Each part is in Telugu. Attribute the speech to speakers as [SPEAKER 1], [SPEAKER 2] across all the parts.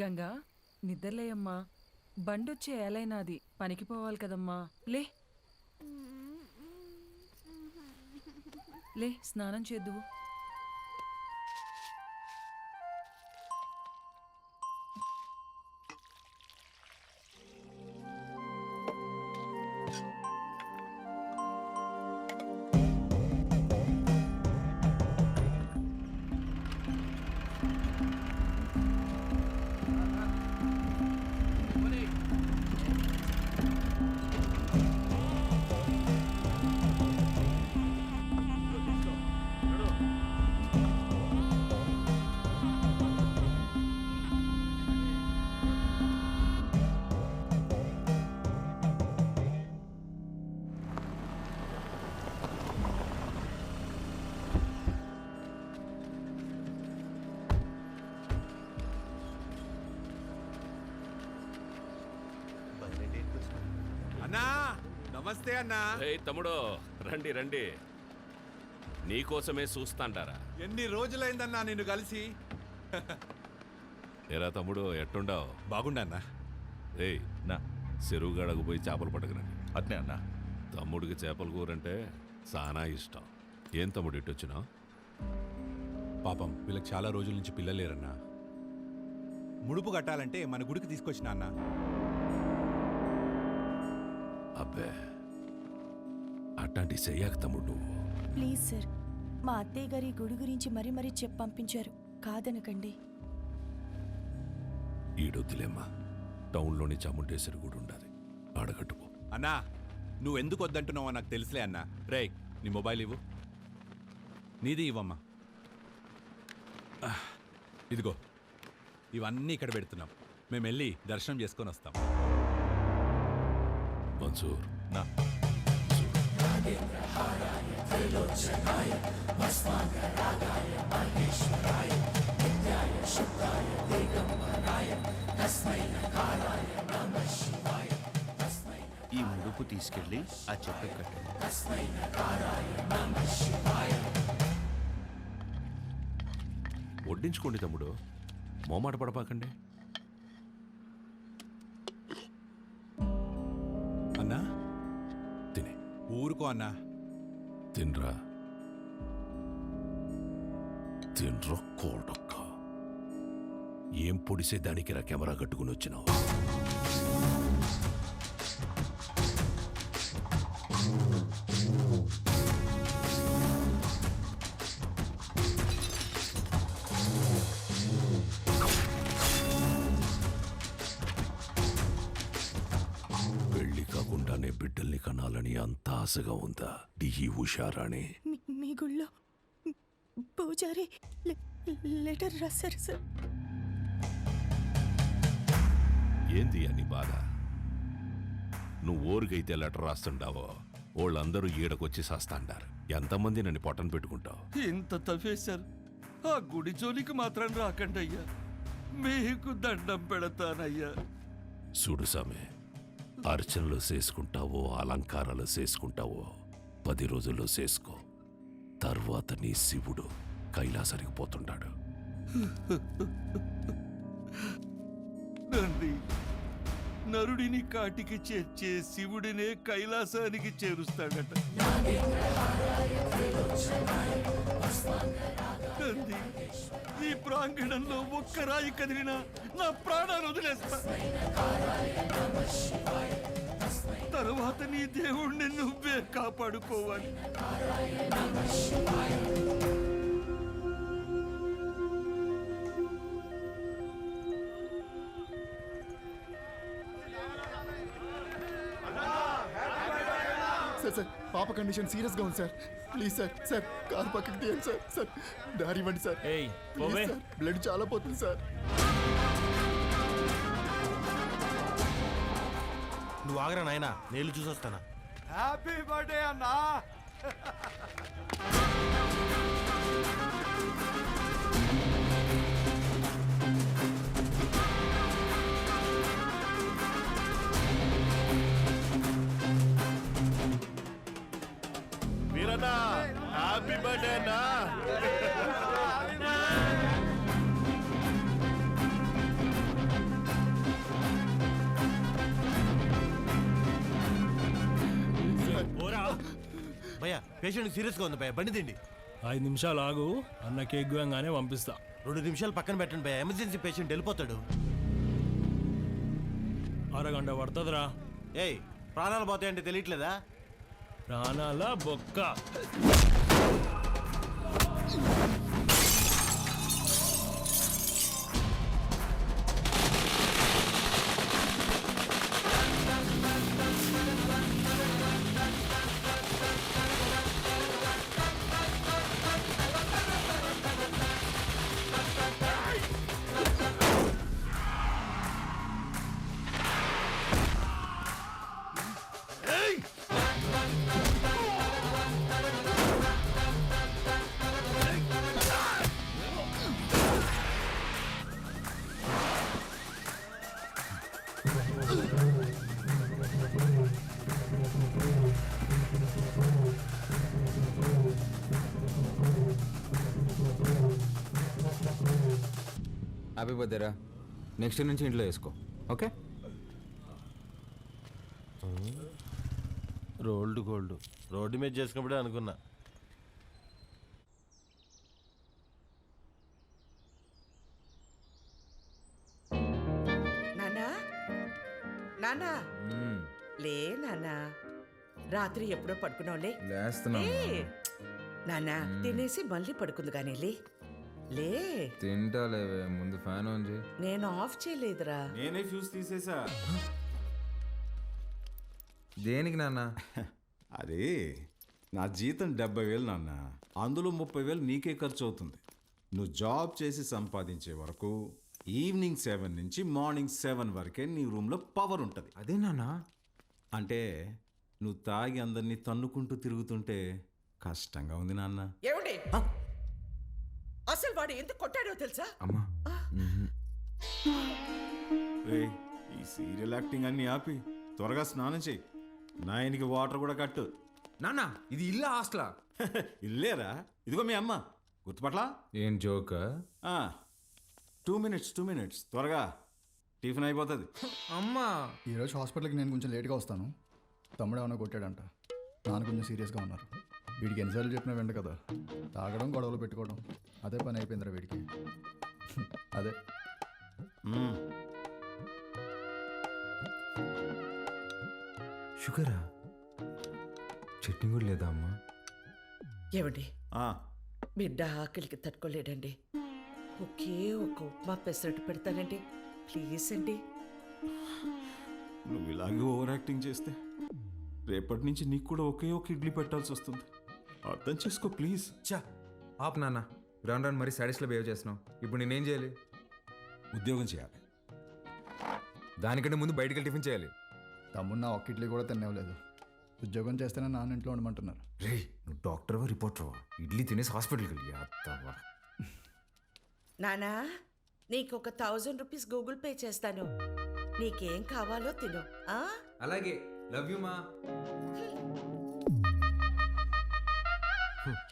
[SPEAKER 1] గంగా నిద్రలేయమ్మా. బండొచ్చే ఏలైనాది, పనికి పోవాలి కదమ్మా. లే లే, స్నానం చేద్దువు.
[SPEAKER 2] అన్నా నమస్తే అన్నా.
[SPEAKER 3] తమ్ముడు రండి రండి, నీకోసమే చూస్తాంటారా.
[SPEAKER 2] ఎన్ని రోజులైందన్నా నిన్ను కలిసి.
[SPEAKER 3] ఎరా తమ్ముడు ఎట్టుండావు?
[SPEAKER 2] బాగుండన్నా.
[SPEAKER 3] ఏయ్ నా చెరువుగాడకు పోయి చేపలు పట్టకరండి.
[SPEAKER 2] అట్నే అన్నా.
[SPEAKER 3] తమ్ముడికి చేపల కూరంటే చాలా ఇష్టం. ఏం తమ్ముడు ఇట్టొచ్చినా?
[SPEAKER 2] పాపం వీళ్ళకి చాలా రోజుల నుంచి పిల్లలేరన్నా. ముడుపు కట్టాలంటే మన గుడికి తీసుకొచ్చిన అన్నా.
[SPEAKER 3] అబ్బే అట్లాంటి చెయ్యాక తమ్ముడు నువ్వు.
[SPEAKER 4] ప్లీజ్ సార్, మా అత్తయ్య గారి గుడి గురించి మరీ మరీ చెప్పి పంపించారు, కాదనకండి.
[SPEAKER 3] ఈడొద్దులేమ్మా, టౌన్లోని చాముండేశ్వరి గుడి ఉండాలి, ఆడగట్టుపో.
[SPEAKER 2] అన్నా నువ్వెందుకు వద్దంటున్నావో నాకు తెలుసులే అన్నా. రేయ్ నీ మొబైల్ ఇవ్వు. నీది ఇవ్వమ్మా. ఇదిగో ఇవన్నీ ఇక్కడ పెడుతున్నాం. మేము వెళ్ళి దర్శనం చేసుకొని వస్తాం.
[SPEAKER 3] మన్సూర్
[SPEAKER 2] నా
[SPEAKER 5] ఈ ముడుపు తీసుకెళ్ళి ఆ చెట్టు కట్టండి.
[SPEAKER 3] వడ్డించుకోండి తమ్ముడు, మోమాట పడపాకండి.
[SPEAKER 2] అన్నా
[SPEAKER 3] తినే
[SPEAKER 2] ఊరుకో అన్నా.
[SPEAKER 3] తిన్రా తిన్రా కోడక్క. ఏం పొడిసే దానికి రా కెమెరా కట్టుకుని వచ్చినావు? పెళ్లి కాకుండానే బిడ్డల్ని కనాలని అంత ఆశగా ఉందా ఈ ఉషారాణి?
[SPEAKER 4] మీ గుళ్ళో పూజారి లెటర్ రాశారు సార్.
[SPEAKER 3] ఏంది అని బాధ? నువ్వు ఊరికైతే లెటర్ రాస్తుండావో వాళ్ళందరూ ఈడకొచ్చి సాస్తాండారు. ఎంతమంది నన్ను పొట్టను పెట్టుకుంటావు?
[SPEAKER 6] ఇంత తఫేశారు, ఆ గుడి జోలికి మాత్రం రాకండి అయ్యా, మీకు దండం పెడతానయ్యా.
[SPEAKER 3] చూడు సామె, అర్చనలు చేసుకుంటావో అలంకారాలు చేసుకుంటావో 10 రోజుల్లో చేసుకో. తర్వాత నీ శివుడు కైలాసానికి పోతుంటాడు.
[SPEAKER 6] నంది నరుడిని కాటికి చేర్చే శివుడినే కైలాసానికి చేరుస్తాడట. నంది, ఈ ప్రాంగణంలో ఒక్క రాయి కదిలినా నా ప్రాణాలు వదిలేస్తా. తరువాత నీ దేవుణ్ణి నువ్వే కాపాడుకోవాలి.
[SPEAKER 7] సార్ పాప కండిషన్ సీరియస్ గా ఉంది సార్. ప్లీజ్ సార్ కారు పక్కకి తీయండి సార్. దారి ఇవ్వండి సార్. బ్లడ్ చాలా పోతుంది సార్.
[SPEAKER 5] నువ్వు ఆగరా నాయనా, నేను చూసొస్తానా.
[SPEAKER 6] హ్యాపీ బర్త్డే అన్నా.
[SPEAKER 5] వీరన్నా హ్యాపీ బర్త్డే అన్నా. భయ్యా పేషెంట్ సీరియస్గా ఉంది భయ్యా, బండి తిండి.
[SPEAKER 8] 5 నిమిషాలు ఆగు, అన్న కేక్ గోయంగానే పంపిస్తా.
[SPEAKER 5] 2 నిమిషాలు పక్కన పెట్టండి భయ్యా, ఎమర్జెన్సీ పేషెంట్ వెళ్ళిపోతాడు.
[SPEAKER 8] అరగంట పడుతుందిరా.
[SPEAKER 5] ఏయ్, ప్రాణాలు పోతాయంటే తెలియట్లేదా?
[SPEAKER 8] ప్రాణాల బొక్క.
[SPEAKER 9] హ్యాపీ బర్త్డేరా. నెక్స్ట్ నుంచి ఇంట్లో వేసుకో, ఓకే?
[SPEAKER 5] రోల్డ్ గోల్డ్ రోడ్డు మీద చేసుకున్నప్పుడే అనుకున్నా.
[SPEAKER 10] నానా నానా లే నానా, రాత్రి ఎప్పుడో పడుకున్నావులే.
[SPEAKER 9] లేస్తున్నా.
[SPEAKER 10] నానా తినేసి మళ్ళీ పడుకుంది కానీ లే లే.
[SPEAKER 9] తింటా లేవే, ముందు ఫ్యాన్ ఆన్ చేయి.
[SPEAKER 10] నేను ఆఫ్ చేయలేదురా.
[SPEAKER 11] నేనే ఫ్యూజ్ తీసేసా.
[SPEAKER 9] దేనికి నాన్న?
[SPEAKER 11] అది నా జీతం 70,000 నాన్న, అందులో 30,000 నీకే ఖర్చు అవుతుంది. నువ్వు జాబ్ చేసి సంపాదించే వరకు ఈవినింగ్ 7 నుంచి మార్నింగ్ 7 వరకే నీ రూమ్లో పవర్ ఉంటుంది.
[SPEAKER 9] అదే నాన్న.
[SPEAKER 11] అంటే నువ్వు తాగి అందరినీ తన్నుకుంటూ తిరుగుతుంటే కష్టంగా ఉంది నాన్న.
[SPEAKER 10] ఏమండి, అసలు వాడు ఎందుకు కొట్టాడో తెలుసా?
[SPEAKER 9] అమ్మా.
[SPEAKER 11] రేయ్, ఈ సీరియల్ యాక్టింగ్ అన్ని ఆపి త్వరగా స్నానం చేయి. 9కి వాటర్ కూడా కట్టు.
[SPEAKER 9] నాన్న, ఇది ఇల్లా హాస్టలా?
[SPEAKER 11] ఇల్లేరా, ఇదిగో మీ అమ్మ. గుర్తుపట్లా?
[SPEAKER 9] ఏం జోక్?
[SPEAKER 11] 2 మినిట్స్ త్వరగా టిఫిన్ అయిపోతుంది.
[SPEAKER 9] అమ్మా,
[SPEAKER 7] ఈరోజు హాస్పిటల్కి నేను కొంచెం లేట్గా వస్తాను. తమ్ముడు ఏమైనా కొట్టాడంట, నాన్న కొంచెం సీరియస్గా ఉన్నారు. వీడికి ఎన్నిసార్లు చెప్పినా వెంట కదా, తాగడం గొడవలు పెట్టుకోవడం అదే పని అయిపోయిందిరా వీడికి. అదే
[SPEAKER 9] షుగరా? చట్నీ కూడా లేదా అమ్మా?
[SPEAKER 10] ఏమండి, బిడ్డ ఆకలికి తట్టుకోలేడండి. ఒకే ఒక ఉప్మా పెసరట్టు పెడతానండి, ప్లీజ్ అండి.
[SPEAKER 11] నువ్వు ఇలాగే ఓవర్ యాక్టింగ్ చేస్తే రేపటి నుంచి నీకు కూడా ఒకే ఒక ఇడ్లీ పెట్టాల్సి వస్తుంది. అర్థం చేసుకో ప్లీజ్.
[SPEAKER 9] చా ఆప్ నాన్న, రాను రాను మరీ సాడీస్లో బిహేవ్ చేస్తున్నావు. ఇప్పుడు నేనేం చేయాలి?
[SPEAKER 11] ఉద్యోగం చేయాలి.
[SPEAKER 9] దానికంటే ముందు బయటికి వెళ్ళి టిఫిన్ చేయాలి.
[SPEAKER 7] తమ్ముడు నా ఒక్క ఇడ్లీ కూడా తినేవలేదు. ఉద్యోగం చేస్తేనే నాన్న ఇంట్లో ఉండమంటున్నారు.
[SPEAKER 9] రే, నువ్వు డాక్టర్వా రిపోర్టర్వా? ఇడ్లీ తినేసి హాస్పిటల్కి వెళ్ళి అత్తవా.
[SPEAKER 10] నానా, నీకు ఒక 1000 రూపీస్ గూగుల్ పే చేస్తాను. నీకేం కావాలో తిను.
[SPEAKER 9] అలాగే, లవ్ యూ మా.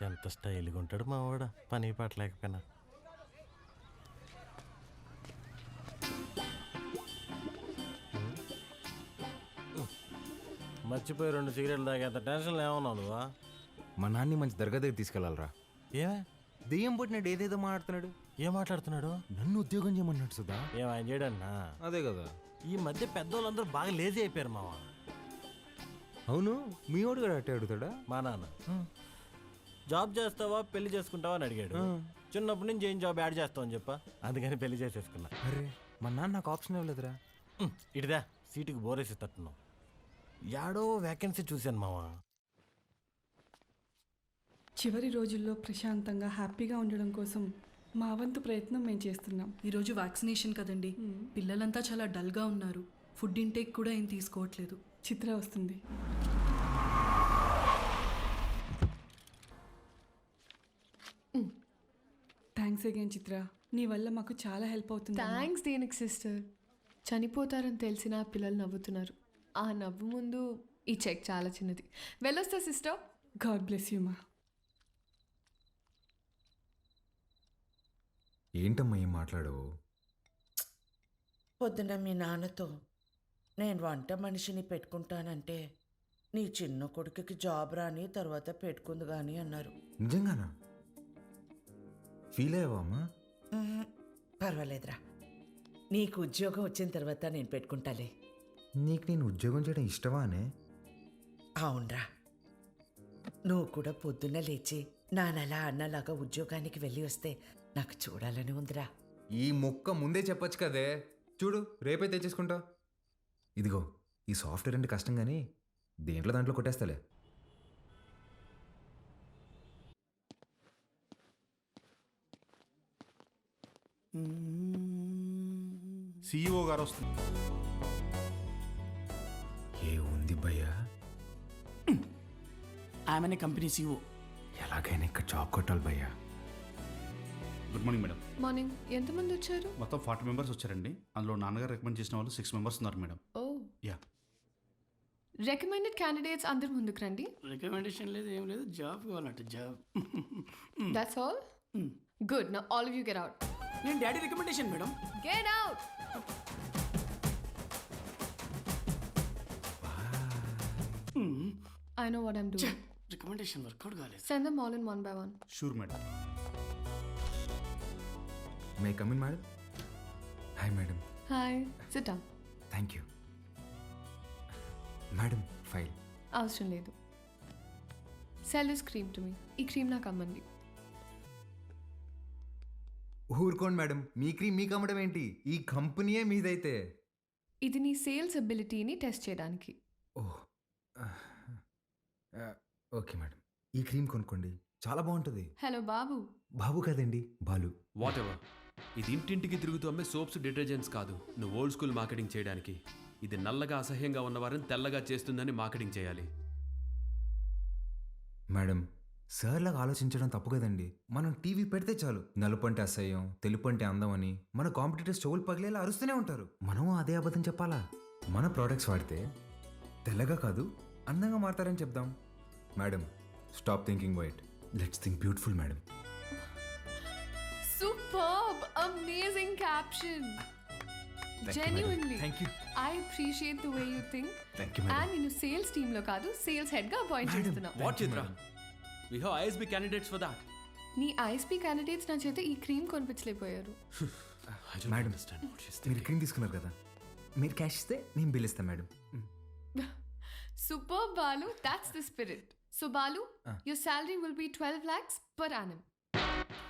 [SPEAKER 5] ఎంత స్టైల్గా ఉంటాడు మా వాడు, పని పట్టలేకపోయినా. మర్చిపోయి 2 సిగరెట్లు తాగేంత టెన్షన్లో ఏమన్నావు నువ్వా?
[SPEAKER 9] మా నాన్ని మంచి దర్గా దగ్గర తీసుకెళ్ళాలరా.
[SPEAKER 5] ఏమే
[SPEAKER 9] దెయ్యం పుట్టినాడు, ఏదేదో మాట్లాడుతున్నాడు.
[SPEAKER 5] ఏం మాట్లాడుతున్నాడు?
[SPEAKER 9] నన్ను ఉద్యోగం చేయమన్నాడు సుధా.
[SPEAKER 5] ఏం ఆయన చేయడన్నా?
[SPEAKER 9] అదే కదా.
[SPEAKER 5] ఈ మధ్య పెద్దోళ్ళందరూ బాగా లేజీ అయిపోయారు మావా.
[SPEAKER 9] అవును, మీ వాడు కూడా అట్టే అడుగుతాడా?
[SPEAKER 5] మా నాన్న జాబ్ చేస్తావా పెళ్లి చేసుకుంటావా అని అడిగాడు. చిన్నప్పటి నుంచి ఏం జాబ్ యాడ్ చేస్తావు అని చెప్పా, అందుకని పెళ్లి చేసేసుకున్నా.
[SPEAKER 9] అరే, మా నాన్న నాకు ఆప్షన్ ఇవ్వలేదురా.
[SPEAKER 5] ఇటుదా సీటుకి బోరేసి తట్టున్నావు. యాడో వేకెన్సీ చూశాను మావా.
[SPEAKER 12] చివరి రోజుల్లో ప్రశాంతంగా హ్యాపీగా ఉండడం కోసం మా వంతు ప్రయత్నం మేము చేస్తున్నాం.
[SPEAKER 13] ఈరోజు వ్యాక్సినేషన్ కదండి, పిల్లలంతా చాలా డల్గా ఉన్నారు. ఫుడ్ ఇంటేక్ కూడా ఏం తీసుకోవట్లేదు.
[SPEAKER 12] చిత్ర వస్తుంది. థ్యాంక్స్ అగైన్ చిత్ర, నీ వల్ల మాకు చాలా హెల్ప్ అవుతుంది.
[SPEAKER 13] థ్యాంక్స్ దేనికి సిస్టర్, చనిపోతారని తెలిసిన పిల్లలు నవ్వుతున్నారు. ఆ నవ్వు ముందు ఈ చెక్ చాలా చిన్నది. వెళ్ళొస్తా సిస్టర్.
[SPEAKER 12] గాడ్ బ్లెస్ యూ మా.
[SPEAKER 9] ఏంటమ్మా ఏం మాట్లాడవు?
[SPEAKER 10] పొద్దున మీ నాన్నతో నేను వంట మనిషిని పెట్టుకుంటానంటే నీ చిన్న కొడుకుకి జాబ్ రాని తర్వాత పెట్టుకుంది కానీ అన్నారు.
[SPEAKER 9] నిజంగానా? ఫీల్ అయ్యావా అమ్మా?
[SPEAKER 10] పర్వాలేదురా, నీకు ఉద్యోగం వచ్చిన తర్వాత నేను పెట్టుకుంటాలే.
[SPEAKER 9] నీకు నేను ఉద్యోగం చేయడం ఇష్టమా అనే?
[SPEAKER 10] అవునరా, నువ్వు కూడా పొద్దున్న లేచి నానలా అన్నలాగా ఉద్యోగానికి వెళ్ళి వస్తే నాకు చూడాలని ఉందిరా.
[SPEAKER 9] ఈ మొక్క ముందే చెప్పొచ్చు కదే. చూడు, రేపే తెచ్చేసుకుంటా. ఇదిగో, ఈ సాఫ్ట్వేర్ అంటే కష్టం కానీ దేంట్లో దాంట్లో కొట్టేస్తాలే.
[SPEAKER 2] CEO గారు వస్తుంది.
[SPEAKER 9] ఏ ఉంది భయ్యా?
[SPEAKER 14] ఆమెనే కంపెనీ CEO.
[SPEAKER 9] ఎలాగైనా ఇక్కడ జాబ్ కొట్టాలి భయ్యా.
[SPEAKER 14] Good morning madam.
[SPEAKER 13] మార్నింగ్. ఎంతమంది వచ్చారు?
[SPEAKER 14] మొత్తం 40 మెంబర్స్ వచ్చారండి. అందులో నాన్నగారు రికమెండ్ చేసిన వాళ్ళు 6 మెంబర్స్ ఉన్నారు madam.
[SPEAKER 13] Oh,
[SPEAKER 14] yeah.
[SPEAKER 13] Recommended candidates అందరు ముందుకు రండి.
[SPEAKER 14] రికమెండేషన్ లేదు, ఏం లేదు, జాబ్ కావాలంటే job.
[SPEAKER 13] That's all. Good. Now all of you get out.
[SPEAKER 14] నేను daddy recommendation madam.
[SPEAKER 13] Get out! I know what I'm doing.
[SPEAKER 14] Recommendation work out కాలేదు.
[SPEAKER 13] Send them all in one by one.
[SPEAKER 14] Sure madam.
[SPEAKER 9] May come in madam? Hi madam.
[SPEAKER 13] Hi. Sit down.
[SPEAKER 9] Thank you madam. File
[SPEAKER 13] అవసరం లేదు. Sell this cream to me. ఈ క్రీమ్ నాకు అమ్మండి.
[SPEAKER 9] ఊరుకోండి మేడం, మీ క్రీమ్ మీకు అమ్మడం ఏంటి? ఈ కంపెనీయే మీదైతే.
[SPEAKER 13] ఇది నీ సేల్స్ అబిలిటీని టెస్ట్ చేయడానికి.
[SPEAKER 9] ఓహ్, ఓకే మేడం, ఈ క్రీమ్ కొనుక్కోండి, చాలా బాగుంటుంది.
[SPEAKER 13] హలో బాబు.
[SPEAKER 9] బాబు కదండి, బాలు.
[SPEAKER 15] What ever. ఇది ఇంటింటికి తిరుగుతూ అమ్మే సోప్స్, డిటర్జెంట్స్ కాదు. నువ్వు ఓల్డ్ స్కూల్ మార్కెటింగ్ చేయడానికి. ఇది నల్లగా అసహ్యంగా ఉన్నవారిని తెల్లగా చేస్తుందని మార్కెటింగ్ చేయాలి.
[SPEAKER 9] మేడం, సార్లాగా ఆలోచించడం తప్పు కదండి. మనం టీవీ పెడితే చాలు నలుపు అంటే అసహ్యం, తెలుపు అంటే అందం అని మన కాంపిటీటర్స్ చెవులు పగిలేలా అరుస్తూనే ఉంటారు. మనం అదే అబద్ధం చెప్పాలా? మన ప్రోడక్ట్స్ వాడితే తెల్లగా కాదు అందంగా మారతారని చెప్దాం. Madam, stop thinking white, let's think beautiful madam.
[SPEAKER 13] Superb! Amazing caption. Genuinely.
[SPEAKER 9] Thank you.
[SPEAKER 13] I appreciate the way you think.
[SPEAKER 9] Thank you madam.
[SPEAKER 13] And నేను సేల్స్ టీమ్ లో కాదు, సేల్స్ హెడ్ గా అపాయింట్ చేస్తున్నా.
[SPEAKER 15] What Chitra? We have ISB candidates for that.
[SPEAKER 13] నీ ఐఎస్పీ క్యాండిడేట్స్ నా చేత ఈ క్రీమ్ కొనిపించలేకపోయారు.
[SPEAKER 9] మేడం, మీరు క్రీమ్ తీసుకున్నారు కదా, మీరు క్యాష్ ఇస్తే నేను బిల్ ఇస్తాను madam.
[SPEAKER 13] Superb, Balu. That's the spirit. So Balu, your salary will be 12 lakhs per annum.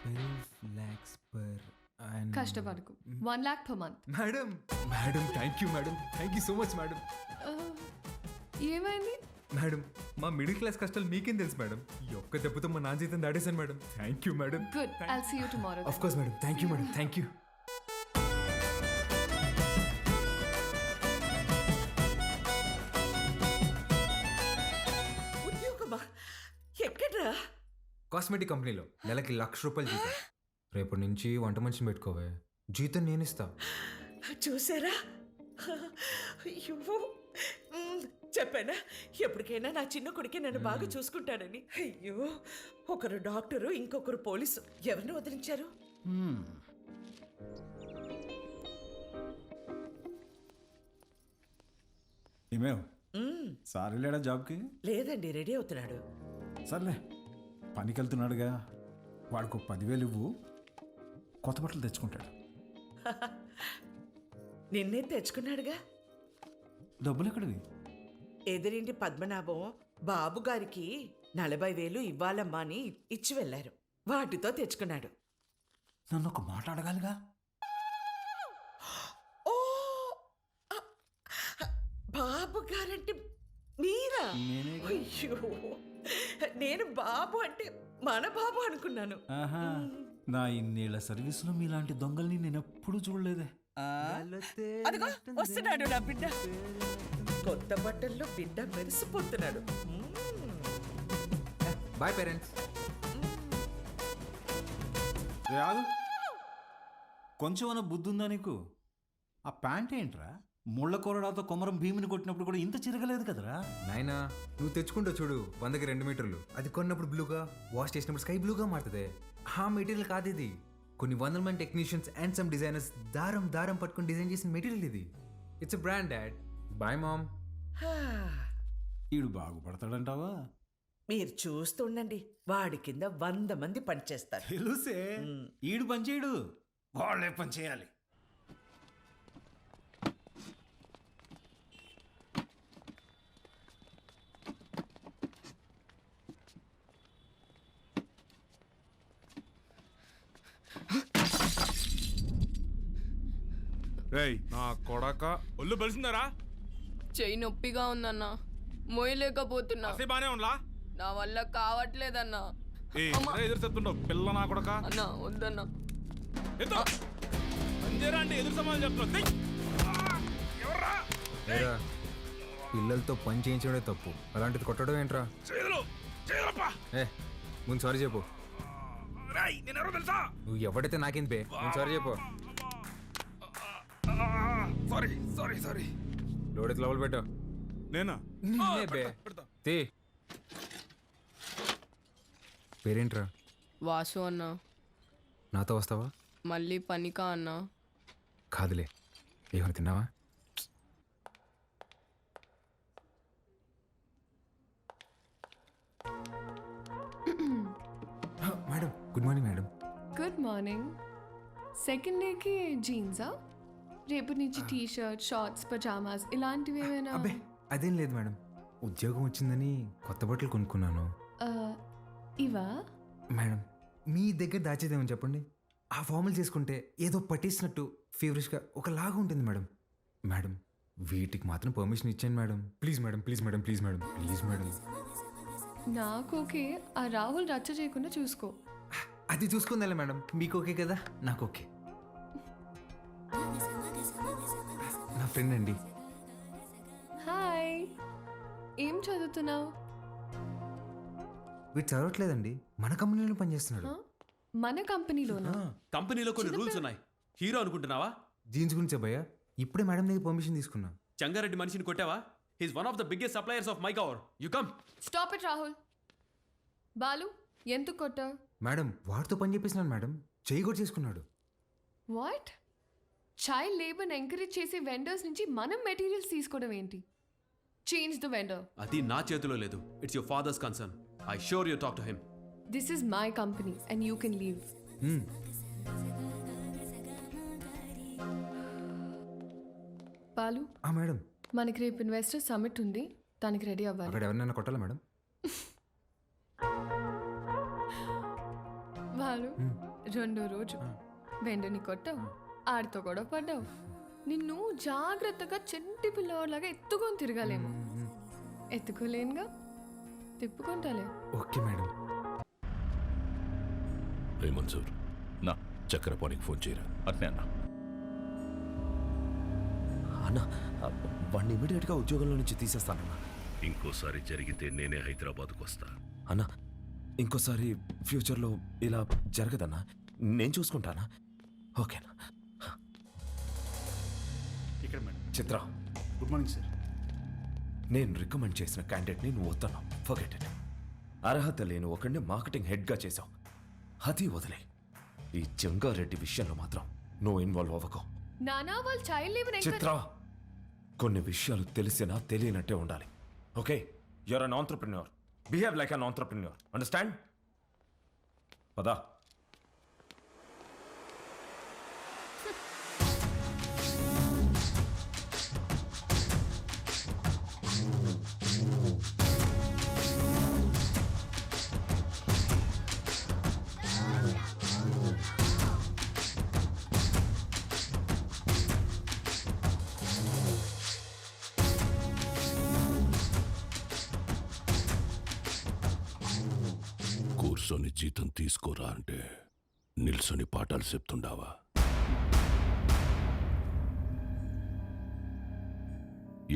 [SPEAKER 9] 12 lakhs per annum.
[SPEAKER 13] కష్టపడకు. 1 lakh per month.
[SPEAKER 9] Madam, madam thank you madam, thank you so much madam.
[SPEAKER 13] ఏమైంది?
[SPEAKER 9] మేడం, మా మిడిల్ క్లాస్ కష్టాలు మీకేం తెలుసు మేడం. ఈ ఒక్క దెబ్బతో మా నాన్న జీతం దాడేశాను madam. Thank you madam.
[SPEAKER 13] Good. I'll see you tomorrow.
[SPEAKER 9] Of course madam. Thank you madam. Thank you.
[SPEAKER 10] ఉద్యోగమా? ఎక్కడ్రా?
[SPEAKER 9] కాస్మెటిక్ కంపెనీలో నెలకి 1,00,000 రూపాయలు జీతం. రేపటి నుంచి వంట మనిషిని పెట్టుకోవే, జీతం నేను ఇస్తా.
[SPEAKER 10] చూసారా? అయ్యో, చెప్పానా ఎప్పటికైనా నా చిన్న కొడుకే నన్ను బాగా చూసుకుంటాడని. అయ్యో, ఒకరు డాక్టరు, ఇంకొకరు పోలీసు. ఎవరిని వదిలించారు?
[SPEAKER 11] ఏమేవ్ సార్ వెళ్ళాడా జాబ్కి?
[SPEAKER 10] లేదండి, రెడీ అవుతున్నాడు.
[SPEAKER 11] సర్లే, పనికి వెళ్తున్నాడుగా, వాడికి 10,000 ఇవ్వు, కొత్త బట్టలు తెచ్చుకుంటాడు.
[SPEAKER 10] నిన్నే తెచ్చుకున్నాడుగా.
[SPEAKER 11] డబ్బులు ఎక్కడివి?
[SPEAKER 10] ఎదురింటి పద్మనాభం బాబు గారికి 40,000 ఇవ్వాలమ్మా అని ఇచ్చి వెళ్ళారు. వాటితో తెచ్చుకున్నాడు.
[SPEAKER 11] నన్ను ఒక మాట అడగాలిగా.
[SPEAKER 10] ఓ, బాబు గారంటే మీరా? అయ్యో, నేను బాబు అంటే మన బాబు అనుకున్నాను.
[SPEAKER 11] నా ఇన్నేళ్ల సర్వీసులో మీలాంటి దొంగల్ని నేను ఎప్పుడూ చూడలేదే.
[SPEAKER 10] అదిగో వస్తున్నాడు నా బిడ్డ. కొత్త బట్టల్లో బిడ్డ మెరిసిపోతున్నాడు.
[SPEAKER 9] Boy parents.
[SPEAKER 11] రాదు, కొంచెమన్నా బుద్ధి ఉందా నీకు? ఆ ప్యాంట్ ఏంట్రా? ముళ్ళ కొరడాతో కొమరం భీమిని కొట్టినప్పుడు కూడా ఇంత చిరగలేదు కదరా.
[SPEAKER 9] నాయనా, నువ్వు తెచ్చుకుంటావు చూడు 100కి 2 మీటర్లు. అది కొన్నప్పుడు బ్లూగా, వాష్ చేసినప్పుడు స్కై బ్లూగా మారుతుంది. ఆ మెటీరియల్ కాదు ఇది. కొన్ని 100 మంది టెక్నీషియన్స్ అండ్ సమ్ డిజైనర్స్ దారం దారం పట్టుకుని డిజైన్ చేసిన మెటీరియల్ ఇది. It's a brand dad. Boy mom.
[SPEAKER 11] ఈడు బాగుపడతాడంటావా?
[SPEAKER 10] మీరు చూస్తుండండి, వాడి కింద 100 మంది పనిచేస్తారు.
[SPEAKER 11] తెలుసే, ఈడు పని చేయడు, వాళ్ళే పని చేయాలి.
[SPEAKER 16] రేయ్ నా కొడక ఒళ్ళు బలిసిందరా?
[SPEAKER 13] చెయ్యి నొప్పిగా ఉందన్నా, మోయలేకపోతున్నా.
[SPEAKER 16] బానే ఉండలా?
[SPEAKER 13] నా వల్ల కావట్లేదన్నా.
[SPEAKER 16] ఎదురు చెప్తుండవు పిల్ల నా కొడక.
[SPEAKER 13] అన్నా వద్దన్నా.
[SPEAKER 16] అంటే ఎదురు సమాధానం చెప్తున్నా.
[SPEAKER 9] ఏరా, పిల్లలతో పని చేయించడమే తప్పు, అలాంటిది కొట్టడం ఏంట్రా? ఏ ముందు సారీ చెప్పు. నువ్వు ఎవడైతే నాకేంది బే, ముందు సారీ చెప్పు.
[SPEAKER 16] సారీ
[SPEAKER 9] లోడెత్ లోపల పెట్టు.
[SPEAKER 16] నేనా?
[SPEAKER 9] బే తీ. పేరేంట్రా?
[SPEAKER 13] వాసు అన్నా.
[SPEAKER 9] నాతో వస్తావా?
[SPEAKER 13] మళ్ళీ పనికా అన్నా?
[SPEAKER 9] కాదులే, ఏమైనా తిన్నావా? Madam good morning. Madam
[SPEAKER 13] good morning. Second డేకి జీన్సా? రేపు నుంచి టీ షర్ట్, షార్ట్స్, పజామాస్ ఇలాంటివి ఏమైనా?
[SPEAKER 9] అబ్బే అదేం లేదు మేడం, ఉద్యోగం వచ్చిందని కొత్త బట్టలు కొనుక్కున్నాను.
[SPEAKER 13] ఇవా?
[SPEAKER 9] మేడం మీ దగ్గర దాచేదేమని చెప్పండి. ఆ ఫార్మల్ చేసుకుంటే ఏదో పట్టేసినట్టు ఫీవరిష్గా ఒకలాగా ఉంటుంది మేడం. మేడం వీటికి మాత్రం పర్మిషన్ ఇచ్చాను madam. Please madam, please madam, please madam, please madam.
[SPEAKER 13] నాకు ఓకే, ఆ రాహుల్ రచ్చ చేయకుండా చూసుకో.
[SPEAKER 9] అది చూసుకుందా మేడం, మీకు ఓకే కదా? నాకు ఓకే. నా ఫ్రెండ్ అండి.
[SPEAKER 13] హాయ్, ఏం చదువుతున్నావు?
[SPEAKER 9] వీడు చదవట్లేదండి, మన కంపెనీలో పనిచేస్తున్నాడు.
[SPEAKER 13] మన కంపెనీలోనా?
[SPEAKER 15] కంపెనీలో కొన్ని రూల్స్ ఉన్నాయి. హీరో అనుకుంటున్నావా?
[SPEAKER 9] జీన్స్ గురించి భయ్యా, ఇప్పుడే మేడం దగ్గర పర్మిషన్ తీసుకున్నా.
[SPEAKER 15] చంగారెడ్డి మనిషిని కొట్టావా? He's one of the biggest suppliers of my cover. You come.
[SPEAKER 13] Stop it Rahul. Balu ఎందుకు కొట్టావు?
[SPEAKER 9] మేడం వాడితో పని చేపిస్తున్నాను మేడం, చేయి కూడా చేసుకున్నాడు.
[SPEAKER 13] వాట్? చైల్డ్ లేబర్ని ఎంకరేజ్ చేసే వెండర్స్ నుంచి మనం మెటీరియల్స్ తీసుకోవడం ఏంటి? Change the vendor.
[SPEAKER 15] అది నా చేతిలో లేదు. It's your father's concern. I sure you talk to him.
[SPEAKER 13] This is my company and you can leave. Balu
[SPEAKER 9] madam,
[SPEAKER 13] మనకి రేపు ఇన్వెస్టర్ సమిట్ ఉంది, దానికి రెడీ అవ్వాలి.
[SPEAKER 9] అక్కడ ఎవరినైనా కొట్టాలా మేడం?
[SPEAKER 13] బాలు రెండో రోజు వెండని కొట్టావు, ఆడితో గొడవ పడ్డావు. నిన్ను జాగ్రత్తగా చెంటి పిల్లవాడిలాగా ఎత్తుకొని తిరగాలేమో. ఎత్తుకోలేనుగా, తిప్పుకుంటాలే.
[SPEAKER 9] Okay madam.
[SPEAKER 3] రే మన్సూర్, నా చక్రపాణికి ఫోన్ చేయరా.
[SPEAKER 17] అట్నే అన్న. అన్న వాడిని ఇమీడియట్గా ఉద్యోగంలో నుంచి తీసేస్తానన్నా.
[SPEAKER 3] ఇంకోసారి జరిగితే నేనే హైదరాబాద్కు వస్తా.
[SPEAKER 17] అన్న ఇంకోసారి ఫ్యూచర్లో ఇలా జరగదన్నా, నేను చూసుకుంటానా? ఓకేనా?
[SPEAKER 14] ఇక్కడ మేడం.
[SPEAKER 17] చిత్ర
[SPEAKER 14] గుడ్ మార్నింగ్ సార్.
[SPEAKER 17] నేను రికమెండ్ చేసిన క్యాండిడేట్ని నువ్వు వద్దన్నావు. Forget it. అర్హత లేని ఒకడిని మార్కెటింగ్ హెడ్గా చేసావు. అది వదిలే. ఈ జంగారెడ్డి విషయంలో మాత్రం నువ్వు ఇన్వాల్వ్ అవ్వకు.
[SPEAKER 13] నానా వాళ్ళు చైల్డ్ లేబర్
[SPEAKER 17] చిత్ర, కొన్ని విషయాలు తెలిసినా తెలియనట్టే ఉండాలి. Okay, you're an entrepreneur. Behave like an entrepreneur. Understand? పదా.
[SPEAKER 3] కూర్చొని జీతం తీసుకోరా అంటే నిల్సొని పాఠాలు చెప్తుండావా?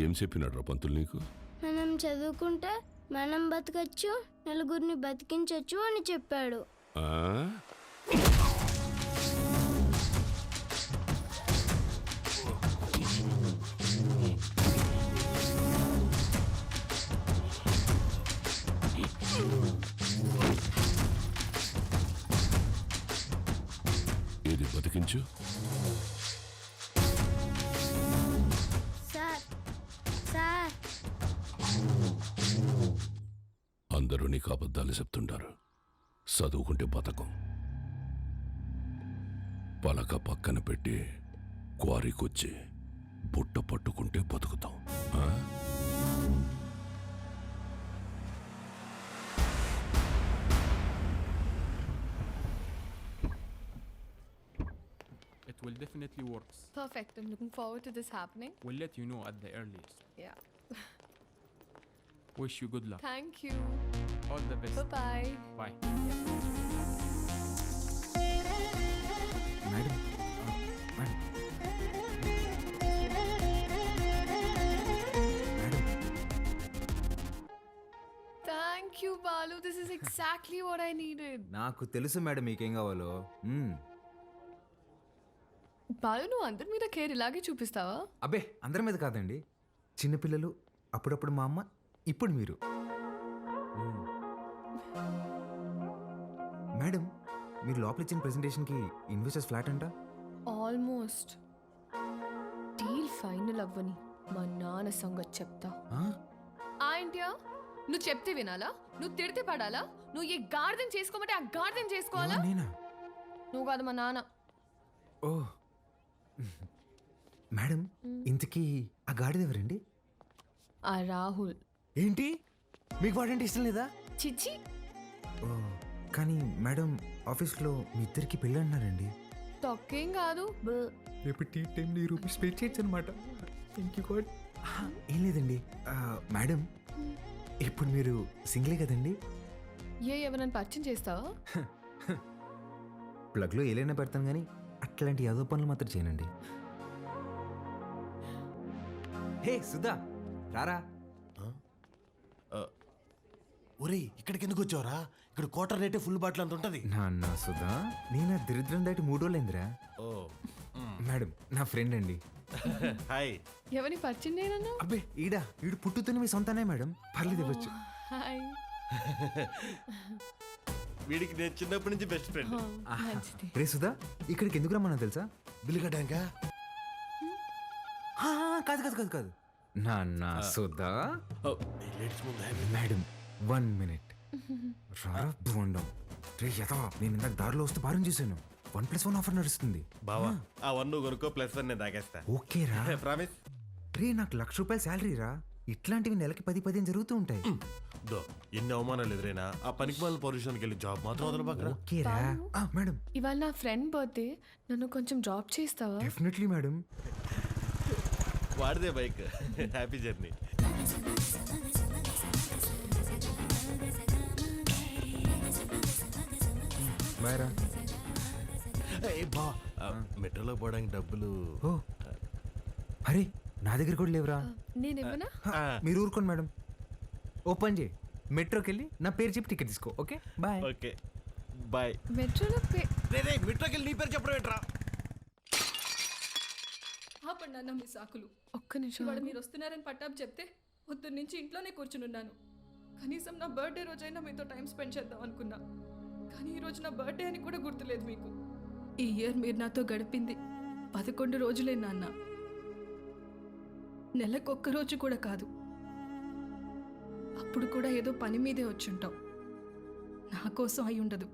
[SPEAKER 3] ఏం చెప్పినాడు రా పంతులు నీకు?
[SPEAKER 18] మనం చదువుకుంటే మనం బతకచ్చు, నలుగురిని బతికించచ్చు అని చెప్పాడు.
[SPEAKER 3] ఏది బతికించు?
[SPEAKER 18] సార్
[SPEAKER 3] నీకు అబద్ధాలు చెప్తుంటారు. చదువుకుంటే బతకం. పలక పక్కన పెట్టి క్వారీకొచ్చి బుట్ట పట్టుకుంటే బతుకుతాం.
[SPEAKER 15] It will definitely works.
[SPEAKER 13] Perfect. I'm looking forward to this happening.
[SPEAKER 15] We'll let you know at the earliest.
[SPEAKER 13] Yeah.
[SPEAKER 15] Wish you good luck.
[SPEAKER 13] Thank you.
[SPEAKER 15] All the best.
[SPEAKER 13] Bye-bye.
[SPEAKER 15] Bye.
[SPEAKER 9] Madam
[SPEAKER 13] Thank you, Balu. This is exactly what I needed.
[SPEAKER 9] నాకు తెలుసు మేడం మీకేం కావాలో.
[SPEAKER 13] బాలు, నువ్వు అందరి మీద కేర్ ఇలాగే చూపిస్తావా?
[SPEAKER 9] అబ్బే అందరి మీద కాదండి, చిన్నపిల్లలు, అప్పుడప్పుడు మా అమ్మ, ఇప్పుడు మీరు. మేడం మీరు లోపల ఇచ్చిన ప్రెజెంటేషన్కి ఇన్వెస్టర్స్ ఫ్లాట్ అంట.
[SPEAKER 13] ఆల్మోస్ట్. డీల్ ఫైనల్ అవ్వని మా నాన్న సంగతి చెప్తా. ఏంటియా నువ్వు చెప్తే వినాలా? నువ్వు తిడితే పడాలా? నువ్వు ఏ గార్డెన్ చేసుకోమంటే ఆ గార్డెన్ చేసుకోవాలా? నువ్వు కాదు, మా నాన్న.
[SPEAKER 9] ఓ మేడం, ఇంతకీ ఆ గాడిద ఎవరండి?
[SPEAKER 13] ఆ రాహుల్.
[SPEAKER 9] ఏంటి మీకు వాడంటే ఇష్టం లేదా?
[SPEAKER 13] చిచ్చి.
[SPEAKER 9] ఓ కానీ మేడం ఆఫీస్లో మీ ఇద్దరికి పెళ్ళి అంటున్నారండి.
[SPEAKER 13] తొక్కేం కాదు.
[SPEAKER 9] రేపు టీ టైంలో ఈ రూపీస్ పే చేయొచ్చు అనమాట. Thank you God. ఏం లేదండి మేడం, ఇప్పుడు మీరు సింగిలే కదండి?
[SPEAKER 13] ఎవరైనా పరిచయం చేస్తావా?
[SPEAKER 9] ప్లగ్లో ఏలైనా పెడతాను కానీ అట్లాంటి యాదో పనులు మాత్రం చేయనండి. హే సుధా రారా.
[SPEAKER 5] ఒరే, ఇక్కడికి ఎందుకు వచ్చావురా? ఇక్కడ క్వార్టర్ రేటే ఫుల్ బాటిల్ అంత ఉంటుంది.
[SPEAKER 9] నాన్న సుధా, నేను ఆ దరిద్రం దాటి 3 రోజులైందిరా.
[SPEAKER 5] ఓ
[SPEAKER 9] మేడం నా ఫ్రెండ్ అండి.
[SPEAKER 5] హాయ్.
[SPEAKER 13] ఎవరిని పరిచయం చేయనన్నా?
[SPEAKER 9] అబ్బే ఈడు పుట్టుతున్న మీ సొంతనే మేడం, పర్లేదు ఇవ్వచ్చు.
[SPEAKER 13] హాయ్.
[SPEAKER 5] వీడికి నేను చిన్నప్పటి నుంచి బెస్ట్ ఫ్రెండ్.
[SPEAKER 9] రే సుధా, ఇక్కడికి ఎందుకు రమ్మన్నా తెలుసా?
[SPEAKER 5] బిల్లు కట్టాక?
[SPEAKER 9] కాదు కాదు కాదు కాదు నాన్న సుధా. మేడం 1 minute రారా బోండం. రే యథా, నేను ఇందాక దారిలో వస్తే భారం చూశాను. 1+1 ఆఫర్ నడుస్తుంది.
[SPEAKER 5] బావా ఆ 1 కొనుక్కో, +1 నేను తాగేస్తా.
[SPEAKER 9] ఓకే రా.
[SPEAKER 5] ప్రామిస్.
[SPEAKER 9] రే నాకు ₹1,00,000 శాలరీ రా. ఇట్లాంటివి నెలకి 10-15 జరుగుతూ ఉంటాయి.
[SPEAKER 5] ఎన్ని అవమానాలు ఎదురైనా ఆ పనికి వాళ్ళ పొజిషన్కి వెళ్ళి జాబ్ మాత్రం వదలబాకరా.
[SPEAKER 9] ఓకే రా. మేడం
[SPEAKER 13] ఇవాళ నా ఫ్రెండ్ బర్త్డే, నన్ను కొంచెం డ్రాప్ చేస్తావా?
[SPEAKER 9] Definitely madam.
[SPEAKER 5] వాడిదే బైక్. Happy journey.
[SPEAKER 9] బాయ్ రా.
[SPEAKER 5] బా మెట్రోలో పోవడానికి డబ్బులు.
[SPEAKER 9] ఓ అరే నా దగ్గర కూడా లేవురా.
[SPEAKER 13] నేను ఇవ్వనా?
[SPEAKER 9] మీరు ఊరుకోండి మేడం. ఓపెన్ చేయి, మెట్రోకి వెళ్ళి నా పేరు చెప్పి టికెట్ తీసుకో. Okay bye.
[SPEAKER 5] Okay bye.
[SPEAKER 13] మెట్రోలో
[SPEAKER 5] మెట్రోకి వెళ్ళి నీ పేరు చెప్పడం ఏంట్రా?
[SPEAKER 12] ఆపండి మీ సాకులు.
[SPEAKER 13] ఒక్క నిమిషం.
[SPEAKER 12] ఇవాళ మీరు వస్తున్నారని పట్టాపు చెప్తే పొద్దున్న నుంచి ఇంట్లోనే కూర్చునున్నాను. కనీసం నా బర్త్డే రోజైనా మీతో టైం స్పెండ్ చేద్దాం అనుకున్నా, కానీ ఈరోజు నా బర్త్డే అని కూడా గుర్తులేదు మీకు. ఈ ఇయర్ మీరు నాతో గడిపింది 11 రోజులే నాన్న. నెలకొక్క రోజు కూడా కాదు. అప్పుడు కూడా ఏదో పని మీదే వచ్చుంటాం. నా కోసం అయి ఉండదు.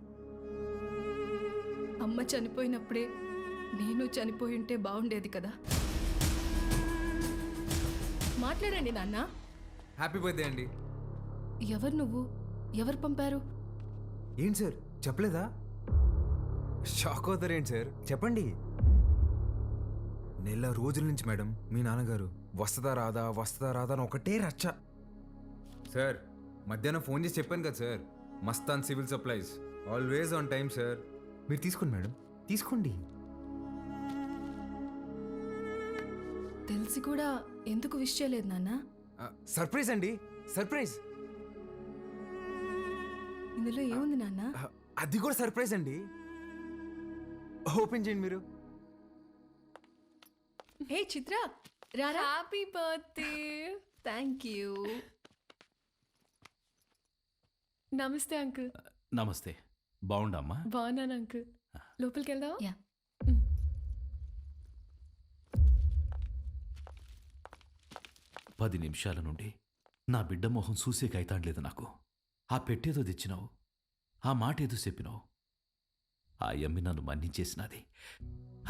[SPEAKER 12] అమ్మ చనిపోయినప్పుడే నేను చనిపోయి ఉంటే బాగుండేది కదా. మాట్లాడండి నాన్న.
[SPEAKER 9] హ్యాపీ బర్త్డే అండి.
[SPEAKER 12] ఎవరు నువ్వు? ఎవరు పంపారు?
[SPEAKER 9] ఏంటి సార్ చెప్పలేదా? షాక్ అవుతారు ఏంటి సార్, చెప్పండి. నెల రోజుల నుంచి మేడం మీ నాన్నగారు వస్తుందా రాదా అని ఒకటే రచ్చ. సార్ మధ్యాహ్నం ఫోన్ చేసి చెప్పాను కదా sir, Mastan civil supplies always on time sir. మీరు తీసుకోండి మేడం, తీసుకోండి.
[SPEAKER 12] తెలిసి కూడా ఎందుకు విష్ చేయలేదు నాన్న?
[SPEAKER 9] సర్ప్రైజ్ అండి, సర్ప్రైజ్.
[SPEAKER 12] ఇందులో ఏముంది నాన్న?
[SPEAKER 9] అది కూడా సర్ప్రైజ్ అండి. ఓపెన్ చేయండి మీరు.
[SPEAKER 12] హే చిత్ర, రారా.
[SPEAKER 13] Happy birthday.
[SPEAKER 12] Thank you.
[SPEAKER 13] నమస్తే అంకుల్.
[SPEAKER 14] నమస్తే. బాగుండమ్మా?
[SPEAKER 13] బాగున్నాను అంకుల్. లోపలికి వెళ్దావా?
[SPEAKER 12] యా.
[SPEAKER 14] 10 నిమిషాల నుండి నా బిడ్డ మొహం చూసేకైతాడలేదు నాకు.
[SPEAKER 19] ఆ పెట్టేదో తెచ్చినావు, ఆ మాట ఏదో చెప్పినావు. ఆ యమ్మి నన్ను మన్నించేసినది.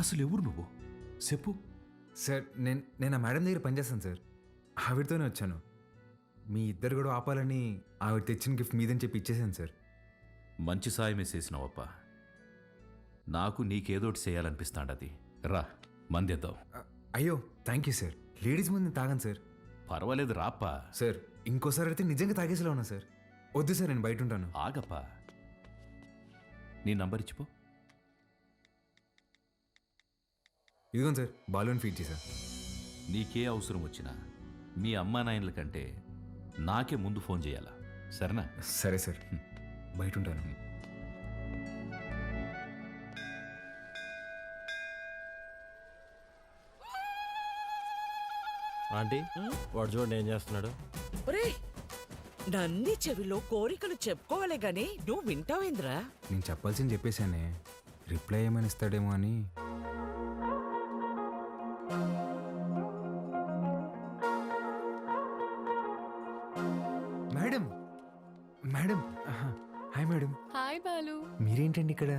[SPEAKER 19] అసలు ఎవరు నువ్వు చెప్పు.
[SPEAKER 9] సార్ నేను ఆ మేడం దగ్గర పనిచేస్తాను సార్. ఆవిడతోనే వచ్చాను. మీ ఇద్దరు కూడా ఆపాలని ఆవిడ తెచ్చిన గిఫ్ట్ మీదని చెప్పి ఇచ్చేసాను సార్.
[SPEAKER 19] మంచి సాయమే చేసినావప్ప. నాకు నీకేదోటి చేయాలనిపిస్తాండది. రా మందేద్దాం.
[SPEAKER 9] అయ్యో థ్యాంక్ యూ సార్. లేడీస్ ముందు నేను తాగాను సార్.
[SPEAKER 19] పర్వాలేదు రాప్పా.
[SPEAKER 9] సార్ ఇంకోసారి అయితే నిజంగా తాగేసేలా ఉన్నా సార్. వద్దు సార్, నేను బయట ఉంటాను.
[SPEAKER 19] ఆగప్పా, నీ నంబర్ ఇచ్చిపో.
[SPEAKER 9] ఇదిగోండి సార్, బాలూన్ ఫీడ్ చేశా.
[SPEAKER 19] నీకే అవసరం వచ్చినా మీ అమ్మా నాయనల కంటే నాకే ముందు ఫోన్ చేయాలా, సరేనా?
[SPEAKER 9] సరే సార్, బయట ఉంటాను.
[SPEAKER 5] ఆంటీ, వాడు చూడండి ఏం చేస్తున్నాడు.
[SPEAKER 10] ఒరే, నంది చెవిలో కోరికలు చెప్పుకోవాలి గాని నువ్వు వింటావేంద్రా?
[SPEAKER 9] నేను చెప్పాల్సింది చెప్పేశానే, రిప్లై ఏమని ఇస్తాడేమో అని. Madam madam hi madam.
[SPEAKER 13] Hi Balu.
[SPEAKER 9] మీరేంటండి ఇక్కడ?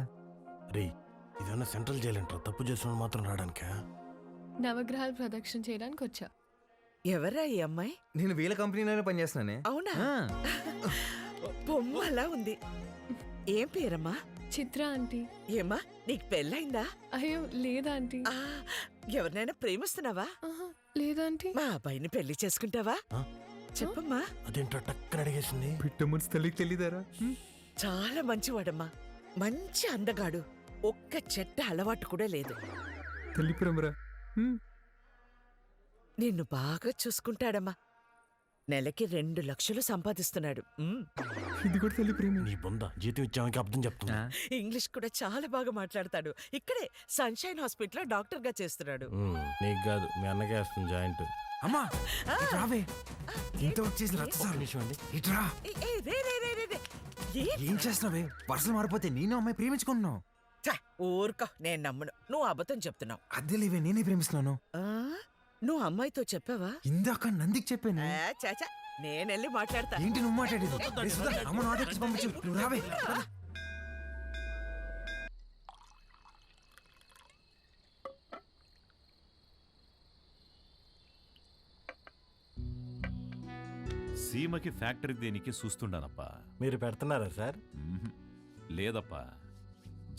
[SPEAKER 5] రే, ఇదన్నా సెంట్రల్ జైలు అంటారా? తప్పు చేసిన మాత్రం రావడానికా?
[SPEAKER 13] నవగ్రహాలు ప్రదక్షిణ చేయడానికి వచ్చా.
[SPEAKER 10] ఎవరా ఈ అమ్మాయి?
[SPEAKER 9] నేను వీళ్ళ కంపెనీలోనే పనిచేస్తున్నానే.
[SPEAKER 10] అవునా? బొమ్మ అలా ఉంది. ఏం పేరమ్మా?
[SPEAKER 13] చిత్ర ఆంటీ.
[SPEAKER 10] ఏమ్మా, నీకు పెళ్ళైందా?
[SPEAKER 13] అయ్యో లేదా ఆంటీ.
[SPEAKER 10] ఎవరినైనా ప్రేమిస్తున్నావా?
[SPEAKER 13] లేదా ఆంటీ.
[SPEAKER 10] మా అబ్బాయిని పెళ్లి చేసుకుంటావా? చెప్పమ్మా.
[SPEAKER 5] అదేంటో టక్కన అడిగేసింది.
[SPEAKER 9] పిట్టమని తల్లికి తెలియదారా?
[SPEAKER 10] చాలా మంచివాడమ్మా, మంచి అందగాడు, ఒక్క చెట్ట అలవాటు కూడా లేదు.
[SPEAKER 9] తల్లి ప్రేమరా.
[SPEAKER 10] నిన్ను బాగా చూసుకుంటాడమ్మా. నెలకి 2 లక్షలు సంపాదిస్తున్నాడు.
[SPEAKER 9] ఇది కూడా తల్లి ప్రేమ.
[SPEAKER 5] నీ బొంద జీతం ఇచ్చామని అర్థం చెప్తున్నా.
[SPEAKER 10] ఇంగ్లీష్ కూడా చాలా బాగా మాట్లాడతాడు. ఇక్కడే సన్షైన్ హాస్పిటల్లో డాక్టర్ గా చేస్తున్నాడు.
[SPEAKER 5] నీకు కాదు, మీ అన్నకే వేస్తుంది జాయింట్.
[SPEAKER 9] అమ్మా రావే, ఇంత వచ్చేసి ఇట్రా. ఏం చేస్తున్నావే? పర్సలు మారిపోతే నేను అమ్మాయి ప్రేమించుకుంటున్నావు.
[SPEAKER 10] ఊరుకో, నేను నమ్మను. నువ్వు అబద్ధం చెప్తున్నావు.
[SPEAKER 9] అద్దె లేవే, నేనే ప్రేమిస్తున్నాను.
[SPEAKER 10] నువ్వు అమ్మాయితో చెప్పావా?
[SPEAKER 9] ఇందాక నందికి చెప్పాను.
[SPEAKER 10] చాచా, నేనెళ్ళి మాట్లాడతా.
[SPEAKER 9] ఏంటి నువ్వు మాట్లాడేది? అమ్మ నాటకి పంపించు, నువ్వు రావే.
[SPEAKER 19] సీమకి ఫ్యాక్టరీ దేనికి చూస్తుండానప్పా.
[SPEAKER 5] మీరు పెడుతున్నారా సార్?
[SPEAKER 19] లేదప్పా,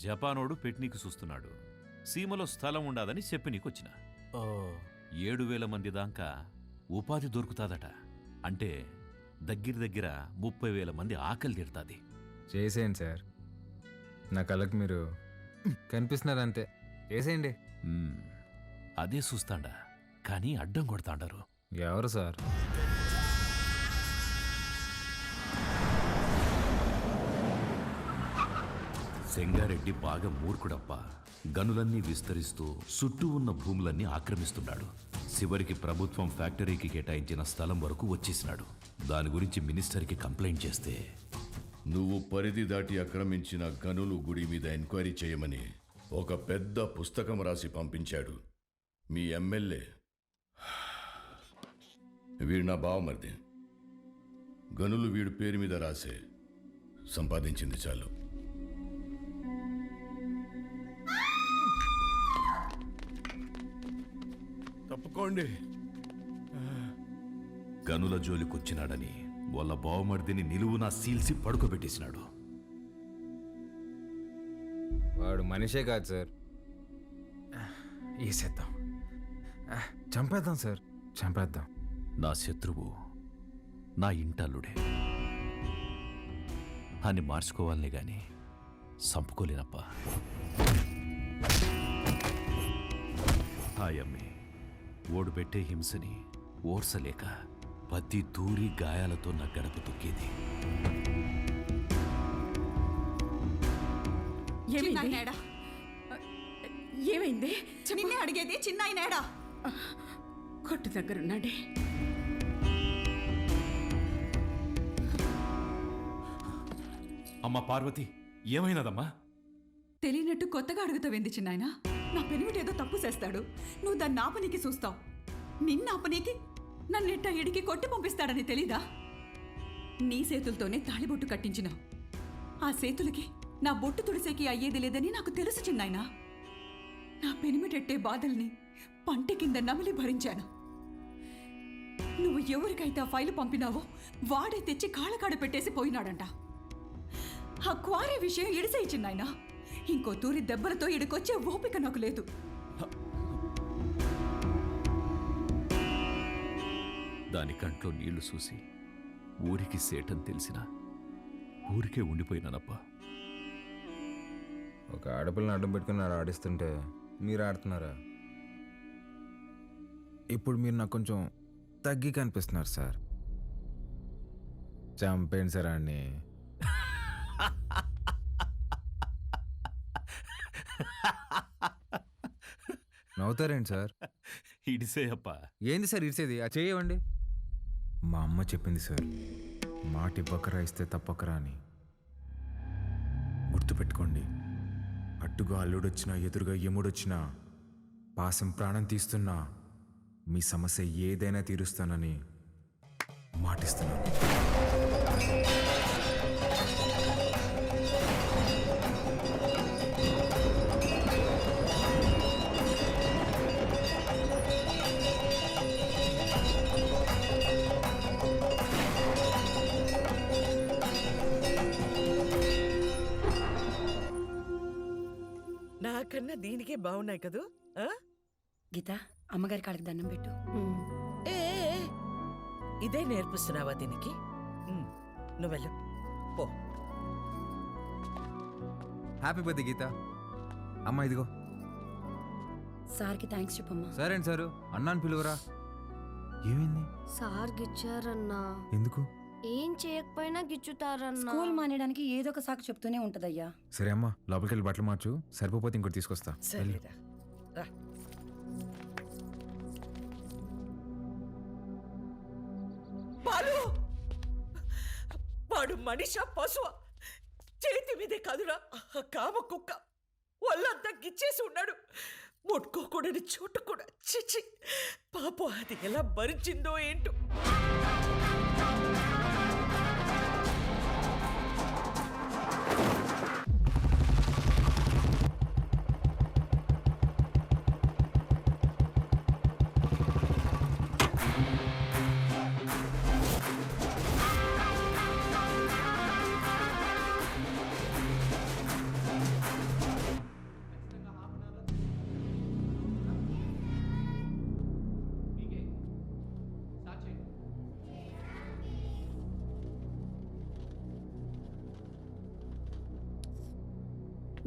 [SPEAKER 19] జపానోడు పెట్టనీకి చూస్తున్నాడు. సీమలో స్థలం ఉండదని చెప్పి నీకొచ్చిన. 7,000 మంది దాకా ఉపాధి దొరుకుతాదట. అంటే దగ్గర 30,000 మంది ఆకలి తీరుతుంది.
[SPEAKER 9] చేసేయండి సార్, నా కళ్ళకి మీరు కనిపిస్తున్నారు అంతే. చేసేయండి.
[SPEAKER 19] అదే చూస్తాండా, కానీ అడ్డం కొడతాండారు.
[SPEAKER 9] ఎవరు సార్?
[SPEAKER 19] సెంగారెడ్డి బాగా మూర్ఖుడప్పా. గనులన్నీ విస్తరిస్తూ చుట్టూ ఉన్న భూములన్నీ ఆక్రమిస్తున్నాడు. చివరికి ప్రభుత్వం ఫ్యాక్టరీకి కేటాయించిన స్థలం వరకు వచ్చేసినాడు. దాని గురించి మినిస్టర్కి కంప్లైంట్ చేస్తే,
[SPEAKER 3] నువ్వు పరిధి దాటి ఆక్రమించిన గనులు గుడి మీద ఎంక్వైరీ చేయమని ఒక పెద్ద పుస్తకం రాసి పంపించాడు మీ ఎమ్మెల్యే. వీడు నా బావమరిది. గనులు వీడి పేరు మీద రాసే, సంపాదించింది చాలు.
[SPEAKER 2] తప్పుకోండి.
[SPEAKER 19] గనుల జోలికొచ్చినాడని వాళ్ళ బావమర్దిని నిలువునా సీల్సి పడుకోబెట్టేసినాడు.
[SPEAKER 9] వాడు మనిషే కాదు సార్. వేసేద్దాం, చంపేద్దాం సార్, చంపేద్దాం.
[SPEAKER 19] నా శత్రువు నా ఇంటల్లుడే అని మార్చుకోవాలనే గాని చంపుకోలేనప్పా. హాయమ్మే ఓడు పెట్టే హింసని ఓర్సలేక పత్తి దూరి గాయాలతో నా గడప తొక్కేది.
[SPEAKER 20] ఏమైంది? నిన్నే అడిగేది. చిన్నాయనేడా? కొట్టు దగ్గరున్నాడే.
[SPEAKER 19] అమ్మ పార్వతి, ఏమైనదమ్మా?
[SPEAKER 20] తెలియనట్టు కొత్తగా అడుగుతావేంది చిన్నాయన? నా పెనిమిటేదో తప్పు చేస్తాడు, నువ్వు దాన్ని ఆపనీకి చూస్తావు. నిన్న ఆపనీకి నన్నెట్ట ఇడికి కొట్టి పంపిస్తాడని తెలీదా? నీ చేతులతోనే తాళిబొట్టు కట్టించినావు. ఆ చేతులకి నా బొట్టు తుడిసేకి అయ్యేది లేదని నాకు తెలుసు చిన్నాయనా. నా పెనిమిటెట్టే బాధల్ని పంట కింద నమిలి భరించాను. నువ్వు ఎవరికైతే ఆ ఫైలు పంపినావో వాడే తెచ్చి కాళ్ళకాడ పెట్టేసి పోయినాడంట. ఆ క్వారీ విషయం ఇడిసేయి చిన్నాయనా. ఇంకో తూరి దెబ్బలతో ఇడికొచ్చే ఓపిక నాకు లేదు.
[SPEAKER 19] దాని కంట్లో నీళ్లు చూసి ఊరికి సేటని తెలిసినా ఊరికే ఉండిపోయినానప్పా.
[SPEAKER 9] ఒక ఆడపిల్లని అడ్డం పెట్టుకుని ఆడిస్తుంటే మీరు ఆడుతున్నారా? ఇప్పుడు మీరు నాకు కొంచెం తగ్గి కనిపిస్తున్నారు సార్. చంపేయండి సార్ అన్ని. నవ్వుతారేంటి సార్?
[SPEAKER 19] ఇడిసేయప్పా.
[SPEAKER 9] ఏంది సార్ ఇడిసేది? ఆ చేయవండి. మా అమ్మ చెప్పింది సార్, మాట ఇవ్వకరా ఇస్తే తప్పకరా అని. గుర్తుపెట్టుకోండి, అట్టుగా అల్లుడొచ్చినా ఎదురుగా యముడొచ్చినా పాసం ప్రాణం తీస్తున్నా మీ సమస్య ఏదైనా తీరుస్తానని మాటిస్తున్నాను.
[SPEAKER 10] నాకన్నా దీనికే బాగున్నాయి కదూ.
[SPEAKER 4] గీత, అమ్మగారి కాళ్ళకి దండం పెట్టు.
[SPEAKER 10] ఏ ఇదే నేర్పిస్తున్నావా దీనికి? నువ్వెళ్ళు పో.
[SPEAKER 9] హ్యాపీ బర్త్డే గీత. అమ్మ ఇదిగో.
[SPEAKER 4] సార్కి థ్యాంక్స్ చెప్పమ్మా.
[SPEAKER 9] సరే అండి సారు, అన్నాను పిలువరా. ఏమైంది?
[SPEAKER 18] సార్ గిచ్చారన్నా.
[SPEAKER 9] ఎందుకు?
[SPEAKER 18] ఏం చేయకపోయినా గిచ్చుతారన్నా.
[SPEAKER 4] స్కూల్ మానేయడానికి ఏదో ఒక సాకు చెప్తూనే ఉంటదయ్యా.
[SPEAKER 9] సరే అమ్మా, లోపలికి వెళ్ళి బట్టలు మార్చు. సరిపోతే ఇంకోటి తీసుకొస్తా.
[SPEAKER 10] సరేరా రా. బాలు, వాడు మనిషా పశువా? చేతి మీదే కాదురా కామ కుక్క. ఒళ్ళంతా గిచ్చేసి ఉన్నాడు. ముట్టుకోకూడని చోటు కూడా. చిచి పాపం, అది ఎలా భరించిందో ఏంటో.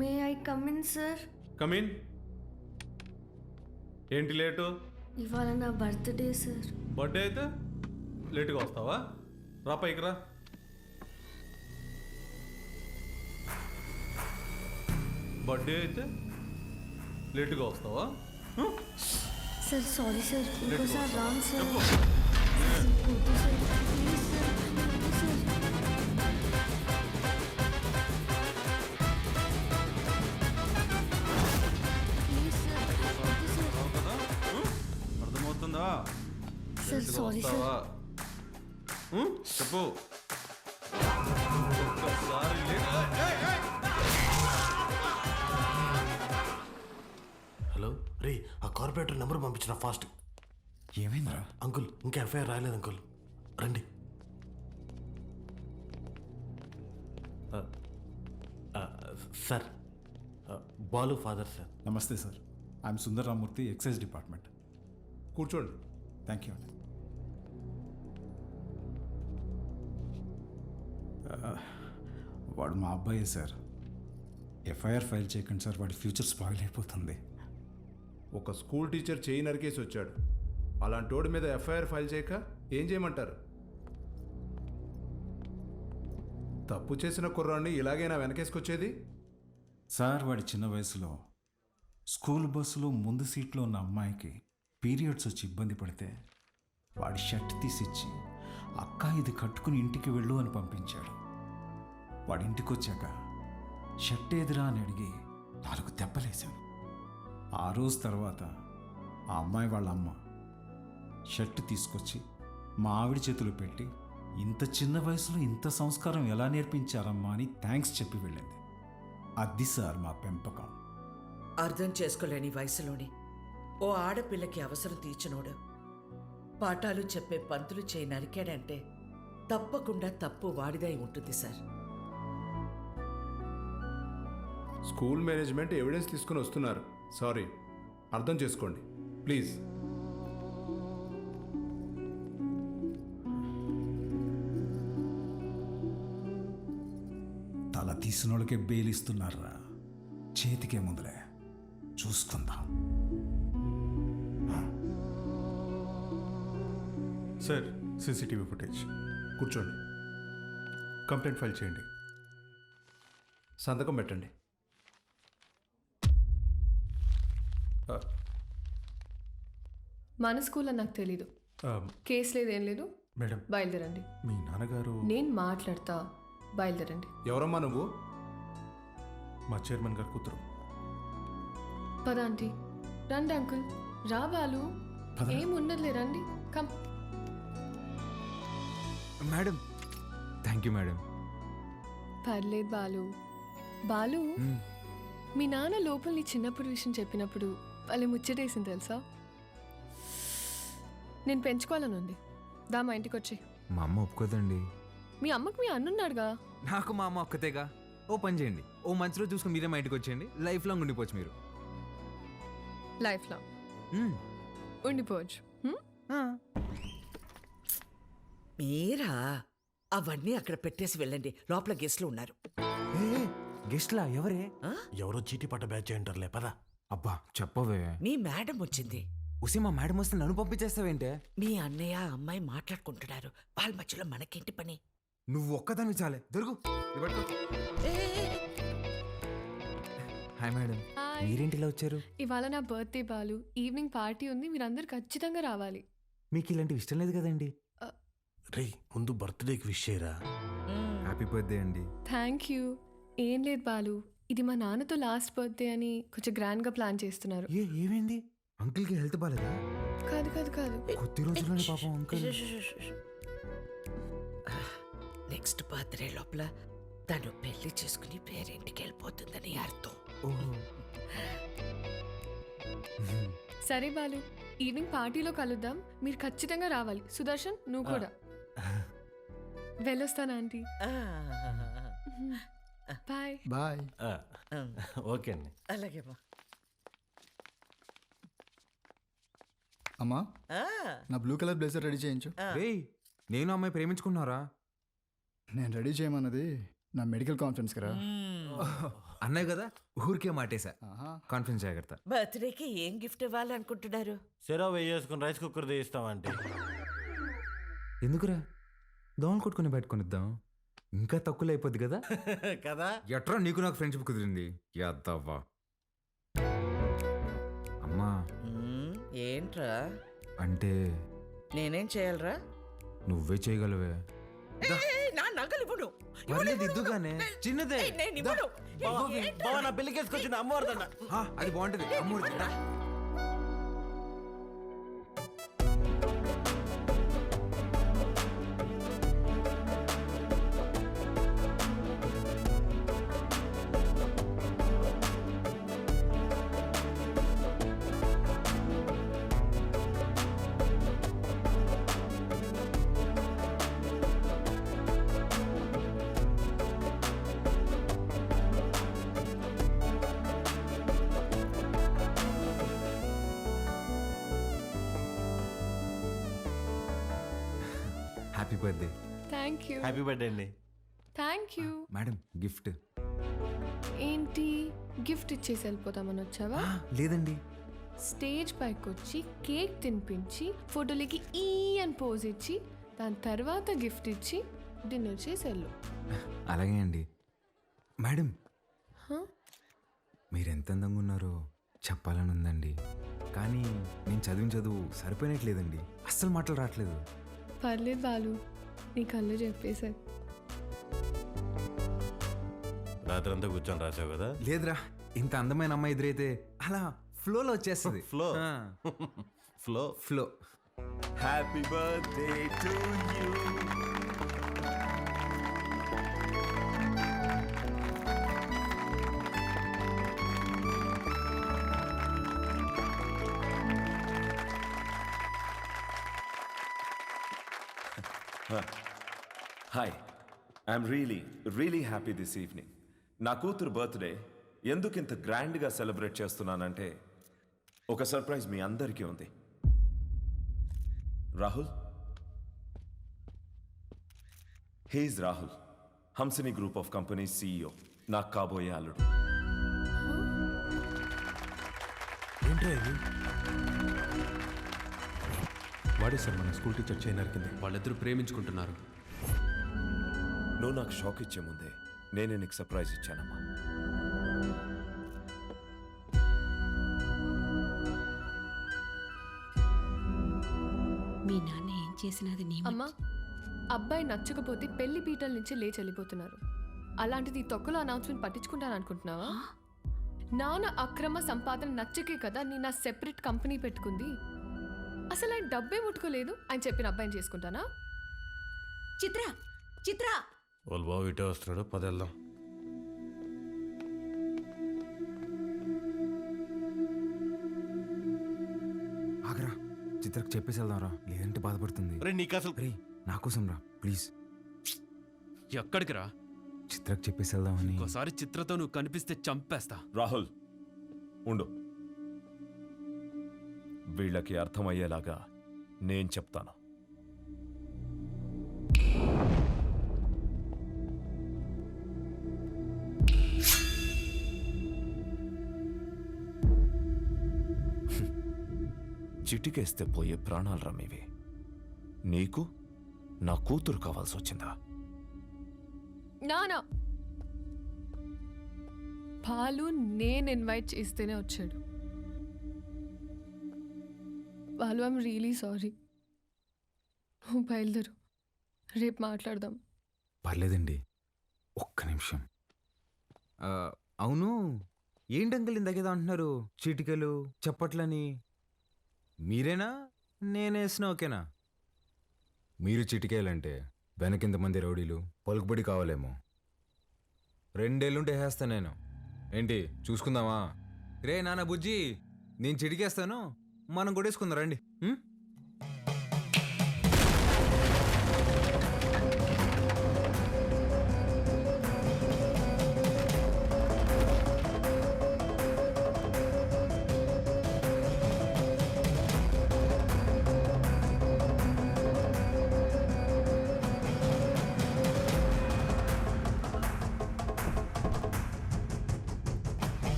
[SPEAKER 18] May I come in sir?
[SPEAKER 15] Come in. ఏంటి లేటు?
[SPEAKER 18] ఇవాళ నా బర్త్డే సార్.
[SPEAKER 15] బర్త్డే అయితే లేటుగా వస్తావా? రా పైకి రా. బర్త్డే అయితే లేటుగా వస్తావా?
[SPEAKER 18] సార్ సారీ సార్, ఇంకోసారి రాంగ్ సార్.
[SPEAKER 15] అర్థమవుతుందా?
[SPEAKER 18] Sir sorry sir.
[SPEAKER 15] చెప్పు.
[SPEAKER 5] హలో రే, ఆ కార్పొరేటర్ నెంబర్ పంపించిన ఫాస్ట్.
[SPEAKER 7] ఏమైందా
[SPEAKER 5] అంకుల్? ఇంకా ఎఫ్ఐఆర్ రాయలేదు అంకుల్, రండి. Sir, Balu father sir.
[SPEAKER 11] నమస్తే sir, I'm Sundararamurthy, excise department. కూర్చోండి. Thank you. వాడు మా అబ్బాయే సార్. ఎఫ్ఐఆర్ ఫైల్ చేయకండి సార్, వాడి ఫ్యూచర్ స్పాయిల్ అయిపోతుంది.
[SPEAKER 2] ఒక స్కూల్ టీచర్ చేయి నరికేసి వచ్చాడు. అలాంటి వాడి మీద ఎఫ్ఐఆర్ ఫైల్ చేయక ఏం చేయమంటారు? తప్పు చేసిన కుర్రాన్ని ఇలాగైనా వెనకేసుకొచ్చేది?
[SPEAKER 11] సార్, వాడి చిన్న వయసులో స్కూల్ బస్సులో ముందు సీట్లో ఉన్న అమ్మాయికి పీరియడ్స్ వచ్చి ఇబ్బంది పడితే వాడి షర్ట్ తీసిచ్చి, అక్క ఇది కట్టుకుని ఇంటికి వెళ్ళు అని పంపించాడు. వాడి ఇంటికి వచ్చాక షర్ట్ ఏదిరా అని అడిగి 4 దెబ్బలేశాను. ఆ రోజు తర్వాత ఆ అమ్మాయి వాళ్ళ అమ్మ షర్ట్ తీసుకొచ్చి మా ఆవిడ చేతులు పెట్టి
[SPEAKER 21] ఇంత చిన్న వయసులో ఇంత సంస్కారం ఎలా నేర్పించారమ్మా అని థ్యాంక్స్ చెప్పి వెళ్ళింది. అది సార్ మా పెంపకం.
[SPEAKER 10] అర్థం చేసుకోలేని వయసులోని ఓ ఆడపిల్లకి అవసరం తీర్చినోడు పాఠాలు చెప్పే పంతులు చేయి నరికాడంటే తప్పకుండా తప్పు వాడిదై ఉంటుంది సార్.
[SPEAKER 22] స్కూల్ మేనేజ్మెంట్ ఎవిడెన్స్ తీసుకుని వస్తున్నారు. సారీ, అర్థం చేసుకోండి ప్లీజ్.
[SPEAKER 21] తల తీసిన వాళ్ళకే బెయిలిస్తున్నారా, చేతికే ముందులే చూసుకుందాం.
[SPEAKER 22] Sir, CCTV footage. కూర్చోండి. కంప్లైంట్ ఫైల్ చేయండి. సంతకం పెట్టండి.
[SPEAKER 13] మన స్కూల్ అని నాకు తెలీదు. కేసు లేదు, ఏం లేదు.
[SPEAKER 22] మేడం,
[SPEAKER 13] బయలుదేరండి.
[SPEAKER 22] మీ నాన్నగారు.
[SPEAKER 13] నేను మాట్లాడతా, బయలుదేరండి.
[SPEAKER 22] ఎవరమ్మా నువ్వు? మా చైర్మన్ గారు కూతురు.
[SPEAKER 13] పద ఆంటీ. రండి అంకుల్. రా బాలు. ఏమున్నదిలే, రండి. Come.
[SPEAKER 9] Madam, thank you madam.
[SPEAKER 13] పర్లేదు బాలు. బాలు, మీ నాన్న లోపల నీ చిన్నప్పుడు విషయం చెప్పినప్పుడు వాళ్ళు ముచ్చటేసింది తెలుసా? నేను పెంచుకోవాలని ఉంది. దా మా ఇంటికి వచ్చి.
[SPEAKER 9] మా అమ్మ ఒప్పుకోదండి.
[SPEAKER 13] మీ అమ్మకు మీ అన్నున్నాడుగా.
[SPEAKER 9] నాకు మా అమ్మ ఒక్కతేగా. ఓ పని చేయండి, ఓ మంచి రోజు చూసుకుని మీరే మా ఇంటికి వచ్చేయండి. లైఫ్ లాంగ్ ఉండిపోవచ్చు మీరు.
[SPEAKER 13] Life long ఉండిపోవచ్చు.
[SPEAKER 10] మీరా అవన్నీ అక్కడ పెట్టేసి వెళ్ళండి, లోపల గెస్ట్లు ఉన్నారు.
[SPEAKER 9] గెస్ట్లా? ఎవరే?
[SPEAKER 5] ఎవరో చీటీ పట్ట బ్యాచ్ అంటారులే, పదా.
[SPEAKER 9] అబ్బా చెప్పవే.
[SPEAKER 10] మీ మేడం వచ్చింది.
[SPEAKER 9] ఉసి మా మేడం వస్తే నన్ను పంపించేస్తావేంటే?
[SPEAKER 10] మీ అన్నయ్య అమ్మాయి మాట్లాడుకుంటున్నారు, వాళ్ళ మధ్యలో మనకేంటి పని?
[SPEAKER 9] నువ్వు ఒక్కదాన్ని చాలే. దొరుకు. హాయ్ మేడం, మీరేంటి ఇలా వచ్చారు?
[SPEAKER 13] ఇవాళ నా బర్త్డే బాలు. ఈవినింగ్ పార్టీ ఉంది, మీరందరూ ఖచ్చితంగా రావాలి.
[SPEAKER 9] మీకు ఇలాంటివి ఇష్టం లేదు కదండి.
[SPEAKER 5] రే, ముందు బర్త్డేకి విష్ చేయరా.
[SPEAKER 9] హ్యాపీ బర్త్డే అండి.
[SPEAKER 13] Thank you. ఏం లేదు బాలు, ఇది మా నాన్నతో లాస్ట్ బర్త్డే అని కొంచెం గ్రాండ్ గా ప్లాన్ చేస్తున్నారు.
[SPEAKER 9] ఏమైంది? అంకుల్ కి హెల్త్ బాలేదా?
[SPEAKER 13] కాదు కాదు కాదు,
[SPEAKER 9] కొద్ది రోజుల్లోనే పాపం అంకుల్.
[SPEAKER 10] నెక్స్ట్ బర్త్డే లోపల తను పెళ్లి చేసుకుని పేరింటికి వెళ్ళిపోతుందని అర్థం.
[SPEAKER 13] సరే బాలు, ఈవినింగ్ పార్టీలో కలుద్దాం. మీరు ఖచ్చితంగా రావాలి. సుదర్శన్, నువ్వు కూడా. వెళ్ళొస్తాను ఆంటీ. Bye
[SPEAKER 7] bye.
[SPEAKER 5] ఓకే అండి.
[SPEAKER 10] అలాగే
[SPEAKER 7] అమ్మా, నా బ్లూ కలర్ బ్లేజర్ రెడీ చేయించు.
[SPEAKER 9] నేను అమ్మాయి ప్రేమించుకున్నారా?
[SPEAKER 7] నేను రెడీ చేయమన్నది నా మెడికల్ కాన్ఫరెన్స్ కదా.
[SPEAKER 9] అన్నయ్య కదా, ఊరికే మాటేశా. కాన్ఫరెన్స్ జాగ్రత్త.
[SPEAKER 10] బర్త్డేకి ఏం గిఫ్ట్ ఇవ్వాలనుకుంటున్నారు?
[SPEAKER 5] సెరో వేసుకుని రైస్ కుక్కర్ తీస్తామంటే.
[SPEAKER 9] ఎందుకురా, దోమలు కొట్టుకుని పెట్టుకునిద్దాం. ఇంకా తక్కువ అయిపోద్ది కదా.
[SPEAKER 5] కదా.
[SPEAKER 9] ఎట్రా నీకు నాకు ఫ్రెండ్షిప్ కుదిరింది. యాదవ్వా. అమ్మా,
[SPEAKER 10] ఏంట్రా
[SPEAKER 9] అంటే
[SPEAKER 10] నేనేం చేయాలరా?
[SPEAKER 9] నువ్వే చేయగలవే.
[SPEAKER 10] నా నగలు ఇవ్వను.
[SPEAKER 9] ఇద్దుగానే చిన్నదే.
[SPEAKER 10] నేను ఇవ్వను.
[SPEAKER 5] బావ, నా పెళ్ళికేసుకొచ్చిన అమ్మవారిదన్న.
[SPEAKER 9] అది బాగుంటది. అమ్మవారి happy birthday.
[SPEAKER 13] Thank you.
[SPEAKER 5] Happy birthday అండి.
[SPEAKER 13] Thank you.
[SPEAKER 9] మేడం, గిఫ్ట్
[SPEAKER 13] ఏంటి? గిఫ్ట్ ఇచ్చేసి వెళ్ళిపోతామని వచ్చావా?
[SPEAKER 9] లేదండి,
[SPEAKER 13] స్టేజ్ పైకి వచ్చి కేక్ తినిపించి ఫోటోలకి ఈ అని పోజ్ ఇచ్చి దాని తర్వాత గిఫ్ట్ ఇచ్చి డిన్నర్ చేసి వెళ్ళు.
[SPEAKER 9] అలాగే అండి. మేడం, మీరు ఎంత అందంగా ఉన్నారో చెప్పాలని ఉందండి, కానీ నేను చదివిన చదువు సరిపోయినట్లేదండి. అస్సలు మాటలు రావట్లేదు.
[SPEAKER 13] పర్లేదు బాలు, నీ కళ్ళు చెప్పేశారు.
[SPEAKER 5] రాత్రంతా కూర్చొని రాసావు కదా.
[SPEAKER 9] లేదురా, ఇంత అందమైన అమ్మాయి ఎదురైతే అలా ఫ్లోలో వచ్చేస్తుంది.
[SPEAKER 5] Flow flow
[SPEAKER 9] flow.
[SPEAKER 5] Happy birthday to you.
[SPEAKER 17] Hi I'm really happy this evening. నా కూతురు బర్త్డే ఎందుకు ఇంత గ్రాండ్గా సెలబ్రేట్ చేస్తున్నానంటే ఒక సర్ప్రైజ్ మీ అందరికీ ఉంది. Rahul, he's Rahul, Hamsini group of companies CEO, నాకు కాబోయే అల్లుడు.
[SPEAKER 2] వాడే సార్ మన స్కూల్ టీచర్ చైన్ నరికింది.
[SPEAKER 15] వాళ్ళిద్దరూ ప్రేమించుకుంటున్నారు.
[SPEAKER 17] నువ్వు నాకు షాక్ ఇచ్చే ముందే నేనే నీకు సర్ప్రైజ్ ఇచ్చానమ్మా.
[SPEAKER 20] మీ నాన్న ఏం చేసినది నీ
[SPEAKER 13] అమ్మా, అబ్బాయి నచ్చకపోతే పెళ్లి పీటల నుంచి లేచి వెళ్ళిపోతున్నారు. అలాంటిది ఈ తొక్కలో అనౌన్స్మెంట్ పట్టించుకుంటాను అనుకుంటున్నావా? నాన్న అక్రమ సంపాదన నచ్చకే కదా నేను నా సెపరేట్ కంపెనీ పెట్టుకుంది. అసలు ఆయన డబ్బే ముట్టుకోలేదు, ఆయన చెప్పిన అబ్బాయిని చేసుకుంటానా?
[SPEAKER 20] చిత్ర చిత్ర
[SPEAKER 8] వాళ్ళు బాబు ఇటే వస్తున్నాడు, పదేళ్దాం.
[SPEAKER 9] ఆగరా, చిత్రకు చెప్పేసి వెళ్దాం రా, లేదంటే బాధపడుతుంది.
[SPEAKER 5] నీకు అసలు
[SPEAKER 9] రే నా కోసం రా ప్లీజ్.
[SPEAKER 15] ఎక్కడికి రా?
[SPEAKER 9] చిత్రకు చెప్పేసి వెళ్దామని.
[SPEAKER 15] ఒకసారి చిత్రతో నువ్వు కనిపిస్తే చంపేస్తా.
[SPEAKER 17] రాహుల్ ఉండు, వీళ్ళకి అర్థమయ్యేలాగా నేను చెప్తాను. చిటికేస్తే పోయే ప్రాణాలు రమ్మేవి. నీకు నా కూతురు కావాల్సి వచ్చిందా?
[SPEAKER 13] నానా బాలు నేను ఇన్వైట్ చేస్తేనే వచ్చాడు. Balu I'm really sorry. నువ్వు బయలుదేరు, రేపు మాట్లాడదాం.
[SPEAKER 9] పర్లేదండి, ఒక్క నిమిషం. అవును, ఏంటి అంకుల్ ఇందాకేదో అంటున్నారు, చీటికలు చప్పట్లని. మీరేనా నేనేసిన ఓకేనా? మీరు చిటికేయాలంటే వెనకింతమంది రౌడీలు పలుకుబడి కావాలేమో. 2 ఏళ్ళుంటే వేస్తా నేను. ఏంటి చూసుకుందామా? రే నాన్న బుజ్జి, నేను చిటికేస్తాను, మనం కొట్టేసుకుందాం రండి.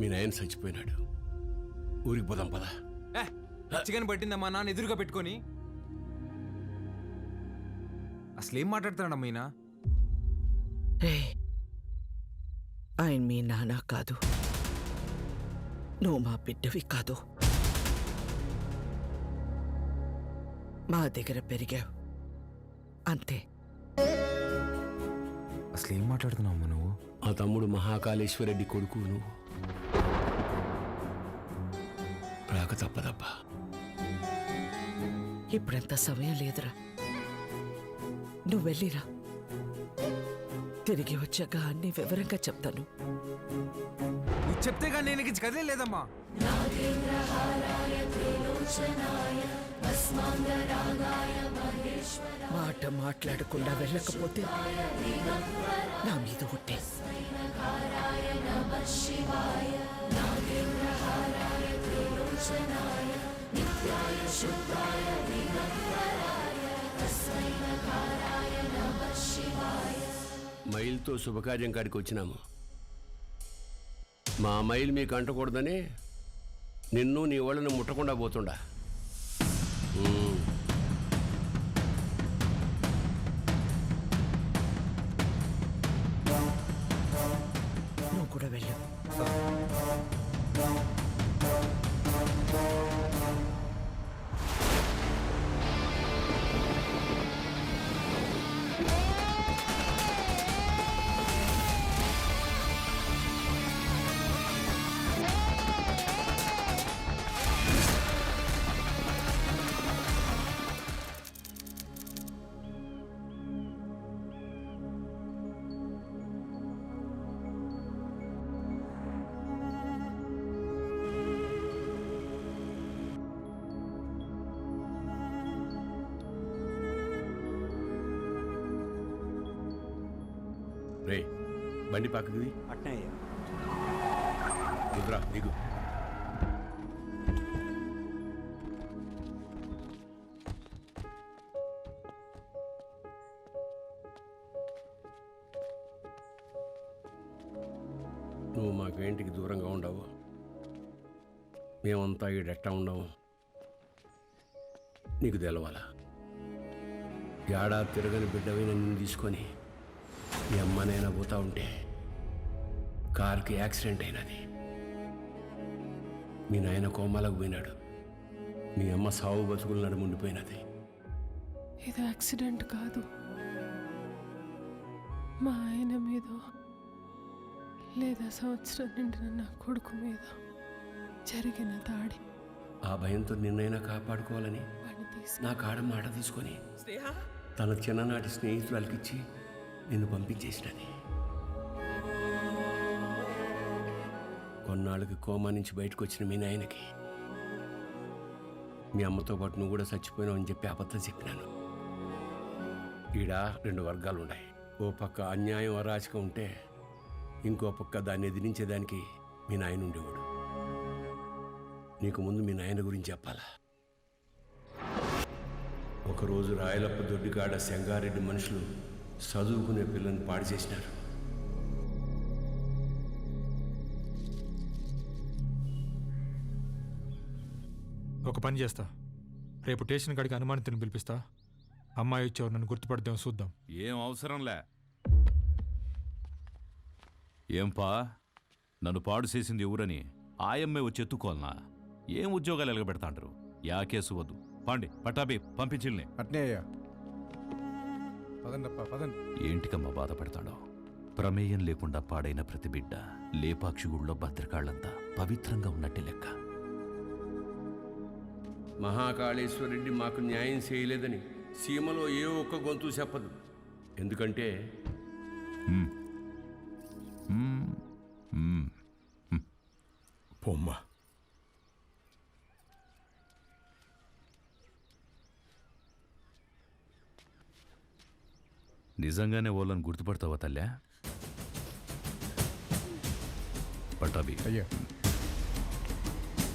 [SPEAKER 8] మీ నాయన చచ్చిపోయినాడు, ఊరికి పోదాం పదా.
[SPEAKER 9] చికెన్ పట్టిందమ్మా నాన్న ఎదురుగా పెట్టుకొని. అసలేం మాట్లాడుతున్నాడమ్మా ఈయన?
[SPEAKER 10] ఆయన మీ నాన్న కాదు, నువ్వు మా బిడ్డవి కాదు. మా దగ్గర పెరిగావు అంతే.
[SPEAKER 9] అసలేం మాట్లాడుతున్నావు నువ్వు?
[SPEAKER 8] ఆ తమ్ముడు మహాకాళేశ్వరరెడ్డి కొడుకు నువ్వు. రాక తప్పదబ్బా.
[SPEAKER 10] ఇప్పుడంత సమయం లేదురా, నువ్వు వెళ్ళిరా. తిరిగి వచ్చాక అన్ని వివరంగా చెప్తాను.
[SPEAKER 9] నువ్వు చెప్తే కానీ నేను ఇక కదే లేదమ్మా.
[SPEAKER 10] మాట మాట్లాడకుండా వెళ్ళకపోతే నా మీద ఒట్టే.
[SPEAKER 8] మైల్తో శుభకార్యం కాడికి వచ్చినాము. మా మైల్ మీకు అంటకూడదని నిన్ను నీ వాళ్ళని ముట్టకుండా పోతుండా.
[SPEAKER 10] నువ్వు కూడా వెళ్ళు.
[SPEAKER 8] రే బండి పక్కది
[SPEAKER 1] అట్నే అయ్యా.
[SPEAKER 8] దిగురా దిగు. నువ్వు మాకు ఇంటికి దూరంగా ఉండవు, మేమంతా ఈడెట్టా ఉండవు. నీకు తెలవాలా, ఏడా తిరగని బిడ్డవైన నిన్ను తీసుకొని మీ అమ్మనైనా పోతా ఉంటే కార్కి యాక్సిడెంట్ అయినది. మీ నాయన కోమాలకు పోయినాడు, మీ అమ్మ సావు బతుకులు నడుముండిపోయినది.
[SPEAKER 6] ఇది యాక్సిడెంట్ కాదు, మా ఆయన మీద లేదా సంవత్సరం నిండిన నా కొడుకు మీద జరిగిన దాడి.
[SPEAKER 8] ఆ భయంతో నిన్నైనా కాపాడుకోవాలని నా కాడ మాట తీసుకొని తన చిన్ననాటి స్నేహితురాలకిచ్చి నిన్ను పంపించేసినది. కొన్నాళ్ళకి కోమా నుంచి బయటకు వచ్చిన మీ నాయనకి మీ అమ్మతో పాటు నువ్వు కూడా చచ్చిపోయినావు అని చెప్పి అబద్ధం చెప్పినాను. ఈడ 2 వర్గాలు ఉన్నాయి. ఓ పక్క అన్యాయం అరాచకం ఉంటే ఇంకో పక్క దాన్ని ఎదిరించేదానికి మీ నాయన ఉండేవాడు. నీకు ముందు మీ నాయన గురించి చెప్పాలా. ఒకరోజు రాయలప్ప దొడ్డికాడ సెంగారెడ్డి మనుషులు చదువుకునే పిల్లని పాడు చేసినారు.
[SPEAKER 23] ఒక పని చేస్తా, రేపు స్టేషన్ కాడికి అనుమానితుని పిలిపిస్తా. అమ్మాయి వచ్చేవారు నన్ను గుర్తుపడతాం, చూద్దాం.
[SPEAKER 19] ఏం అవసరంలే. ఏంపా, నన్ను పాడు చేసింది ఎవరని ఆయమ్మే వచ్చి ఎత్తుకోవాలనా? ఏం ఉద్యోగాలు ఎలగబెడతాంటారు? యా కేసు వద్దు. పాండి పట్టాబి పంపించిల్ని.
[SPEAKER 22] అట్నే అయ్యా. పదండప్పా పదండి.
[SPEAKER 19] ఏంటికమ్మా బాధపడతాడో? ప్రమేయం లేకుండా పాడైన ప్రతి బిడ్డ లేపాక్షి గుళ్ళో భద్రకాళ్ళంతా పవిత్రంగా ఉన్నట్టే లెక్క.
[SPEAKER 8] మహాకాళేశ్వరరెడ్డి మాకు న్యాయం చేయలేదని సీమలో ఏ ఒక్క గొంతు చెప్పదు. ఎందుకంటే
[SPEAKER 3] పొమ్మ
[SPEAKER 19] నిజంగానే వాళ్ళని గుర్తుపడతావా తల్లా? పట్టాబి
[SPEAKER 22] అయ్యా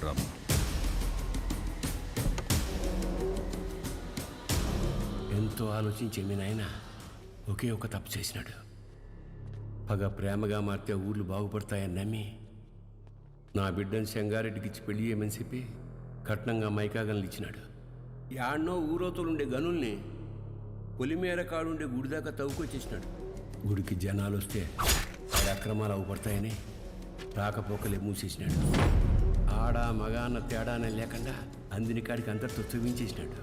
[SPEAKER 19] రామ్.
[SPEAKER 8] ఎంతో ఆలోచించే మీ నాయన ఒకే ఒక తప్పు చేసినాడు. పగ ప్రేమగా మారితే ఊర్లు బాగుపడతాయని నమ్మి నా బిడ్డను సెంగారెడ్డికి ఇచ్చి పెళ్లి చేయమని చెప్పి కట్నంగా మైకాగన్లు ఇచ్చినాడు. యాడ్నో ఊరోతులుండే గనుల్ని పొలిమేర కాడుండే గుడి దాకా తవ్వుకొచ్చేసినాడు. గుడికి జనాలు వస్తే వారి అక్రమాలు అవుపడతాయని రాకపోకలే మూసేసినాడు. ఆడ మగ అన్న తేడానే లేకుండా అందిని కాడికి అంతటితో చూపించేసినాడు.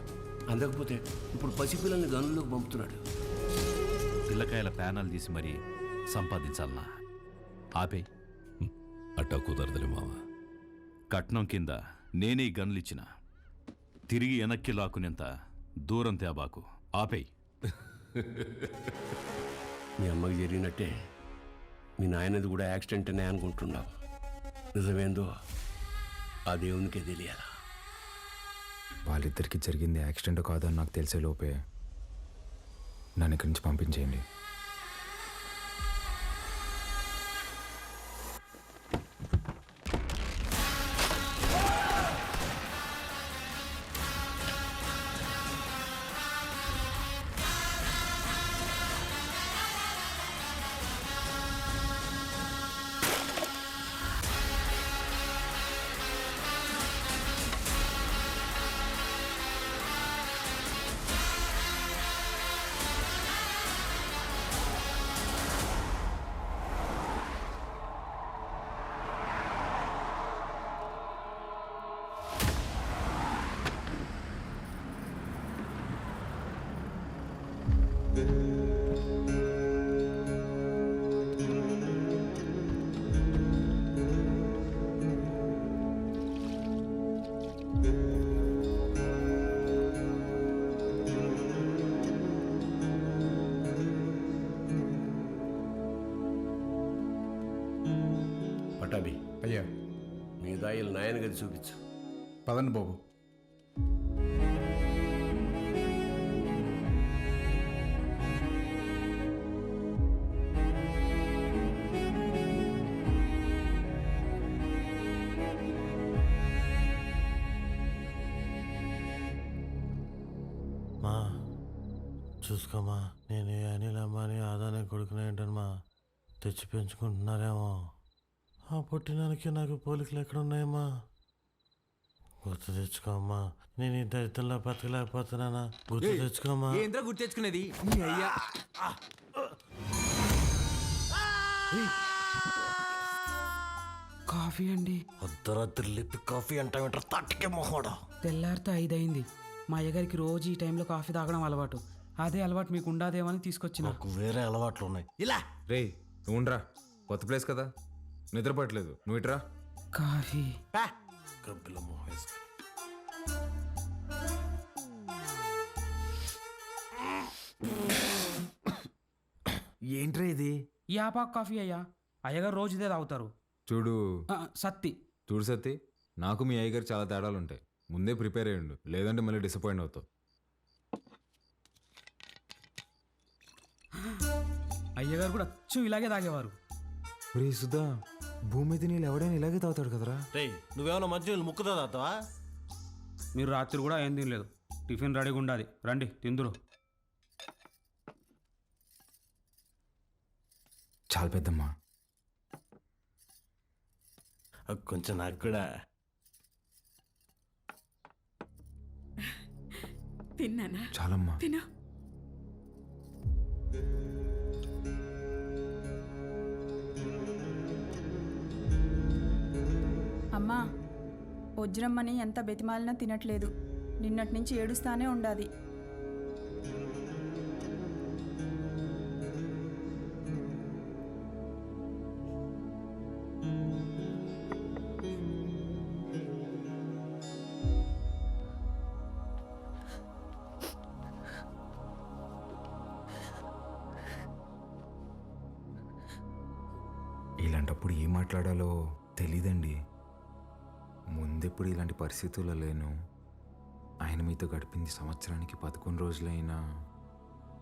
[SPEAKER 8] అందకపోతే ఇప్పుడు పసిపిల్లల్ని గనుల్లోకి పంపుతున్నాడు.
[SPEAKER 19] పిల్లకాయల ప్యానాలు తీసి మరీ సంపాదించాలనా? ఆపే.
[SPEAKER 17] అట్టా కుదరదులే మావ.
[SPEAKER 19] కట్నం కింద నేనే గన్లిచ్చిన, తిరిగి వెనక్కి లాక్కునేంత దూరం తేబాకు. ఆపేయ్.
[SPEAKER 8] మీ అమ్మకి జరిగినట్టే మీ నాయనది కూడా యాక్సిడెంట్ అనే అనుకుంటున్నావు. నిజమేందో ఆ దేవునికే తెలియాలా.
[SPEAKER 9] వాళ్ళిద్దరికి జరిగింది యాక్సిడెంట్ కాదని నాకు తెలిసే లోపే నన్ను ఇక్కడి నుంచి పంపించేయండి.
[SPEAKER 8] పటాబి
[SPEAKER 22] అయ్యా
[SPEAKER 8] మీ దాయిలు నాయన గది చూపించు.
[SPEAKER 22] పదండి బాబు.
[SPEAKER 5] చూసుకోమా. నేను ఈ అనిల్ అమ్మాని ఆదానే కొడుకునే ఏంటమ్మా తెచ్చి పెంచుకుంటున్నారేమో. ఆ పుట్టినానికి నాకు పోలికలు ఎక్కడున్నాయమ్మా? గుర్తు తెచ్చుకోమ్మా. నేను ఈ దరిద్రంలో బతకలేకపోతున్నానా? గుర్తు తెచ్చుకోమ్మా.
[SPEAKER 9] ఏంద్రా గుర్తు తెచ్చుకునేది నీ అయ్యా.
[SPEAKER 1] కాఫీ అండి.
[SPEAKER 5] అర్ధరాత్రి లేపి కాఫీ అంటావేంటారు తట్టుకే మొహోడా.
[SPEAKER 1] తెల్లారితో 5 అయింది. మా అయ్యగారికి రోజు ఈ టైంలో కాఫీ తాగడం అలవాటు. అదే అలవాటు మీకు ఉండాదేమని తీసుకొచ్చిన.
[SPEAKER 5] నాకు వేరే అలవాట్లు ఉన్నాయి. ఇలా
[SPEAKER 9] రే నువ్వుండ్రా, కొత్త ప్లేస్ కదా, నిద్రపట్టలేదు. నువ్వు ఇట్రా.
[SPEAKER 1] కాఫీ
[SPEAKER 5] గబ్బిల మొహం వేసుకుని.
[SPEAKER 9] ఏంట్రా ఇది?
[SPEAKER 1] ఈ ఆపాకు కాఫీ అయ్యా. అయ్యగారు రోజు ఇదే తాగుతారు.
[SPEAKER 9] చూడు
[SPEAKER 1] సత్తి.
[SPEAKER 9] చూడు సత్తి, నాకు మీ అయ్యగారు చాలా తేడాలు ఉంటాయి. ముందే ప్రిపేర్ అయ్యండు, లేదంటే మళ్ళీ డిసప్పాయింట్ అవుతావు.
[SPEAKER 1] అయ్యగారు కూడా అచ్చం ఇలాగే తాగేవారు.
[SPEAKER 9] రే సుధా, భూమి మీద నీళ్ళు ఎవడైనా ఇలాగే తాగుతాడు కదరా.
[SPEAKER 5] రే నువ్వేమన్నా మంచి ముక్కుతా తాగుతావా?
[SPEAKER 1] మీరు రాత్రి కూడా ఏం తినలేదు. టిఫిన్ రెడీగా ఉండాలి, రండి తిందురు.
[SPEAKER 9] చాలా పెద్దమ్మా.
[SPEAKER 5] కొంచెం నాకు కూడా.
[SPEAKER 20] తిన్నానా?
[SPEAKER 9] చాలమ్మా.
[SPEAKER 20] తిను.
[SPEAKER 12] అమ్మా, వజ్రమ్మని ఎంత బెతిమాలినా తినట్లేదు. నిన్నటి నుంచి ఏడుస్తానే ఉండాది.
[SPEAKER 9] ఇలాంటప్పుడు ఏం మాట్లాడాలో తెలీదండి. ముందెప్పుడు ఇలాంటి పరిస్థితుల్లో లేను. ఆయన మీతో గడిపింది సంవత్సరానికి 11 రోజులైనా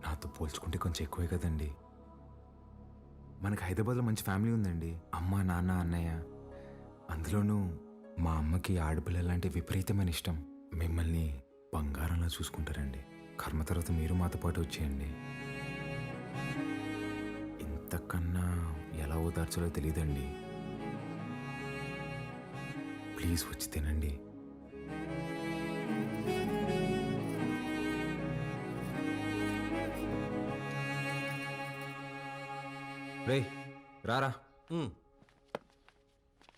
[SPEAKER 9] నాతో పోల్చుకుంటే కొంచెం ఎక్కువే కదండి. మనకు హైదరాబాద్లో మంచి ఫ్యామిలీ ఉందండి. అమ్మ, నాన్న, అన్నయ్య. అందులోనూ మా అమ్మకి ఆడపిల్లలంటే విపరీతమైన ఇష్టం. మిమ్మల్ని బంగారంలా చూసుకుంటారండి. కర్మ తర్వాత మీరు మాతో పాటు వచ్చేయండి. ఇంతకన్నా ఎలా ఓదార్చాలో తెలియదండి. ప్లీజ్ వచ్చి తినండి. రే రారా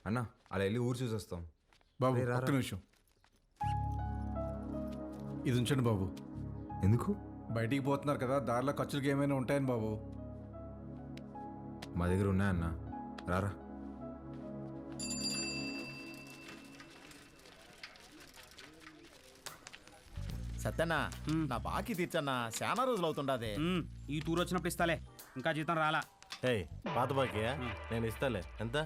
[SPEAKER 9] అన్న, అలా వెళ్ళి ఊరు చూసి వస్తాం.
[SPEAKER 7] బాబు
[SPEAKER 9] రే, రారా.
[SPEAKER 7] ఒక్క నిమిషం ఇది ఉంచండి బాబు.
[SPEAKER 9] ఎందుకు?
[SPEAKER 7] బయటికి పోతున్నారు కదా, దారిలో ఖర్చులకి ఏమైనా ఉంటాయని బాబు.
[SPEAKER 9] మా దగ్గర ఉన్నాయన్న, రారా.
[SPEAKER 16] సత్యన్నా, నా బాకీ తీర్చన్నా, చాలా రోజులు అవుతుండదే.
[SPEAKER 1] ఈ టూర్ వచ్చినప్పుడు ఇస్తాలే, ఇంకా జీతం రాలా.
[SPEAKER 5] పాత బాకీయా? నేను ఇస్తాలే. ఎంత?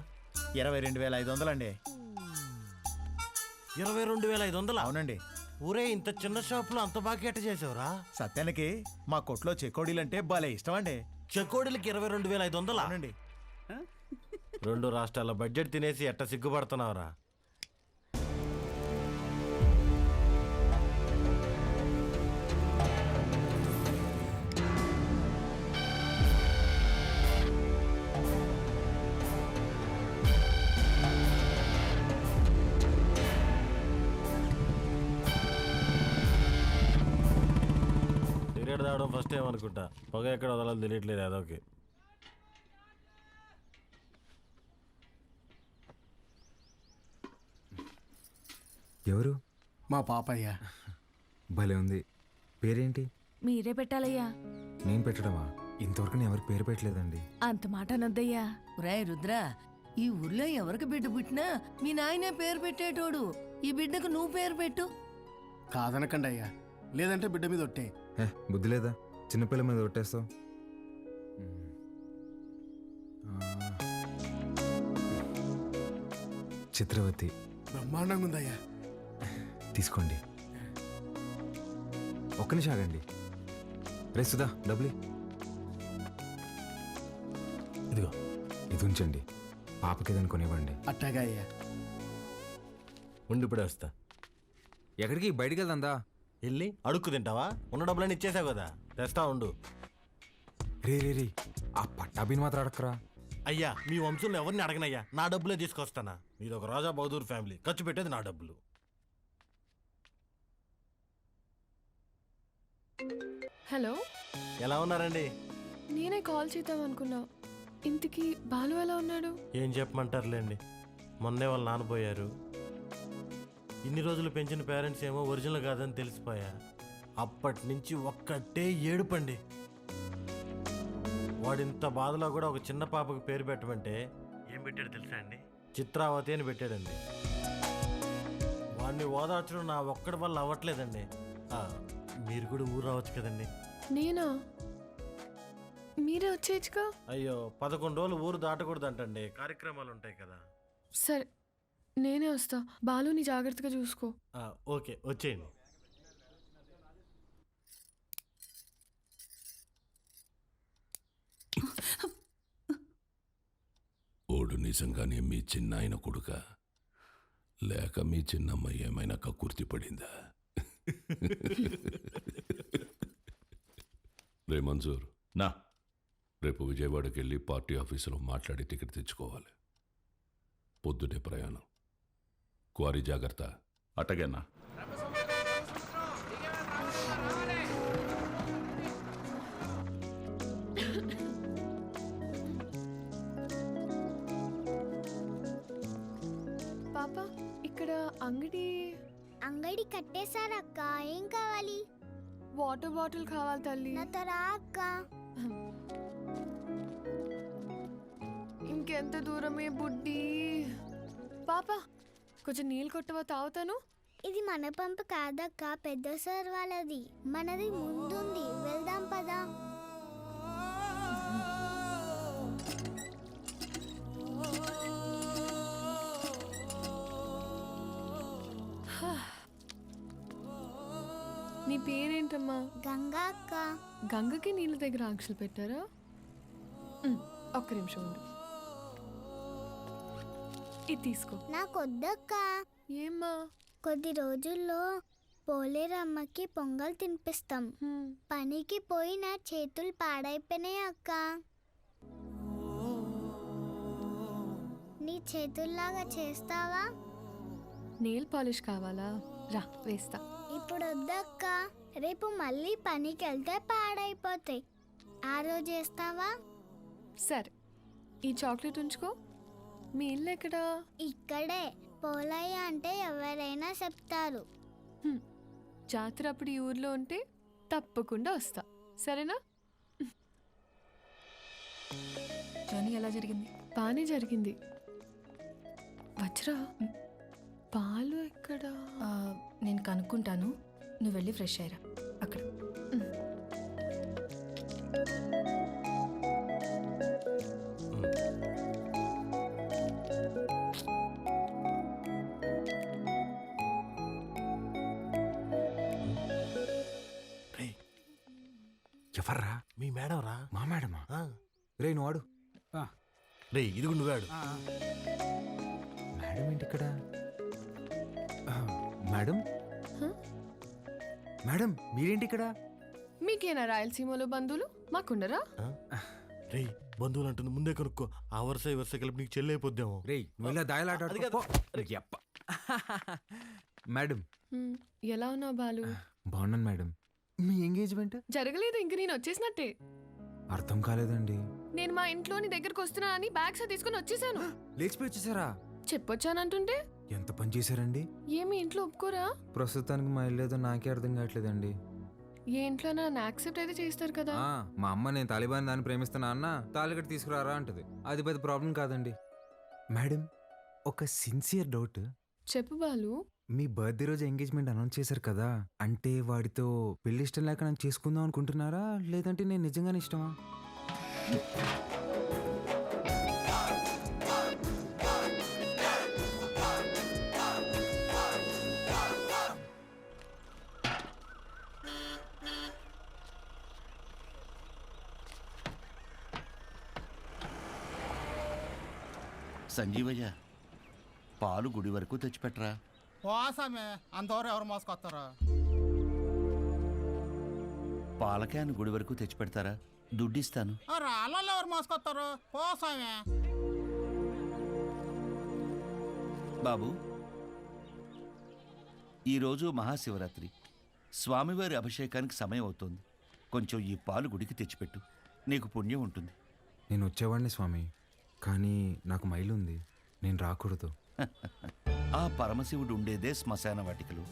[SPEAKER 16] 22,500 అండి.
[SPEAKER 5] 22,500?
[SPEAKER 16] అవునండి.
[SPEAKER 5] ఊరే, ఇంత చిన్న షాపులో అంత బాకీ ఎట్ట చేసావురా?
[SPEAKER 16] సత్యానికి మా కొట్లో చెకోడీలంటే భలే ఇష్టం అండి.
[SPEAKER 5] చెకోడీలకి 22,500?
[SPEAKER 16] అవునండి.
[SPEAKER 5] 2 రాష్ట్రాల బడ్జెట్ తినేసి ఎట్ట సిగ్గుపడుతున్నావురా? సిగరెట్ తాగడం ఫస్ట్ టైం అనుకుంటా. పొగ ఎక్కడ వదలాలో తెలియట్లేదు అదొకే.
[SPEAKER 9] ఎవరు?
[SPEAKER 24] మా పాపయ్య.
[SPEAKER 9] భలే ఉంది. పేరేంటి?
[SPEAKER 4] మీరే పెట్టాలయ్యా.
[SPEAKER 9] నేను పెట్టడమా? ఇంతవరకు నేను ఎవరికి పేరు పెట్టలేదండి.
[SPEAKER 4] అంత మాట అనొద్దయ్యా.
[SPEAKER 25] రాయ్ రుద్ర, ఈ ఊర్లో ఎవరికి బిడ్డ పుట్టినా మీ నాయనే పేరు పెట్టేటోడు. ఈ బిడ్డకు నువ్వు పేరు పెట్టు.
[SPEAKER 24] కాదనకండి అయ్యా, లేదంటే బిడ్డ మీద ఒట్టే.
[SPEAKER 9] బుద్ధి లేదా? చిన్నపిల్ల మీద ఒట్టేస్తావు. చిత్రవతి.
[SPEAKER 24] బ్రహ్మాండంగా ఉందయ్యా.
[SPEAKER 9] తీసుకోండి. ఒక్క నిమిషం ఆగండి. రే సుధా, డబ్బులు
[SPEAKER 5] ఇదిగో.
[SPEAKER 9] ఇది ఉంచండి, పాపకి ఏదైనా కొనివ్వండి.
[SPEAKER 24] అట్టాగా అయ్యా.
[SPEAKER 5] ఉండి ఇప్పుడే వస్తా.
[SPEAKER 9] ఎక్కడికి? బయటికి వెళ్దా?
[SPEAKER 5] వెళ్ళి అడుక్కు తింటావా? ఉన్న డబ్బులన్నీ ఇచ్చేసావు కదా.
[SPEAKER 2] తెస్తా ఉండు.
[SPEAKER 9] రే రే రే ఆ పట్టాభిని మాత్రం అడక్కరా.
[SPEAKER 2] అయ్యా మీ వంశంలో ఎవరిని అడగనయ్యా, నా డబ్బులే తీసుకొస్తానా. మీది ఒక రాజా బహదూర్ ఫ్యామిలీ, ఖర్చు పెట్టేది నా డబ్బులు.
[SPEAKER 13] హలో,
[SPEAKER 2] ఎలా ఉన్నారండి?
[SPEAKER 13] నేనే కాల్ చేద్దాం అనుకున్నా. ఇంతకీ బాలు ఎలా ఉన్నాడు?
[SPEAKER 2] ఏం చెప్పమంటారులేండి, మొన్నే వాళ్ళు నానబోయారు. ఇన్ని రోజులు పెంచిన పేరెంట్స్ ఏమో ఒరిజినల్ కాదని తెలిసిపోయా. అప్పటి నుంచి ఒక్కటే ఏడుపండి. వాడింత బాధలో కూడా ఒక చిన్న పాపకు పేరు పెట్టమంటే ఏం పెట్టాడు తెలుసా అండి? చిత్రావతి అని పెట్టాడండి. వాడిని ఓదార్చడం నా ఒక్కడి వల్ల అవ్వట్లేదండి. మీరు కూడా ఊరు రావచ్చు కదండి.
[SPEAKER 13] నేనా? మీరే వచ్చేయచ్చుగా.
[SPEAKER 2] అయ్యో 11 రోజులు ఊరు దాటకూడదంటండి, కార్యక్రమాలు ఉంటాయి కదా.
[SPEAKER 13] సరే నేనే వస్తా. బాలుని జాగ్రత్తగా చూసుకో.
[SPEAKER 2] ఓకే వచ్చేయండి.
[SPEAKER 19] ఓడు నిజంగానే మీ చిన్నాయన కొడుక, లేక మీ చిన్నమ్మ ఏమైనా కక్కుర్తి పడిందా? రే మంజూర్,
[SPEAKER 17] నా
[SPEAKER 19] రేపు విజయవాడకి వెళ్ళి పార్టీ ఆఫీసులో మాట్లాడి టికెట్ తెచ్చుకోవాలి. పొద్దుటే ప్రయాణం. క్వారీ జాగ్రత్త.
[SPEAKER 17] అట్టగన్నా.
[SPEAKER 13] పాప ఇక్కడ అంగడి
[SPEAKER 11] కట్టేశారక్క. ఏం కావాలి?
[SPEAKER 13] వాటర్ బాటిల్ కావాలి తల్లి.
[SPEAKER 11] నాతో రా అక్క.
[SPEAKER 13] ఇంకెంత దూరమే బుడ్డి. పాప కొంచెం నీళ్ళు కొట్టవా, తాగుతాను.
[SPEAKER 11] ఇది మన పంపు కాదక్క, పెద్ద సార్ వాళ్ళది. మనది ముందుంది, వెళ్దాం పదా.
[SPEAKER 13] నీ పేరేంటమ్మా?
[SPEAKER 11] గంగా అక్క.
[SPEAKER 13] గంగకి నీళ్ళ దగ్గర ఆంక్షలు పెట్టారా? ఒక్క నిమిషం ఉండు, ఇది తీసుకో.
[SPEAKER 11] నాకొద్దక్క.
[SPEAKER 13] ఏమ్మా?
[SPEAKER 11] కొద్ది రోజుల్లో పోలేరమ్మకి పొంగల్ తినిపిస్తాం. పనికి పోయి నా చేతులు పాడైపోయినాయి అక్క. నీ చేతుల్లాగా చేస్తావా?
[SPEAKER 13] నెయిల్ పాలిష్ కావాలా? రా వేస్తా.
[SPEAKER 11] ఇప్పుడు వద్దక్క, రేపు మళ్ళీ పనికి వెళ్తే పాడైపోతాయి. ఆ రోజు వేస్తావా?
[SPEAKER 13] సరే, ఈ చాక్లెట్ ఉంచుకో. మీ ఇల్లు ఎక్కడా?
[SPEAKER 11] ఇక్కడే. పోలయ్య అంటే ఎవరైనా చెప్తారు.
[SPEAKER 13] జాతర అప్పుడు ఈ ఊర్లో ఉంటే తప్పకుండా వస్తా, సరేనా?
[SPEAKER 12] జర్నీ ఎలా జరిగింది?
[SPEAKER 13] బాగానే జరిగింది. వజ్రా, పాలు ఎక్కడా?
[SPEAKER 12] నేను కనుక్కుంటాను, నువ్వు వెళ్ళి ఫ్రెష్ అయ్యరా అక్కడ.
[SPEAKER 9] ఎవర్రా?
[SPEAKER 2] మీ మేడం రా.
[SPEAKER 9] మా మేడమా? రే నువ్వు ఆడు.
[SPEAKER 2] రే ఇది నువ్వాడు.
[SPEAKER 9] మేడం ఏంటి ఇక్కడ? మేడం మేడం మీరేంటి ఇక్కడ?
[SPEAKER 13] మీకేనా రాయలసీమలో బంధువులు? మాకుండరా?
[SPEAKER 2] రే బంధువులు అంటుంది, ముందే కనుక్కో. ఆ వరుస ఈ వరుస కలిపి నీకు చెల్లి అయిపోద్దాము.
[SPEAKER 9] రే నువ్వు ఇలా దాయలాట. మేడం
[SPEAKER 13] ఎలా ఉన్నావు బాలు?
[SPEAKER 9] బాగున్నాను మేడం. మీ ఎంగేజ్మెంట్
[SPEAKER 13] జరగలేదు, ఇంక నేను వచ్చేసినట్టే.
[SPEAKER 9] అర్థం కాలేదండి.
[SPEAKER 13] నేను మా ఇంట్లోని దగ్గరకు వస్తున్నా అని బ్యాగ్స్ తీసుకుని వచ్చేసాను.
[SPEAKER 9] లేచిపోయి వచ్చేసారా?
[SPEAKER 13] చెప్పొచ్చానంటుంటే
[SPEAKER 9] ఎంత పని చేశారండి?
[SPEAKER 13] ఏమి ఇంట్లో ఒప్పుకోరా?
[SPEAKER 9] ప్రస్తుతానికి మా ఇల్లు ఏదో నాకే అర్థం కావట్లేదండి.
[SPEAKER 13] ఏ ఇంట్లో నన్ను యాక్సెప్ట్ అయితే చేస్తారు కదా.
[SPEAKER 9] మా అమ్మ నేను తాలిబాన్ దాన్ని ప్రేమిస్తున్నా అన్న తాలిగట్టు తీసుకురారా అంటది. అది పెద్ద ప్రాబ్లం కాదండి. మేడం ఒక సిన్సియర్ డౌట్.
[SPEAKER 13] చెప్పు బాలు.
[SPEAKER 9] మీ బర్త్డే రోజు ఎంగేజ్మెంట్ అనౌన్స్ చేశారు కదా, అంటే వాడితో పెళ్లి ఇష్టం లేక నన్ను చేసుకుందాం అనుకుంటున్నారా, లేదంటే నేను నిజంగానే ఇష్టమా?
[SPEAKER 14] సంజీవయ్య, పాలు గుడి వరకు తెచ్చిపెట్టరా.
[SPEAKER 16] పోసామే, అంతవరకు ఎవరు మోసుకొస్తారా?
[SPEAKER 14] పాలకాయను గుడి వరకు తెచ్చిపెడతారా? దుడ్డిస్తాను.
[SPEAKER 16] రాళ్ళలో ఎవరు మోసుకొస్తారు? పోసామే
[SPEAKER 14] బాబు, ఈరోజు మహాశివరాత్రి, స్వామివారి అభిషేకానికి సమయం అవుతోంది. కొంచెం ఈ పాలు గుడికి తెచ్చిపెట్టు, నీకు పుణ్యం ఉంటుంది.
[SPEAKER 9] నేను వచ్చేవాడిని స్వామి, కానీ నాకు మైలుంది, నేను రాకూడదు.
[SPEAKER 14] ఆ పరమశివుడు ఉండేదే శ్మశాన వాటికలు.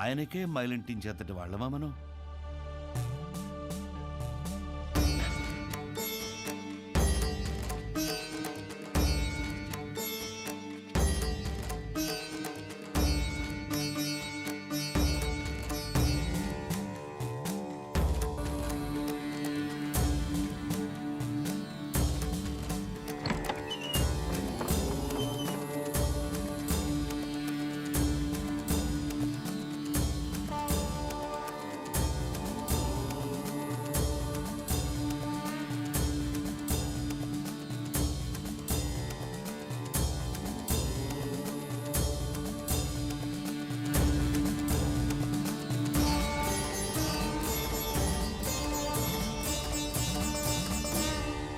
[SPEAKER 14] ఆయనకే మైలింటించేంతటి వాళ్ళమా మనం?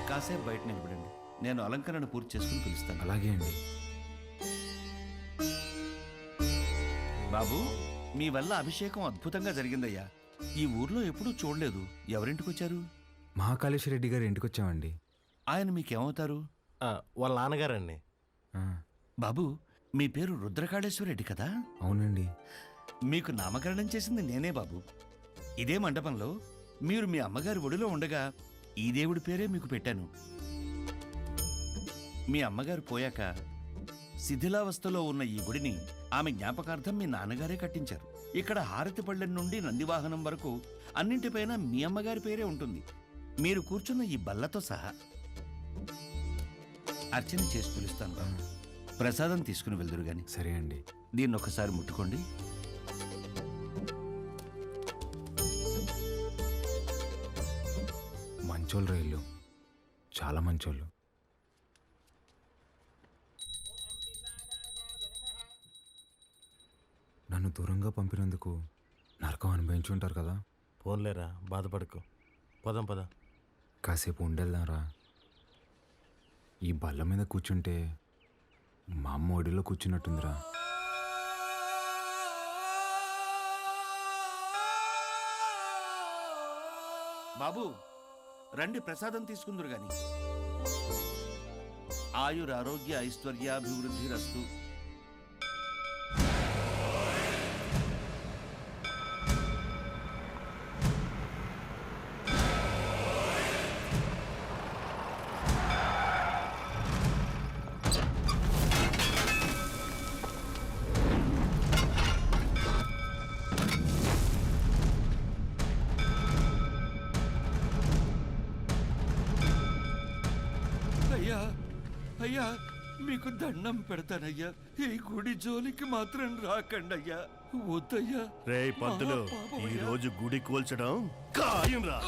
[SPEAKER 14] కాసేపు బయట నిలబడండి, నేను అలంకరణ పూర్తి చేసుకుని పిలుస్తాను.
[SPEAKER 9] అలాగే అండి.
[SPEAKER 14] బాబు, మీ వల్ల అభిషేకం అద్భుతంగా జరిగిందయ్యా. ఈ ఊర్లో ఎప్పుడూ చూడలేదు. ఎవరింటికి వచ్చారు?
[SPEAKER 9] మహాకాళేశ్వర రెడ్డి గారి ఇంటికి వచ్చామండి.
[SPEAKER 14] ఆయన మీకేమవుతారు?
[SPEAKER 2] వాళ్ళ నాన్నగారండి.
[SPEAKER 14] బాబు, మీ పేరు రుద్రకాళేశ్వర రెడ్డి కదా?
[SPEAKER 9] అవునండి.
[SPEAKER 14] మీకు నామకరణం చేసింది నేనే బాబు. ఇదే మండపంలో మీరు మీ అమ్మగారి ఒడిలో ఉండగా ఈ దేవుడి పేరే మీకు పెట్టాను. మీ అమ్మగారు పోయాక శిథిలావస్థలో ఉన్న ఈ గుడిని ఆమె జ్ఞాపకార్థం మీ నాన్నగారే కట్టించారు. ఇక్కడ హారతి పళ్ళెం నుండి నందివాహనం వరకు అన్నింటిపైన మీ అమ్మగారి పేరే ఉంటుంది, మీరు కూర్చున్న ఈ బల్లతో సహా. అర్చన చేసి పిలుస్తాను. ప్రసాదం తీసుకుని వెళ్దురు గాని.
[SPEAKER 9] సరే అండి.
[SPEAKER 14] దీన్ని ఒకసారి ముట్టుకోండి.
[SPEAKER 9] మంచోళ్ళు రైళ్ళు, చాలా మంచోళ్ళు. నన్ను దూరంగా పంపినందుకు నరకం అనుభవించి ఉంటారు కదా.
[SPEAKER 2] పోన్లేరా, బాధపడుకో. పదం పద.
[SPEAKER 9] కాసేపు ఉండేద్దాంరా. ఈ బల్ల మీద కూర్చుంటే మా అమ్మ ఒడిలో కూర్చున్నట్టుందిరా.
[SPEAKER 14] బాబు, రండి, ప్రసాదం తీసుకుందరు గాని. ఆయురారోగ్య ఐశ్వర్యాభివృద్ధి రస్తు. అయ్యా, అయ్యా, మీకు దండం పెడతానయ్యా, ఈ గుడి జోలికి మాత్రం రాకండి అయ్యా. వద్దయ్యా.
[SPEAKER 2] రే పంతులు, ఈ రోజు గుడి కూల్చడం ఖాయం రా.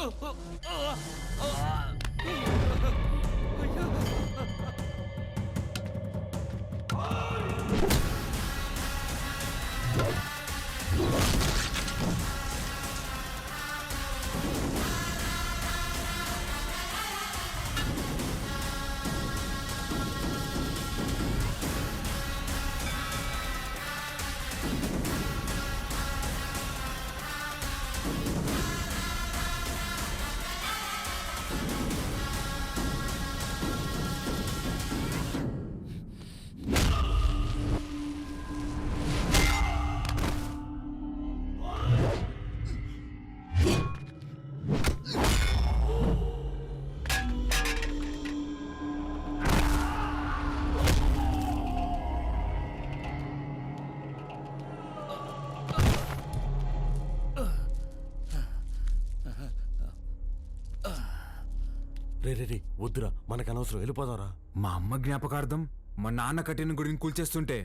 [SPEAKER 2] రే రే రే, వద్దురా, మనకు అనవసరం, వెళ్ళిపోదాంరా.
[SPEAKER 9] మా అమ్మ జ్ఞాపకార్థం మా నాన్న కట్టిన గుడిని కూల్చేస్తుంటే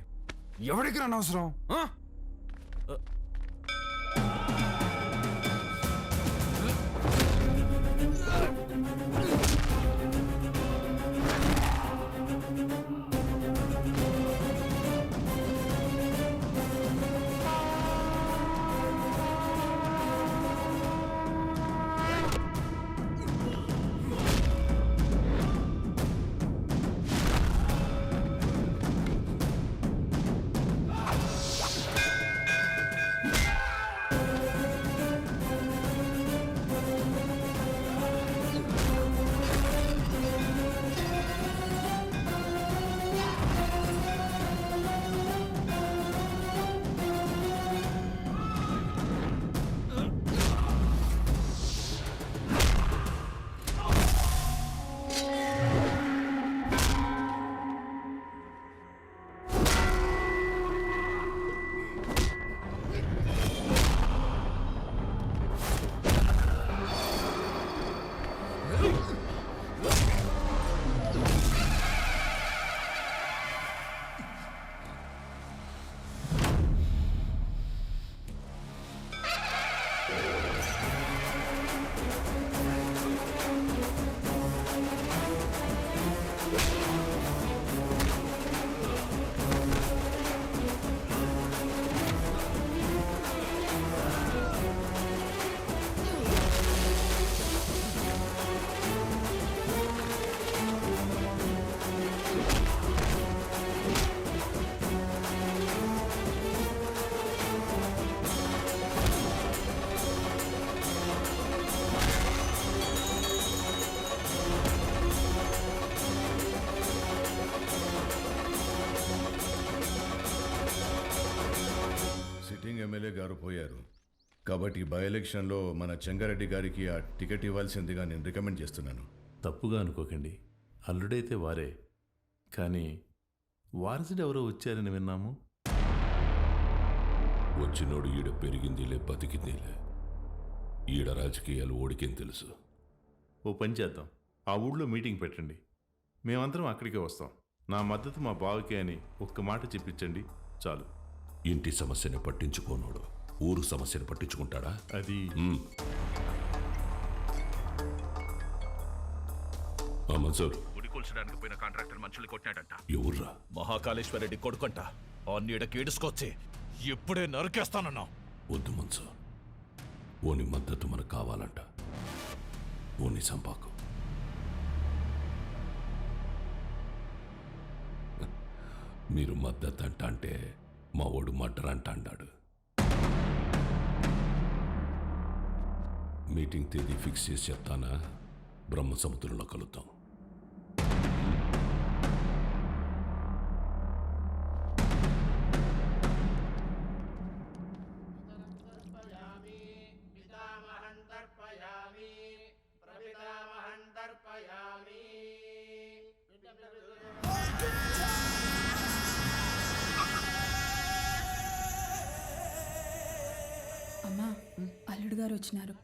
[SPEAKER 9] ఎవరికి అనవసరం?
[SPEAKER 3] గారు పోయారు. కాబట్టి బై ఎలక్షన్లో మన చెంగారెడ్డి గారికి ఆ టికెట్ ఇవ్వాల్సిందిగా నేను రికమెండ్ చేస్తున్నాను.
[SPEAKER 19] తప్పుగా అనుకోకండి, అల్లుడైతే వారే, కానీ వారసుడు ఎవరో వచ్చారని విన్నాము.
[SPEAKER 6] వచ్చినోడు ఈడ పెరిగిందిలే బతికిందిలే. ఈడ రాజకీయాలు ఓడికేం తెలుసు.
[SPEAKER 19] ఓ పని చేద్దాం, ఆ ఊళ్ళో మీటింగ్ పెట్టండి, మేమందరం అక్కడికే వస్తాం. నా మద్దతు మా బావకే అని ఒక్క మాట చెప్పించండి చాలు.
[SPEAKER 6] ఇంటి సమస్యని పట్టించుకోనోడు ఊరు సమస్యను పట్టించుకుంటాడా?
[SPEAKER 19] అది
[SPEAKER 6] మన్సూర్,
[SPEAKER 10] గుడి కూల్చడానికి పోయిన కాంట్రాక్టర్ మనుషులు కొట్టినాడంట.
[SPEAKER 6] ఎవర్రా?
[SPEAKER 10] మహాకాళేశ్వరరెడ్డి కొడుకంట. ఆ నీడకి ఏడుసుకొచ్చి ఇప్పుడే నరికేస్తానన్నా.
[SPEAKER 6] వద్దు మన్సూర్, ఓని మద్దతు మనకు కావాలంట. ఓని సంపాకు. మీరు మద్దతు అంట అంటే మా ఓడు మడ్డర్ అంట అన్నాడు. మీటింగ్ తేదీ ఫిక్స్ చేసి చెప్తానా? బ్రహ్మ సముద్రంలో కలుద్దాం.
[SPEAKER 12] అమ్మా, అల్లుడు గారు వచ్చినారు.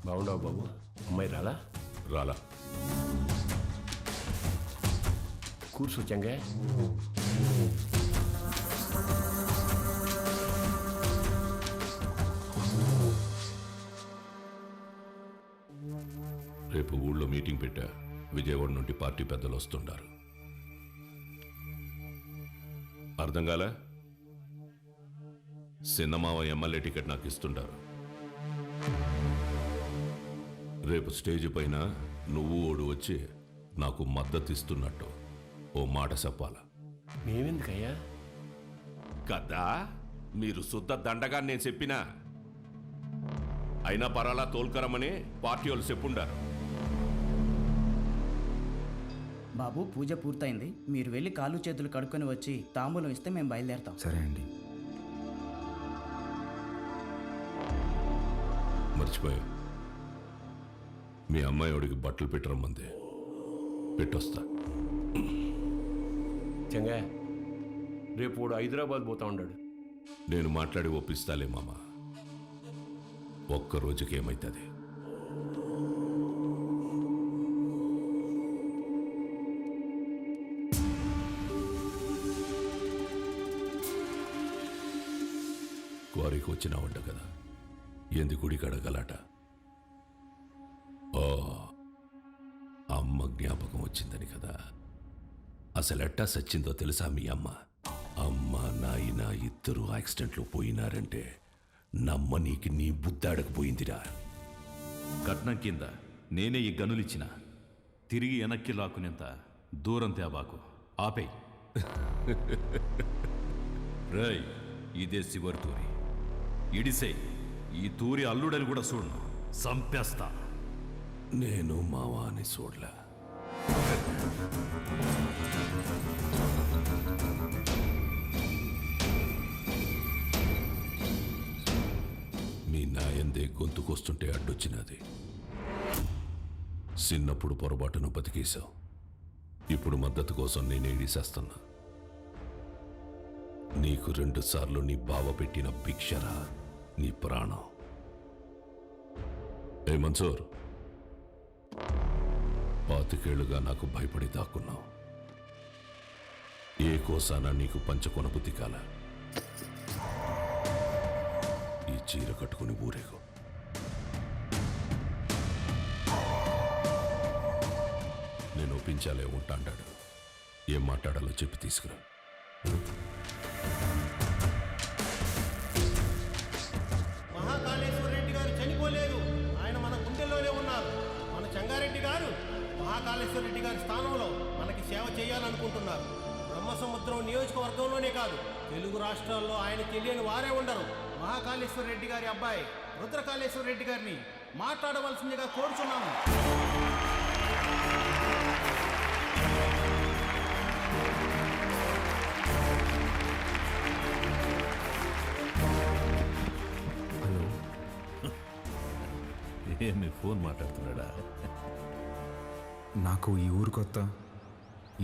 [SPEAKER 8] బాగుండవు బాబు, అమ్మాయి రాలా?
[SPEAKER 6] రాలా.
[SPEAKER 8] కూర్చో చెంగా.
[SPEAKER 6] రేపు ఊళ్ళో మీటింగ్ పెట్టా. విజయవాడ నుండి పార్టీ పెద్దలు వస్తుండారు. అర్థం కాలే? సిన్నమావ ఎమ్మెల్యే టికెట్ నాకు ఇస్తుంటారు. రేపు స్టేజ్ పైన నువ్వు ఓడు వచ్చి నాకు మద్దతు ఇస్తున్నట్టు ఓ మాట చెప్పాలా?
[SPEAKER 8] మేమెందుకయ్యా?
[SPEAKER 6] కదా మీరు శుద్ధ దండగా నేను చెప్పినా. అయినా పరాలా తోల్కరమని పార్టీ వాళ్ళు చెప్పుండారు.
[SPEAKER 1] బాబు, పూజ పూర్తయింది. మీరు వెళ్ళి కాళ్ళు చేతులు కడుక్కొని వచ్చి తాంబూలం ఇస్తే మేము బయలుదేరుతాం.
[SPEAKER 9] సరే అండి.
[SPEAKER 6] మర్చిపోయా, మీ అమ్మాయి వాడికి బట్టలు పెట్టరమ్మంది. పెట్టొస్తా.
[SPEAKER 8] చెంగా, రేపు వాడు హైదరాబాద్ పోతా ఉన్నాడు.
[SPEAKER 6] నేను మాట్లాడి ఒప్పిస్తాలే మామ. ఒక్క రోజుకి ఏమైతుంది? క్వారీకి వచ్చినావంట కదా, ఏంది గుడి కడగలాట? ఓ, అమ్మ జ్ఞాపకం వచ్చిందని కదా. అసలెట్టా సచ్చిందో తెలుసా మీ అమ్మ? అమ్మ నాయన ఇద్దరు యాక్సిడెంట్లో పోయినారంటే నమ్మనీకి నీ బుద్ధాడకపోయిందిరా.
[SPEAKER 19] కట్నం కింద నేనే ఈ గనులిచ్చిన, తిరిగి వెనక్కి లాక్కునేంత దూరం తేబాకు. ఆపే. రై, ఇదే శివరి తూరి. ఇడిసే, ఈ తూరి అల్లుడని కూడా చూడను, సంపేస్తా.
[SPEAKER 6] నేను మావాని చూడలే. మీ నాయందే గొంతుకొస్తుంటే అడ్డొచ్చినది. చిన్నప్పుడు పొరపాటును బతికేశావు. ఇప్పుడు మద్దతు కోసం నేను ఏడిసేస్తున్నా. నీకు 2 సార్లు నీ బావ పెట్టిన భిక్షరా నీ ప్రాణం. ఏ మన్సూర్, 25 ఏళ్లుగా నాకు భయపడి దాక్కున్నావు. ఏ కోసాన నీకు పంచకొన బుద్ధి కాల? ఈ చీర కట్టుకుని ఊరేగు. నేను ఒప్పించాలే ఉంటాడాడు. ఏం మాట్లాడాలో చెప్పి తీసుకురా.
[SPEAKER 2] మహాకాళేశ్వర రెడ్డి గారు చనిపోలేదు, ఆయన మన గుండెల్లోనే ఉన్నారు. మన చెంగారెడ్డి గారు మహాకాళ
[SPEAKER 15] మహాకాళేశ్వర రెడ్డి గారి స్థానంలో మనకి సేవ చేయాలనుకుంటున్నారు. బ్రహ్మసముద్రం నియోజకవర్గంలోనే కాదు, తెలుగు రాష్ట్రాల్లో ఆయన తెలియని వారే ఉండరు. మహాకాళేశ్వర రెడ్డి గారి అబ్బాయి రుద్రకాళేశ్వర రెడ్డి గారిని మాట్లాడవలసిందిగా కోరుచున్నాము.
[SPEAKER 19] ఏమి ఫోన్ మాట్లాడుతున్నాడా?
[SPEAKER 9] నాకు ఈ ఊరు కొత్త,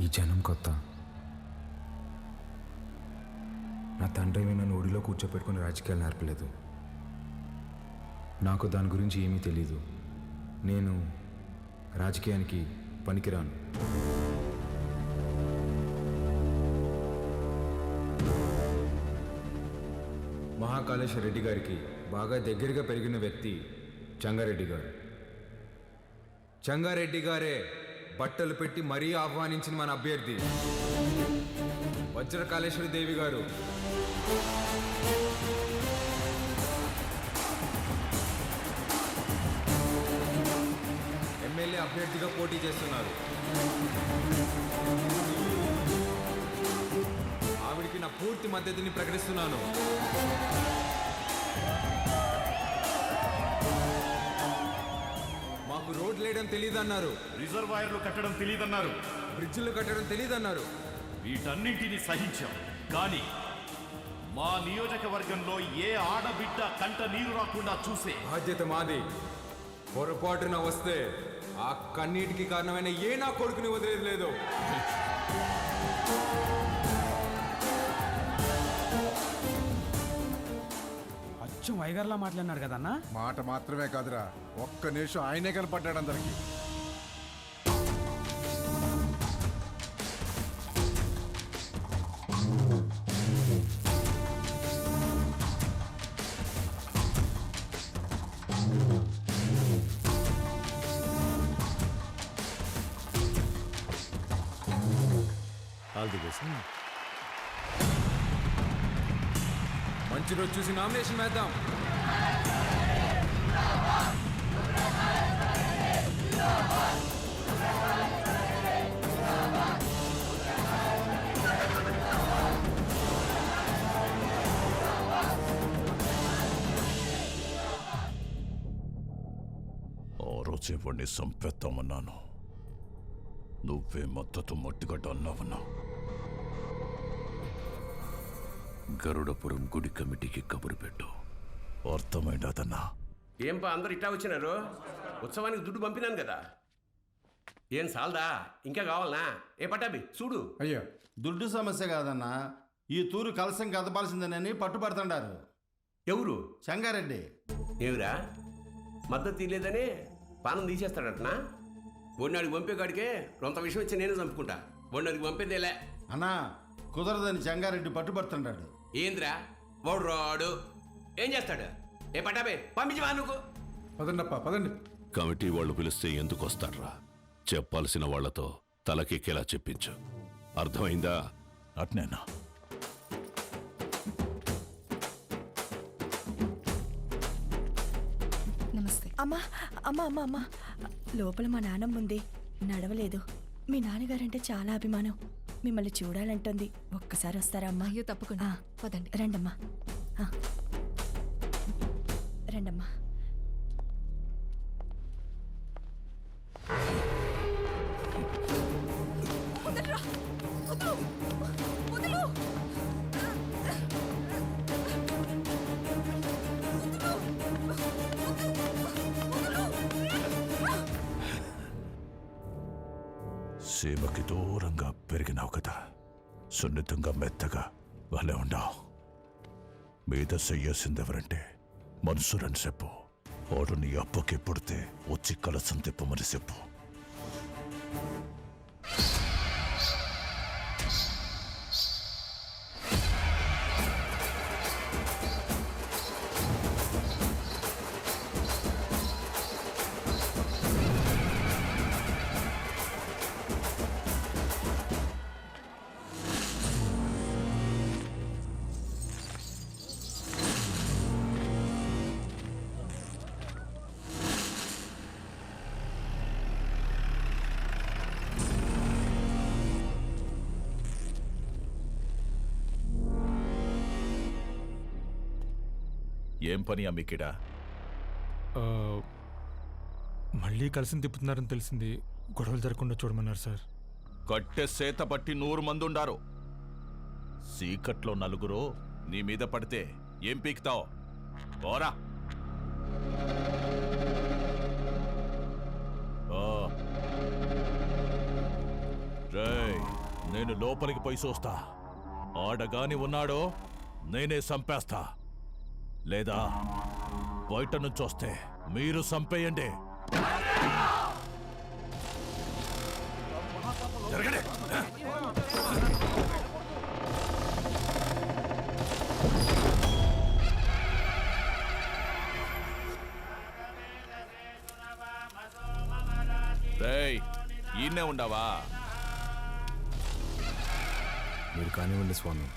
[SPEAKER 9] ఈ జనం కొత్త. నా తండ్రి నన్ను ఒడిలో కూర్చోపెట్టుకుని రాజకీయాలు నేర్పలేదు. నాకు దాని గురించి ఏమీ తెలీదు. నేను రాజకీయానికి పనికిరాను. మహాకాళేశ్వర రెడ్డి గారికి బాగా దగ్గరగా పెరిగిన వ్యక్తి చంగారెడ్డి గారు. చంగారెడ్డి గారే బట్టలు పెట్టి మరీ ఆహ్వానించిన మన అభ్యర్థి వజ్రకాళేశ్వరి దేవి గారు. ఎమ్మెల్యే అభ్యర్థిగా పోటీ చేస్తున్నారు. ఆవిడికి నా పూర్తి మద్దతుని ప్రకటిస్తున్నాను. మాకు రోడ్లు వేయడం తెలియదన్నారు,
[SPEAKER 10] రిజర్వాయర్లు కట్టడం తెలియదన్నారు,
[SPEAKER 9] బ్రిడ్జిలు కట్టడం తెలియదన్నారు.
[SPEAKER 10] వీటన్నింటినీ సహించాం. కానీ మా నియోజకవర్గంలో ఏ ఆడబిడ్డ కంట నీరు రాకుండా చూసే
[SPEAKER 9] బాధ్యత మాది. పొరపాటున వస్తే ఆ కన్నీటికి కారణమైన ఏ నా కొడుకుని వదిలేదు లేదు.
[SPEAKER 1] అచ్చం వైగర్లా మాట్లాడినాడు కదన్నా.
[SPEAKER 18] మాట మాత్రమే కాదురా, ఒక్క నిమిషం ఆయనే కనపడ్డాడు అందరికి.
[SPEAKER 9] మంచి రోజు చూసి నామినేషన్ వేద్దాం.
[SPEAKER 10] ఆ రోజే వాడిని సంపేద్దామన్నాను. నువ్వే మద్దతు మట్టిగడ్డ అన్నావన్నా.
[SPEAKER 19] గరుడపురం గుడి కమిటీకి కబురు పెట్టు.
[SPEAKER 10] అర్థమైందన్నా.
[SPEAKER 8] ఏంపా అందరు ఇట్టా వచ్చినారు? ఉత్సవానికి దుడ్డు పంపినాను కదా. ఏం సాల్దా? ఇంకా కావాలనా? ఏ పట్టాబి చూడు.
[SPEAKER 16] అయ్యో, దుడ్డు సమస్య కాదన్నా, ఈ తూరు కలసం కదపాల్సిందేనని పట్టుబడుతుండారు.
[SPEAKER 8] ఎవరు?
[SPEAKER 16] సంగారెడ్డి.
[SPEAKER 8] ఏమిరా మద్దతు తీయలేదని పానం తీసేస్తాడటనా? బొన్నాడికి పంపేగాడికే రొంత విషయం వచ్చి నేను చంపుకుంటా. బొన్నాడికి పంపేదేలే
[SPEAKER 16] అన్నా, కుదరదని సంగారెడ్డి పట్టుబడుతుండాడు.
[SPEAKER 8] ఏంద్రా వాడు రాడు, ఏం చేస్తాడు? ఏ పట్టాబే పంపించి వా నువ్వు.
[SPEAKER 18] పదండప్ప పదండి.
[SPEAKER 6] కమిటీ వాళ్ళు పిలిస్తే ఎందుకు వస్తాడ్రా? చెప్పాల్సిన వాళ్లతో తలకెక్కేలా చెప్పించు. అర్థమైందా?
[SPEAKER 10] అట్నేనా?
[SPEAKER 4] నమస్తే. అమ్మా అమ్మా అమ్మా అమ్మా, లోపల మా నాన్నమ్మ ఉంది, నడవలేదు. మీ నాన్నగారంటే చాలా అభిమానం, మిమ్మల్ని చూడాలంటుంది. ఒక్కసారి వస్తారా అమ్మా?
[SPEAKER 13] అయ్యో తప్పకుండా, పదండి.
[SPEAKER 4] రండమ్మా, రండమ్మా.
[SPEAKER 10] సీమకి దూరంగా పెరిగినావు కదా, సున్నితంగా మెత్తగా భలే ఉండవు. మీద చెయ్యాల్సిందెవరంటే మనుషులని చెప్పు. వాడు నీ అప్పకి పుడితే వచ్చి కలసం తిప్పమని చెప్పు. ఏం పని అమ్మికిడా?
[SPEAKER 7] మళ్ళీ కలిసి తిప్పుతున్నారని తెలిసింది. గొడవలు జరగకుండా చూడమన్నారు సార్.
[SPEAKER 10] కట్టె సేత పట్టి 100 మంది ఉండారు. సీకట్లో నలుగురు నీ మీద పడితే ఏం పీకుతావు? ఓరా. రేయ్, నేను లోపలికి పోయి చూస్తా. ఆడగాని ఉన్నాడో నేనే చంపేస్తా, లేదా బయట నుంచి వస్తే మీరు చంపేయండి. జరగండి. రేయ్, ఈయనే ఉండవా?
[SPEAKER 9] మీరు కానివ్వండి స్వామి.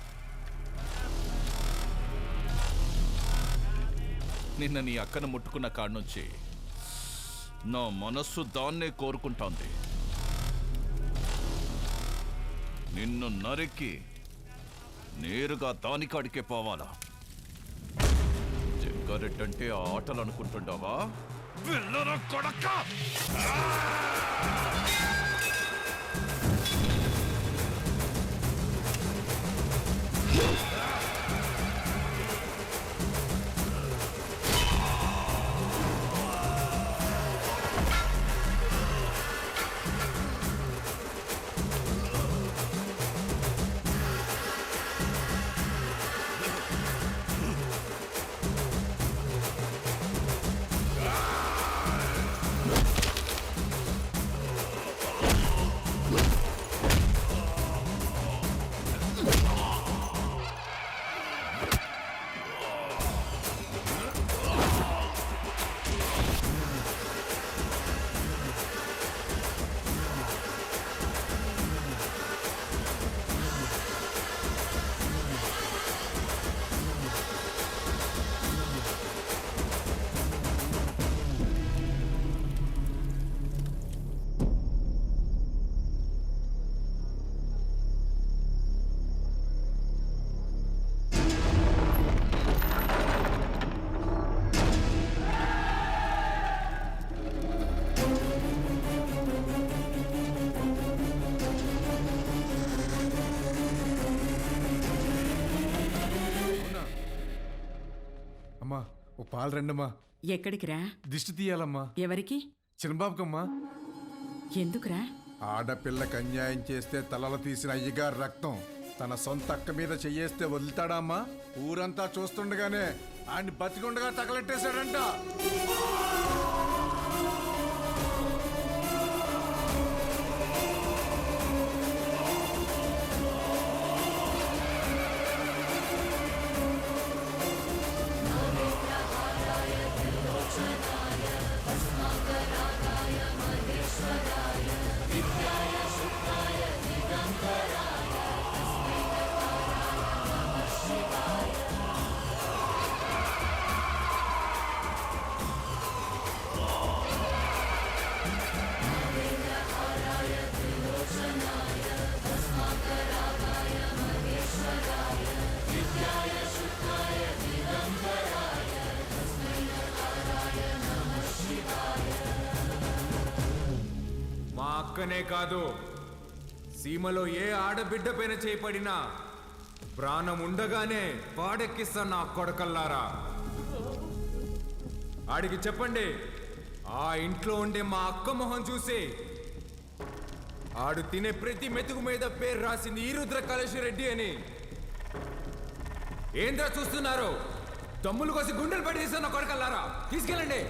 [SPEAKER 10] నిన్న నీ అక్కను ముట్టుకున్న కాడ్నుంచి నా మనస్సు దాన్నే కోరుకుంటోంది. నిన్ను నరికి నేరుగా దానికాడికే పోవాలా? జగ్గారెడ్డంటే ఆటలు అనుకుంటుండవా? పిల్లల కొడక!
[SPEAKER 18] అమ్మా ఓ పాలు రండమ్మా.
[SPEAKER 1] ఎక్కడికి రా?
[SPEAKER 18] దిష్టి తీయాలమ్మా.
[SPEAKER 1] ఎవరికి?
[SPEAKER 18] చిన్నబాబుకమ్మా.
[SPEAKER 1] ఎందుకురా?
[SPEAKER 18] ఆడపిల్లకి అన్యాయం చేస్తే తలలు తీసిన అయ్యగారు రక్తం తన సొంత అక్క మీద చెయ్యేస్తే వదులుతాడా అమ్మా? ఊరంతా చూస్తుండగానే ఆయన్ని బతికుండగా తగలెట్టేశాడంట.
[SPEAKER 9] మా అక్కనే కాదు, సీమలో ఏ ఆడబిడ్డ పైన చేపడినా ప్రాణం ఉండగానే వాడెక్కిస్తా నా కొడకల్లారా. ఆడికి చెప్పండి, ఆ ఇంట్లో ఉండే మా అక్క మొహం చూసి ఆడు తినే ప్రతి మెతుకు మీద పేరు రాసింది ఈ రుద్ర కళేశ్వరెడ్డి అని. ఏంద్రా చూస్తున్నారు? తమ్ములు కోసి గుండెలు పడి తీస్తున్న కొడకల్లారా, తీసుకెళ్ళండి.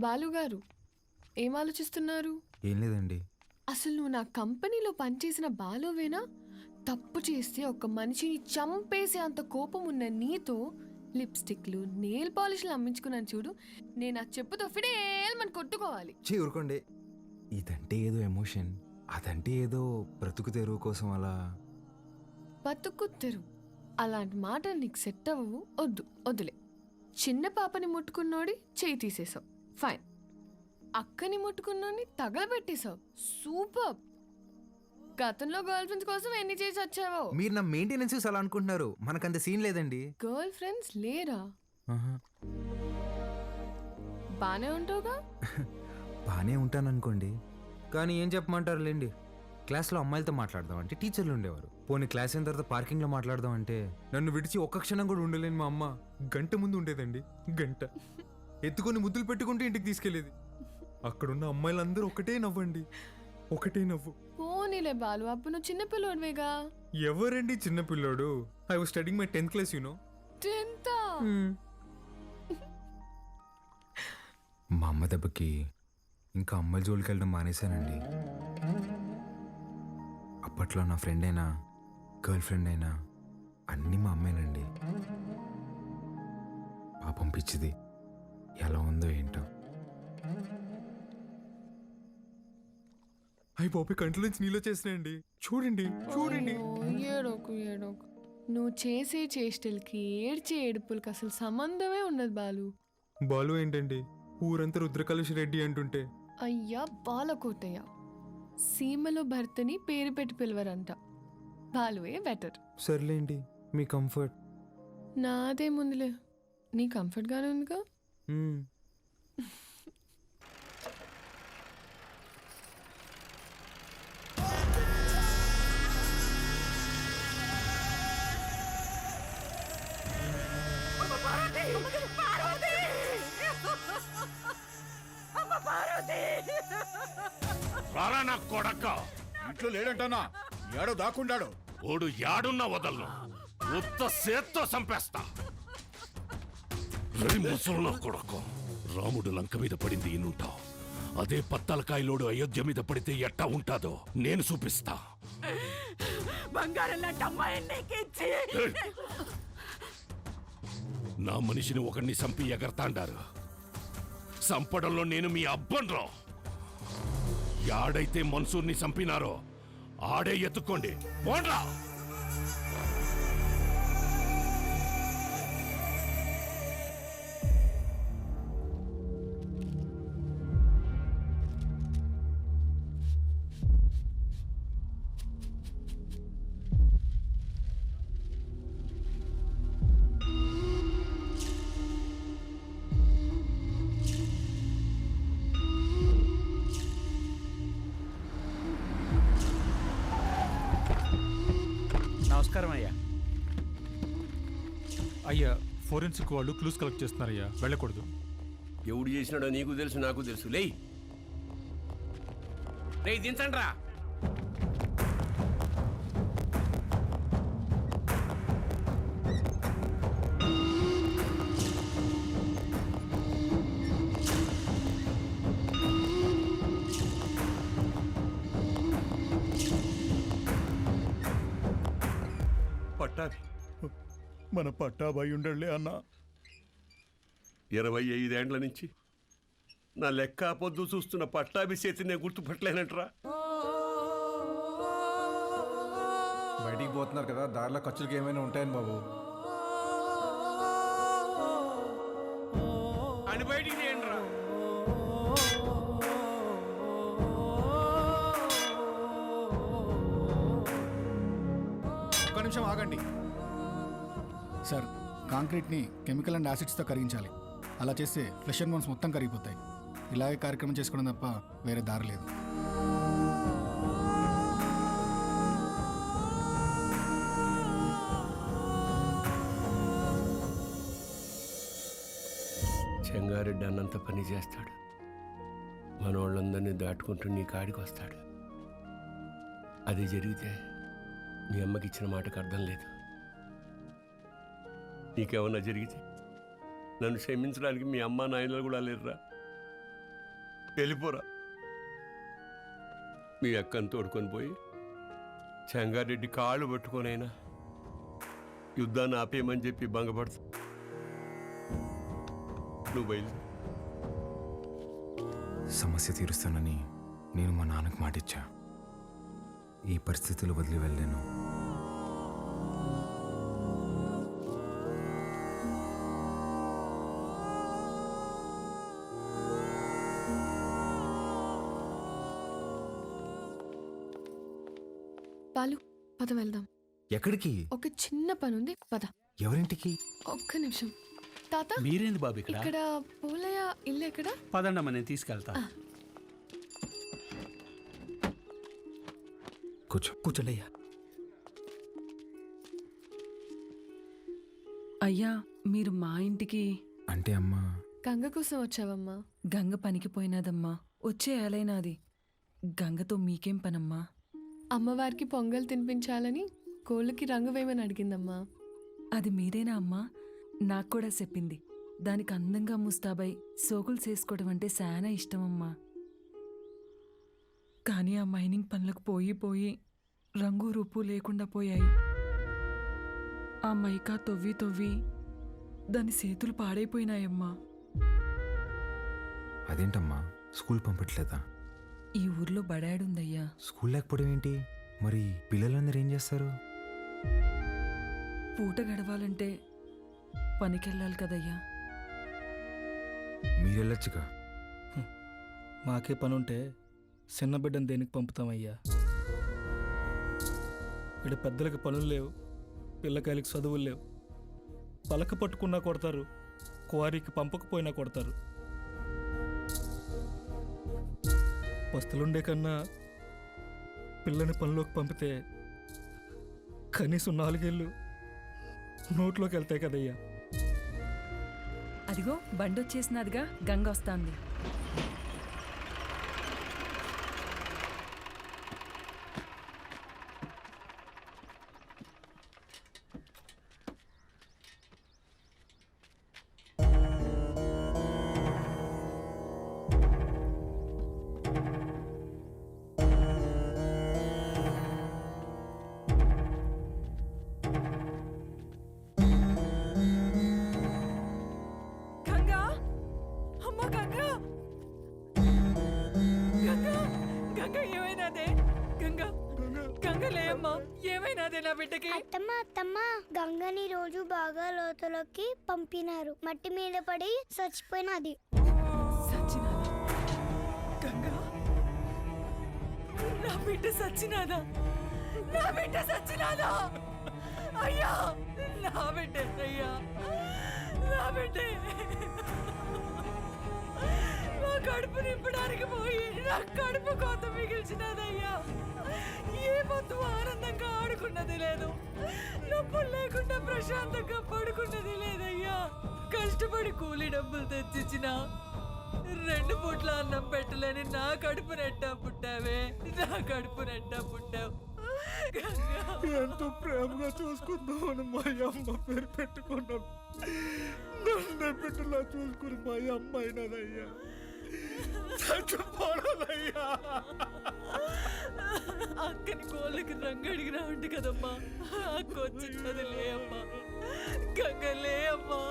[SPEAKER 13] బాలుగారు ఏం ఆలోచిస్తున్నారు?
[SPEAKER 9] ఏం లేదండి.
[SPEAKER 13] అసలు నువ్వు నా కంపెనీలో పనిచేసిన బాలువేనా? తప్పు చేస్తే ఒక మనిషిని చంపేసే అంత కోపం ఉన్న నీతో లిప్స్టిక్లు నెయిల్ పాలిష్లు అమ్మించుకున్నాను చూడు. నేను ఆ చెప్పుతో ఫిడేల్మని కొట్టుకోవాలి.
[SPEAKER 9] ఊరుకోండి. ఇదంటే ఏదో ఎమోషన్, అదంటే ఏదో బ్రతుకు తెరువు కోసం అలా.
[SPEAKER 13] బతుకుత్తెరు అలాంటి మాటలు నీకు సెట్ అవ్వవు. వద్దులే. చిన్న పాపని ముట్టుకున్నోడి చేయి తీసేసావు, ఫైన్. అక్కని ముట్టుకున్నోడిని తగలబెట్టేశావు, సూపర్. గతంలో గర్ల్ ఫ్రెండ్స్ కోసం ఎన్ని చేసి వచ్చావో.
[SPEAKER 9] మీరు నా మెయింటెనెన్స్ అలా అనుకుంటున్నారు, మనకంత సీన్ లేదండి.
[SPEAKER 13] గర్ల్ ఫ్రెండ్స్ లేరా? బానే ఉంటావుగా?
[SPEAKER 9] బానే ఉంటాను అనుకోండి, కానీ ఏం చెప్పమంటారు లేండి. క్లాస్లో అమ్మాయిలతో మాట్లాడదాం అంటే టీచర్లు ఉండేవారు. పోనీ క్లాస్ అయిన తర్వాత పార్కింగ్లో మాట్లాడదాం అంటే నన్ను విడిచి ఒక్క క్షణం కూడా ఉండలేని మా అమ్మ గంట ముందు ఉండేదండి. గంట ఎత్తుకొని ముద్దులు పెట్టుకుంటూ ఇంటికి తీసుకెళ్లేది. అక్కడున్న అమ్మాయిలందరూ ఒకటే నవ్వండి, ఒకటే నవ్వు.
[SPEAKER 13] పోనీలే బాలు, అప్పుడు నువ్వు చిన్నపిల్లోడివేగా.
[SPEAKER 9] ఎవరండి చిన్నపిల్లోడు? I was studying my 10th class, you know.
[SPEAKER 13] 10th?
[SPEAKER 9] మా అమ్మ దెబ్బకి ఇంకా అమ్మాయిల జోలికి వెళ్ళడం మానేశానండి. అప్పట్లో నా ఫ్రెండ్ అయినా గర్ల్ ఫ్రెండ్ అయినా అన్నీ మా అమ్మేనండి. పాపం పిచ్చిది ఎలా ఉందో ఏంటో. అయ్యి బాబు కంట్లోంచి నీళ్ళు వచ్చేసినాయండి. చూడండి చూడండి.
[SPEAKER 13] ఏడోకు. నువ్వు చేసే చేష్టలకి ఏడ్చే ఏడుపులకి అసలు సంబంధమే ఉండదు బాలు.
[SPEAKER 9] బాలు ఏంటండి, ఊరంతా రుద్రకలుష్ రెడ్డి అంటుంటే.
[SPEAKER 13] అయ్యా బాలకోటయ్య, సీమలో భర్తని పేరు పెట్టి పిలవరంట. బాలువే బెటర్.
[SPEAKER 9] సర్లేండి, మీ కంఫర్ట్.
[SPEAKER 13] నాదేముందిలే, నీ కంఫర్ట్గానే ఉందిగా.
[SPEAKER 6] రారా నా కొడక,
[SPEAKER 18] ఇంట్లో లేడంటానా? ఏడో దాక్కుండాడు.
[SPEAKER 6] ఓడు యాడున్నా వదలను, ఉత్త సేత్తో చంపేస్తా. ముసలు కొడక, రాముడు లంక మీద పడింది ఈనుంటావు, అదే పత్తలకాయలోడు అయోధ్య మీద పడితే ఎట్టా ఉంటాదో నేను చూపిస్తా. నా మనిషిని ఒకరిని చంపి ఎగరతాండారు, చంపడంలో నేను మీ అబ్బన్రా. యాడైతే మన్సూర్ని చంపినారో ఆడే ఎత్తుకోండి, పోండ్రా.
[SPEAKER 7] నమస్కారం అయ్యా. అయ్యా, ఫోరెన్సిక్ వాళ్ళు క్లూస్ కలెక్ట్ చేస్తున్నారయ్యా, వెళ్ళకూడదు.
[SPEAKER 8] ఎవడు చేసినాడో నీకు తెలుసు, నాకు తెలుసు. లేయ్ దించండి రా.
[SPEAKER 18] పట్టాభి, మన పట్టాభాయి ఉండలే అన్న.
[SPEAKER 8] 25 ఏండ్ల నుంచి నా లెక్క పొద్దు చూస్తున్న పట్టాభి చేతి నేను గుర్తుపట్టలేనంటరా.
[SPEAKER 18] బయటికి పోతున్నారు కదా, దారిలో ఖర్చులకి ఏమైనా ఉంటాయని బాబు.
[SPEAKER 8] అని బయటికి తీయండిరా.
[SPEAKER 24] ఒక్క నిమిషం ఆగండి సార్. కాంక్రీట్ని కెమికల్ అండ్ యాసిడ్స్తో కరిగించాలి. అలా చేస్తే ఫ్లెష్ అండ్ బోన్స్ మొత్తం కరిగిపోతాయి. ఇలాగే కార్యక్రమం చేసుకోవడం తప్ప వేరే దారి లేదు.
[SPEAKER 8] చెంగారెడ్డి అన్నంత పని చేస్తాడు, మనోళ్ళందరినీ దాటుకుంటూ నీ కాడికి వస్తాడు. అది జరిగితే మీ అమ్మకి ఇచ్చిన మాటకు అర్థం లేదు. నీకేమన్నా జరిగితే నన్ను క్షమించడానికి మీ అమ్మ నాయనలు కూడా లేరురా. వెళ్ళిపోరా. మీ అక్కను తోడుకొని పోయి చెంగారెడ్డి కాళ్ళు పట్టుకొనైనా యుద్ధాన్ని ఆపేయమని చెప్పి భంగపడుతు. నువ్వు బయలుదేరు.
[SPEAKER 9] సమస్య తీరుస్తానని నేను మా నాన్నకు మాటిచ్చా. ఈ పరిస్థితులు వదిలి వెళ్ళాను.
[SPEAKER 13] పాలు పద వెళ్దాం.
[SPEAKER 9] ఎక్కడికి?
[SPEAKER 13] ఒక చిన్న పని ఉంది, పద.
[SPEAKER 9] ఎవరింటికి?
[SPEAKER 13] ఒక్క నిమిషం. తాత
[SPEAKER 20] మీరేంది బాబు ఇక్కడ?
[SPEAKER 13] ఇక్కడ పోలయ్య ఇల్లు ఎక్కడ?
[SPEAKER 20] పదండమ్మ, నేను తీసుకెళ్తా.
[SPEAKER 1] కూర్చోండి అయ్యా.
[SPEAKER 21] అయ్యా, మీరు మా ఇంటికి
[SPEAKER 9] అంటే అమ్మా
[SPEAKER 13] గంగ కోసం వచ్చావమ్మా?
[SPEAKER 21] గంగ పనికి పోయినాదమ్మా, వచ్చే ఏలైనాది. గంగతో మీకేం పనమ్మా?
[SPEAKER 13] అమ్మవారికి పొంగల్ తినిపించాలని కోళ్ళకి రంగు వేయమని అడిగిందమ్మా.
[SPEAKER 21] అది మీరేనా అమ్మా? నాకు కూడా చెప్పింది. దానికి అందంగా ముస్తాబై సోకులు చేసుకోవడం అంటే చాలా ఇష్టమమ్మా. కానీ ఆ మైనింగ్ పనులకు పోయి రంగు రూపు లేకుండా పోయాయి. ఆ మైకా తవ్వి దాని చేతులు పాడైపోయినాయమ్మా.
[SPEAKER 9] అదేంటమ్మా, స్కూల్ పంపట్లేదా?
[SPEAKER 21] ఈ ఊర్లో బడాడుందయ్యా.
[SPEAKER 9] స్కూల్ లేకపోవడం ఏంటి? మరి పిల్లలందరూ ఏం చేస్తారు?
[SPEAKER 21] పూట గడవాలంటే పనికెళ్ళాలి కదయ్యా.
[SPEAKER 9] మీరెళ్ళొచ్చుగా.
[SPEAKER 24] మాకే పనుంటే చిన్న బిడ్డను దేనికి పంపుతామయ్యా? ఇక్కడ పెద్దలకి పనులు లేవు, పిల్లకాయలకి చదువులు లేవు. పలక పట్టుకున్నా కొడతారు, క్వారీకి పంపకపోయినా కొడతారు. పస్తులుండే కన్నా పిల్లని పనిలోకి పంపితే కనీసం 4 ఏళ్ళు నోట్లోకి వెళ్తాయి కదయ్యా.
[SPEAKER 21] అదిగో బండొచ్చేసినదిగా, గంగ వస్తాంది.
[SPEAKER 11] అత్తమ్మ గంగని రోజు బాగా లోతులోకి పంపినారు. మట్టి మీద పడి చచ్చిపోయినది.
[SPEAKER 21] నా బిడ్డ సచ్చినాదా? నా బిడ్డ సచ్చినాదా? అయ్యా, నా బిడ్డ అయ్యా, నా బిడ్డ నా కడుపు నింపడానికి పోయి నా కడుపు కోత మిగిల్చినదయ్యా. ఏ పొద్దు ఆనందంగా ఆడుకున్నది లేదు, నొప్పులు లేకుండా ప్రశాంతంగా పడుకున్నది లేదయ్యా. కష్టపడి కూలి డబ్బులు తెచ్చిచ్చిన 2 పూట్ల అన్నం పెట్టలేని నా కడుపు నెట్టా పుట్టావే, నా కడుపు నెట్టా పుట్టావు.
[SPEAKER 24] ఎంతో ప్రేమగా చూసుకుందామని మా అమ్మ పేరు పెట్టుకున్నాం. నన్ను బిడ్డలా చూసుకుని మా అమ్మ అయినదయ్యా. చచ్చిపోనదయ్యా.
[SPEAKER 21] అక్కని కోళ్ళకి రంగు అడిగినా ఉంటే కదమ్మా, అక్క వచ్చినది లే అమ్మా, గంగలే అమ్మా.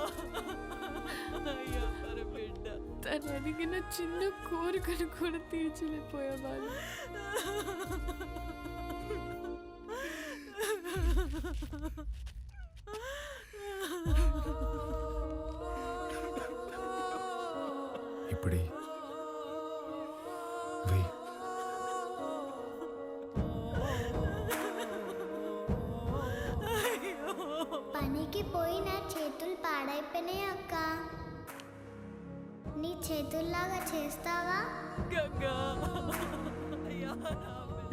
[SPEAKER 21] అయ్యా బిడ్డ,
[SPEAKER 13] తను అడిగిన చిన్న కోరికను కూడా తీర్చలేకపోయేవాళ్ళు.
[SPEAKER 9] ఇప్పుడే
[SPEAKER 11] పనికి పోయి నా చేతులు పాడైపోయినాయి అక్క. నీ చేతుల్లాగా చేస్తావా?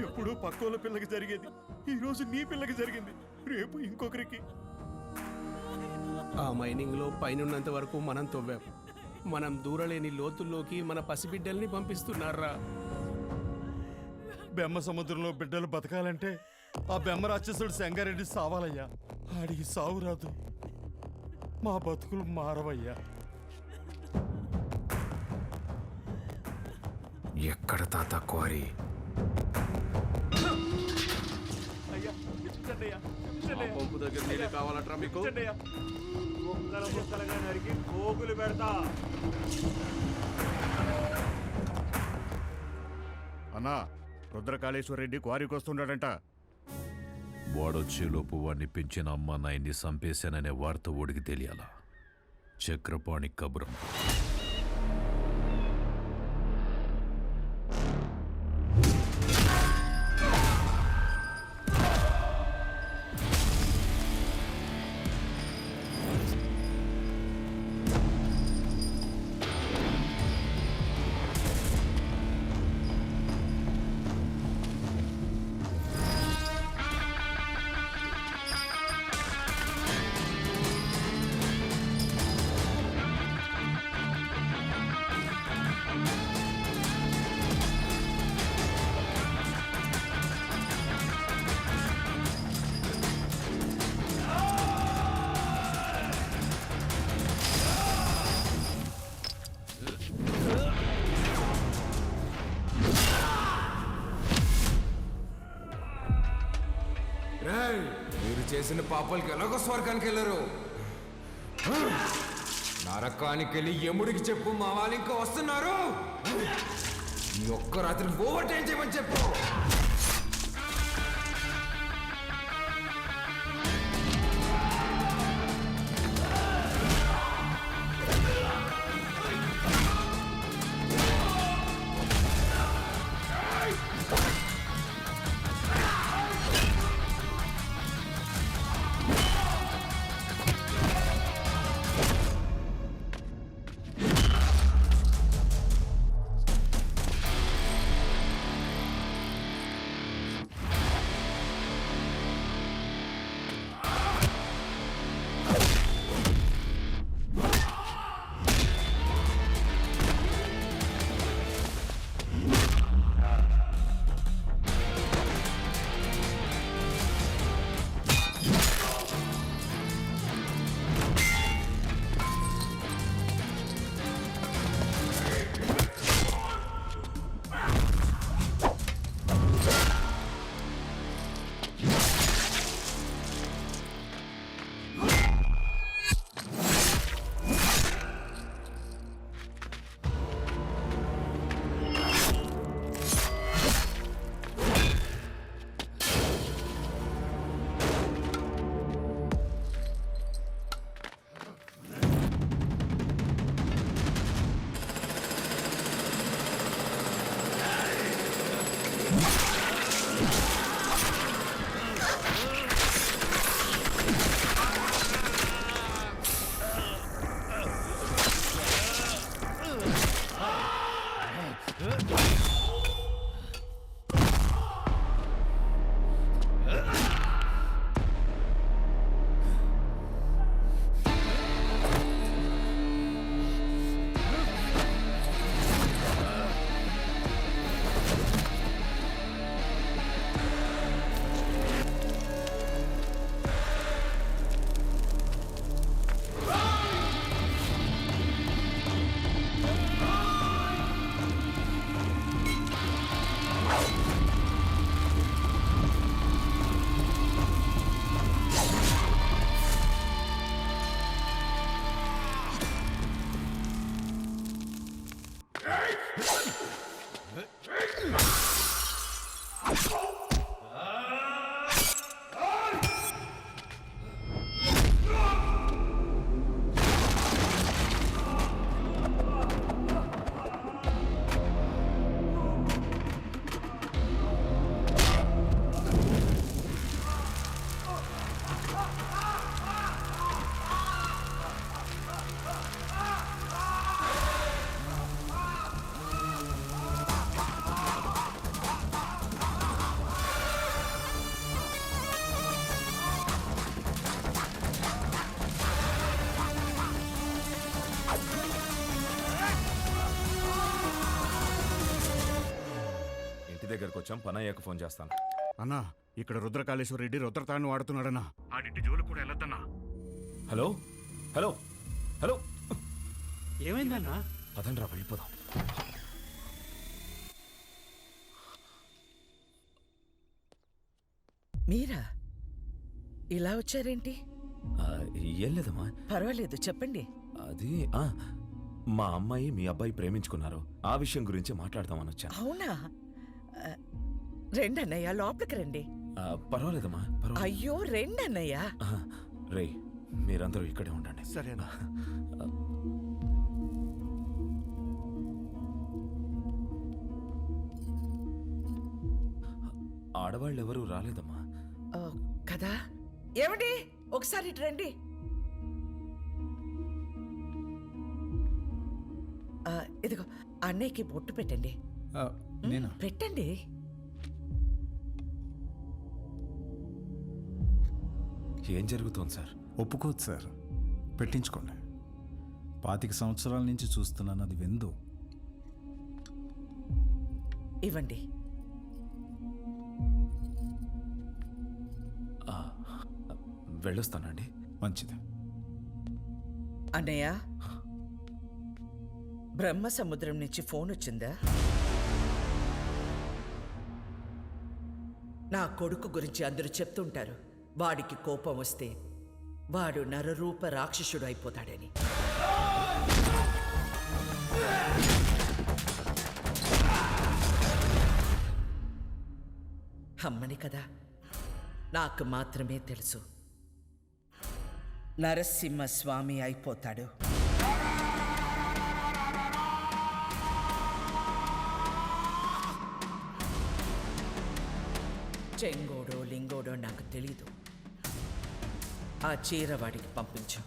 [SPEAKER 24] ఎప్పుడు పక్కోళ్ళ పిల్లకి జరిగేది ఈరోజు నీ పిల్లకి జరిగింది, రేపు ఇంకొకరికి.
[SPEAKER 15] ఆ మైనింగ్లో పైనున్నంత వరకు మనం తవ్వాం. మనం దూరలేని లోతుల్లోకి మన పసిబిడ్డల్ని పంపిస్తున్నారా?
[SPEAKER 5] బెమ్మ సముద్రంలో బిడ్డలు బతకాలంటే ఆ బెమ్మ రాక్షసుడు సంగారెడ్డి సావాలయ్యా. ఆడికి సావు రాదు, మా బతుకులు మారవయ్యా.
[SPEAKER 9] ఎక్కడ తాత క్వారీ?
[SPEAKER 10] పంపు దగ్గర నీళ్ళు కావాలట్రా మీకు?
[SPEAKER 15] పోగులు పెడతా.
[SPEAKER 18] అన్నా, రుద్రకాళేశ్వర రెడ్డి క్వారీకి వస్తున్నాడంట.
[SPEAKER 19] వాడొచ్చేలోపు వాడిని పెంచిన అమ్మ నాయన్ని చంపేశాననే వార్త ఓడికి తెలియాలా? చక్రపాణి కబురం.
[SPEAKER 9] మీరు చేసిన పాపాలకి ఎలాగో స్వర్గానికి వెళ్ళరు. నరకానికి వెళ్ళి యముడికి చెప్పు, మా వాళ్ళు ఇంకా వస్తున్నారు. ఈ ఒక్క రాత్రి ఓవర్ టైం చేయమని చెప్పు.
[SPEAKER 14] దగ్గరకు వచ్చాం, పని అయ్యాక ఫోన్ చేస్తాను.
[SPEAKER 18] అన్నా, ఇక్కడ రుద్రకాళేశ్వర రెడ్డి రుద్రతాన్ని వాడుతున్నాడన్నా. ఆడింటి జోలు కూడా వెళ్ళొద్దన్నా.
[SPEAKER 14] హలో హలో హలో,
[SPEAKER 15] ఏమైందన్నా?
[SPEAKER 14] పదండ్రా వెళ్ళిపోదాం.
[SPEAKER 21] మీరా ఇలా వచ్చారేంటి?
[SPEAKER 14] ఏం లేదమ్మా.
[SPEAKER 21] పర్వాలేదు, చెప్పండి.
[SPEAKER 14] అది మా అమ్మాయి మీ అబ్బాయి ప్రేమించుకున్నారు. ఆ విషయం గురించి మాట్లాడదామని వచ్చాను.
[SPEAKER 21] అవునా? రెండన్నయ్య, లోపలికి రండి.
[SPEAKER 14] పర్వాలేదమ్మా, పర్వాలేదు.
[SPEAKER 21] అయ్యో, రెండన్నయ్య.
[SPEAKER 14] రే, మీరందరూ ఇక్కడే ఉండండి.
[SPEAKER 2] సరేనా?
[SPEAKER 14] ఆడవాళ్ళు ఎవరూ రాలేదమ్మా.
[SPEAKER 21] కదా? ఏమండి, ఒకసారి ఇటు రండి. ఇదిగో అన్నయ్యకి బొట్టు పెట్టండి.
[SPEAKER 24] నేనా?
[SPEAKER 21] పెట్టండి.
[SPEAKER 14] ఏం జరుగుతోంది సార్?
[SPEAKER 3] ఒప్పుకోదు సార్, పెట్టించుకోండి. 25 సంవత్సరాల నుంచి చూస్తున్నాను, అది విందు.
[SPEAKER 21] ఇవ్వండి.
[SPEAKER 14] వెళ్ళొస్తానండి.
[SPEAKER 3] మంచిది.
[SPEAKER 21] అన్నయ్య, బ్రహ్మ సముద్రం నుంచి ఫోన్ వచ్చిందా? నా కొడుకు గురించి అందరూ చెప్తుంటారు, వాడికి కోపం వస్తే వాడు నరరూప రాక్షసుడు అయిపోతాడని. అమ్మని కదా, నాకు మాత్రమే తెలుసు నరసింహస్వామి అయిపోతాడు. చెంగోడో లింగోడో నాకు తెలీదు. ఆ చీర వాడికి పంపించు.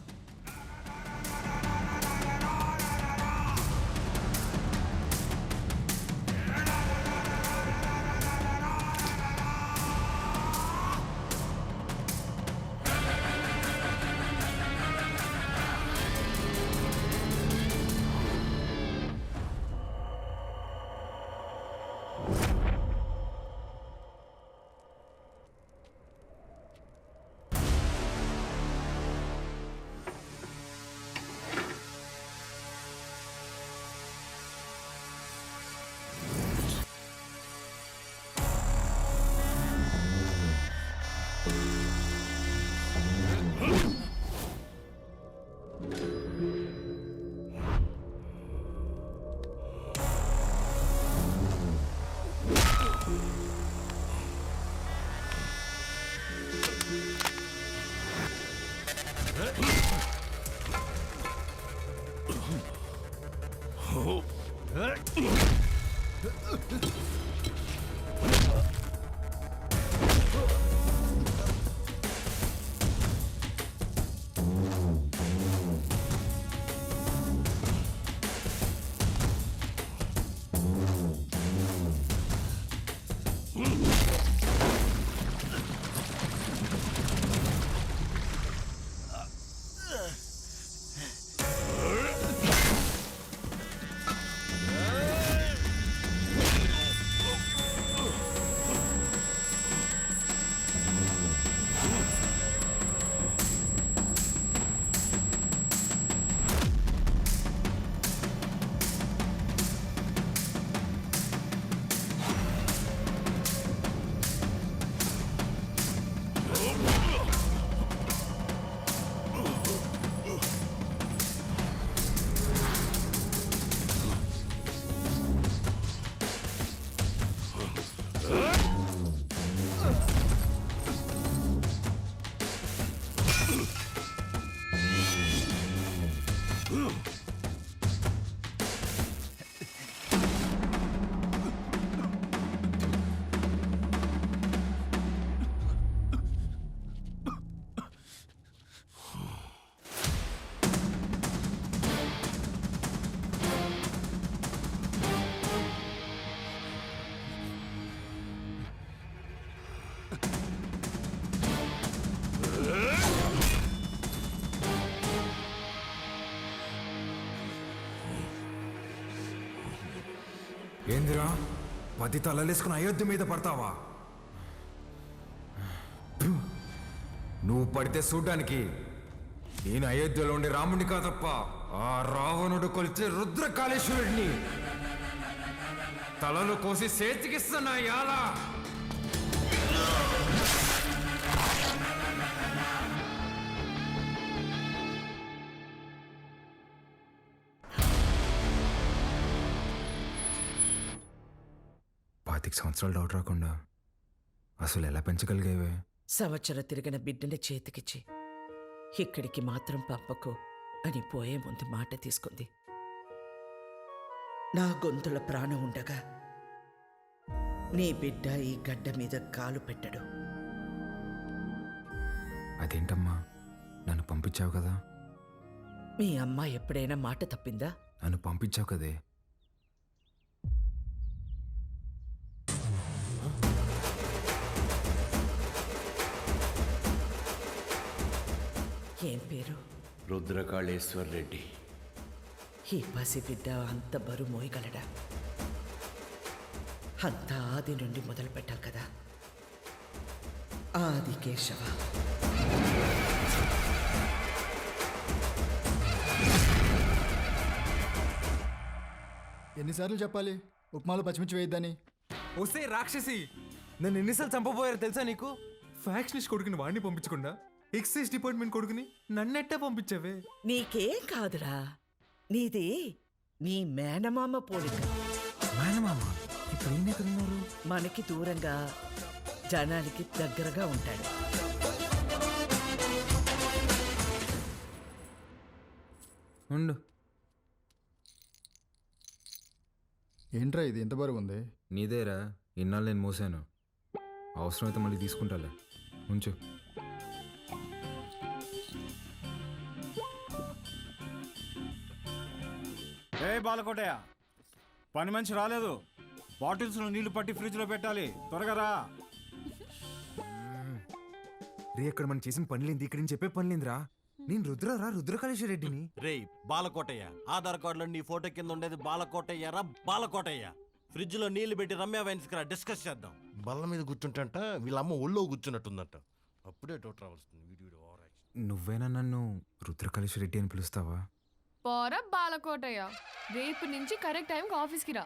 [SPEAKER 9] ఏందిరా 10 తలలేసుకుని అయోధ్య మీద పడతావా? నువ్వు పడితే చూడ్డానికి నేను అయోధ్యలో ఉండే రాముడిని కాదప్ప, ఆ రావణుడు కొలిచే రుద్రకాళేశ్వరుడిని. తలలు కోసి చేతికిస్తున్నా యాలా. 25 సంవత్సరాలు డౌట్ రాకుండా అసలు ఎలా పెంచగలిగేవే?
[SPEAKER 21] సంవత్సరం తిరిగిన బిడ్డని చేతికిచ్చి ఇక్కడికి మాత్రం పంపకు అని పోయే ముందు మాట తీసుకుంది. నా గొంతుల ప్రాణం ఉండగా నీ బిడ్డ ఈ గడ్డ మీద కాలు పెట్టడు.
[SPEAKER 9] అదేంటమ్మా, నన్ను పంపించావు కదా?
[SPEAKER 21] మీ అమ్మ ఎప్పుడైనా మాట తప్పిందా?
[SPEAKER 9] నన్ను పంపించావు కదే.
[SPEAKER 21] ఏం పేరు?
[SPEAKER 8] రుద్రకాళేశ్వర్ రెడ్డి.
[SPEAKER 21] ఈ పసి బిడ్డ అంత బరువు మోయగలడా? అంత ఆది నుండి మొదలు పెట్టాలి కదా. ఆది కేశవ.
[SPEAKER 24] ఎన్నిసార్లు చెప్పాలి ఉప్మాలో పచ్చిమిర్చి వేయద్దని?
[SPEAKER 12] వస్తే రాక్షసి, నన్ను ఎన్నిసార్లు చంపబోయారో తెలుసా నీకు? ఫ్యాక్షనిస్ట్ కొడుకుని వాడిని పంపించకుండా ఎక్సైజ్ డిపార్ట్మెంట్ కొడుకుని నన్నెట్టే పంపించావే?
[SPEAKER 21] నీకేం కాదురా, నీది నీ మేనమామ పోలిక.
[SPEAKER 9] మేనమామ ఇప్పుడు ఈయన ఎక్కడున్నారు?
[SPEAKER 21] మనకి దూరంగా జనానికి దగ్గరగా ఉంటాడు.
[SPEAKER 9] ఉండు.
[SPEAKER 24] ఏంట్రా ఇది ఎంత బరువు ఉంది?
[SPEAKER 9] నీదేరా, ఇన్నాళ్ళు నేను మోసాను. అవసరమైతే మళ్ళీ తీసుకుంటాలే, ఉంచు.
[SPEAKER 17] ఏ బాలకోటయ్య, పని మనిషి రాలేదు. బాటిల్స్లో నీళ్లు పట్టి ఫ్రిడ్జ్లో పెట్టాలి, త్వరగా రా.
[SPEAKER 9] రే, అక్కడ మనం చేసిన పనిలేంది, ఇక్కడ నేను చెప్పే పనిలేందిరా. నేను రుద్రకాళేశ్వర రెడ్డిని.
[SPEAKER 2] రేయ్ బాలకోటయ్య, ఆధార్ కార్డులో నీ ఫోటో కింద ఉండేది బాలకోటయ్య రా. బాలకోటయ్య, ఫ్రిడ్జ్ లో నీళ్లు పెట్టి రమ్య వైన్స్ కి డిస్కస్ చేద్దాం. బల్ల మీద కూర్చుంటంట, వీళ్ళమ్మ ఒళ్ళో కూర్చున్నట్టుందంట. అప్పుడే డౌట్ రావాల్సింది.
[SPEAKER 9] నువ్వేనా నన్ను రుద్రకాళేశ్వర రెడ్డి అని పిలుస్తావా?
[SPEAKER 13] పోరా బాలకోటయ్య, రేపు నుంచి కరెక్ట్ టైంకి ఆఫీస్కి రా.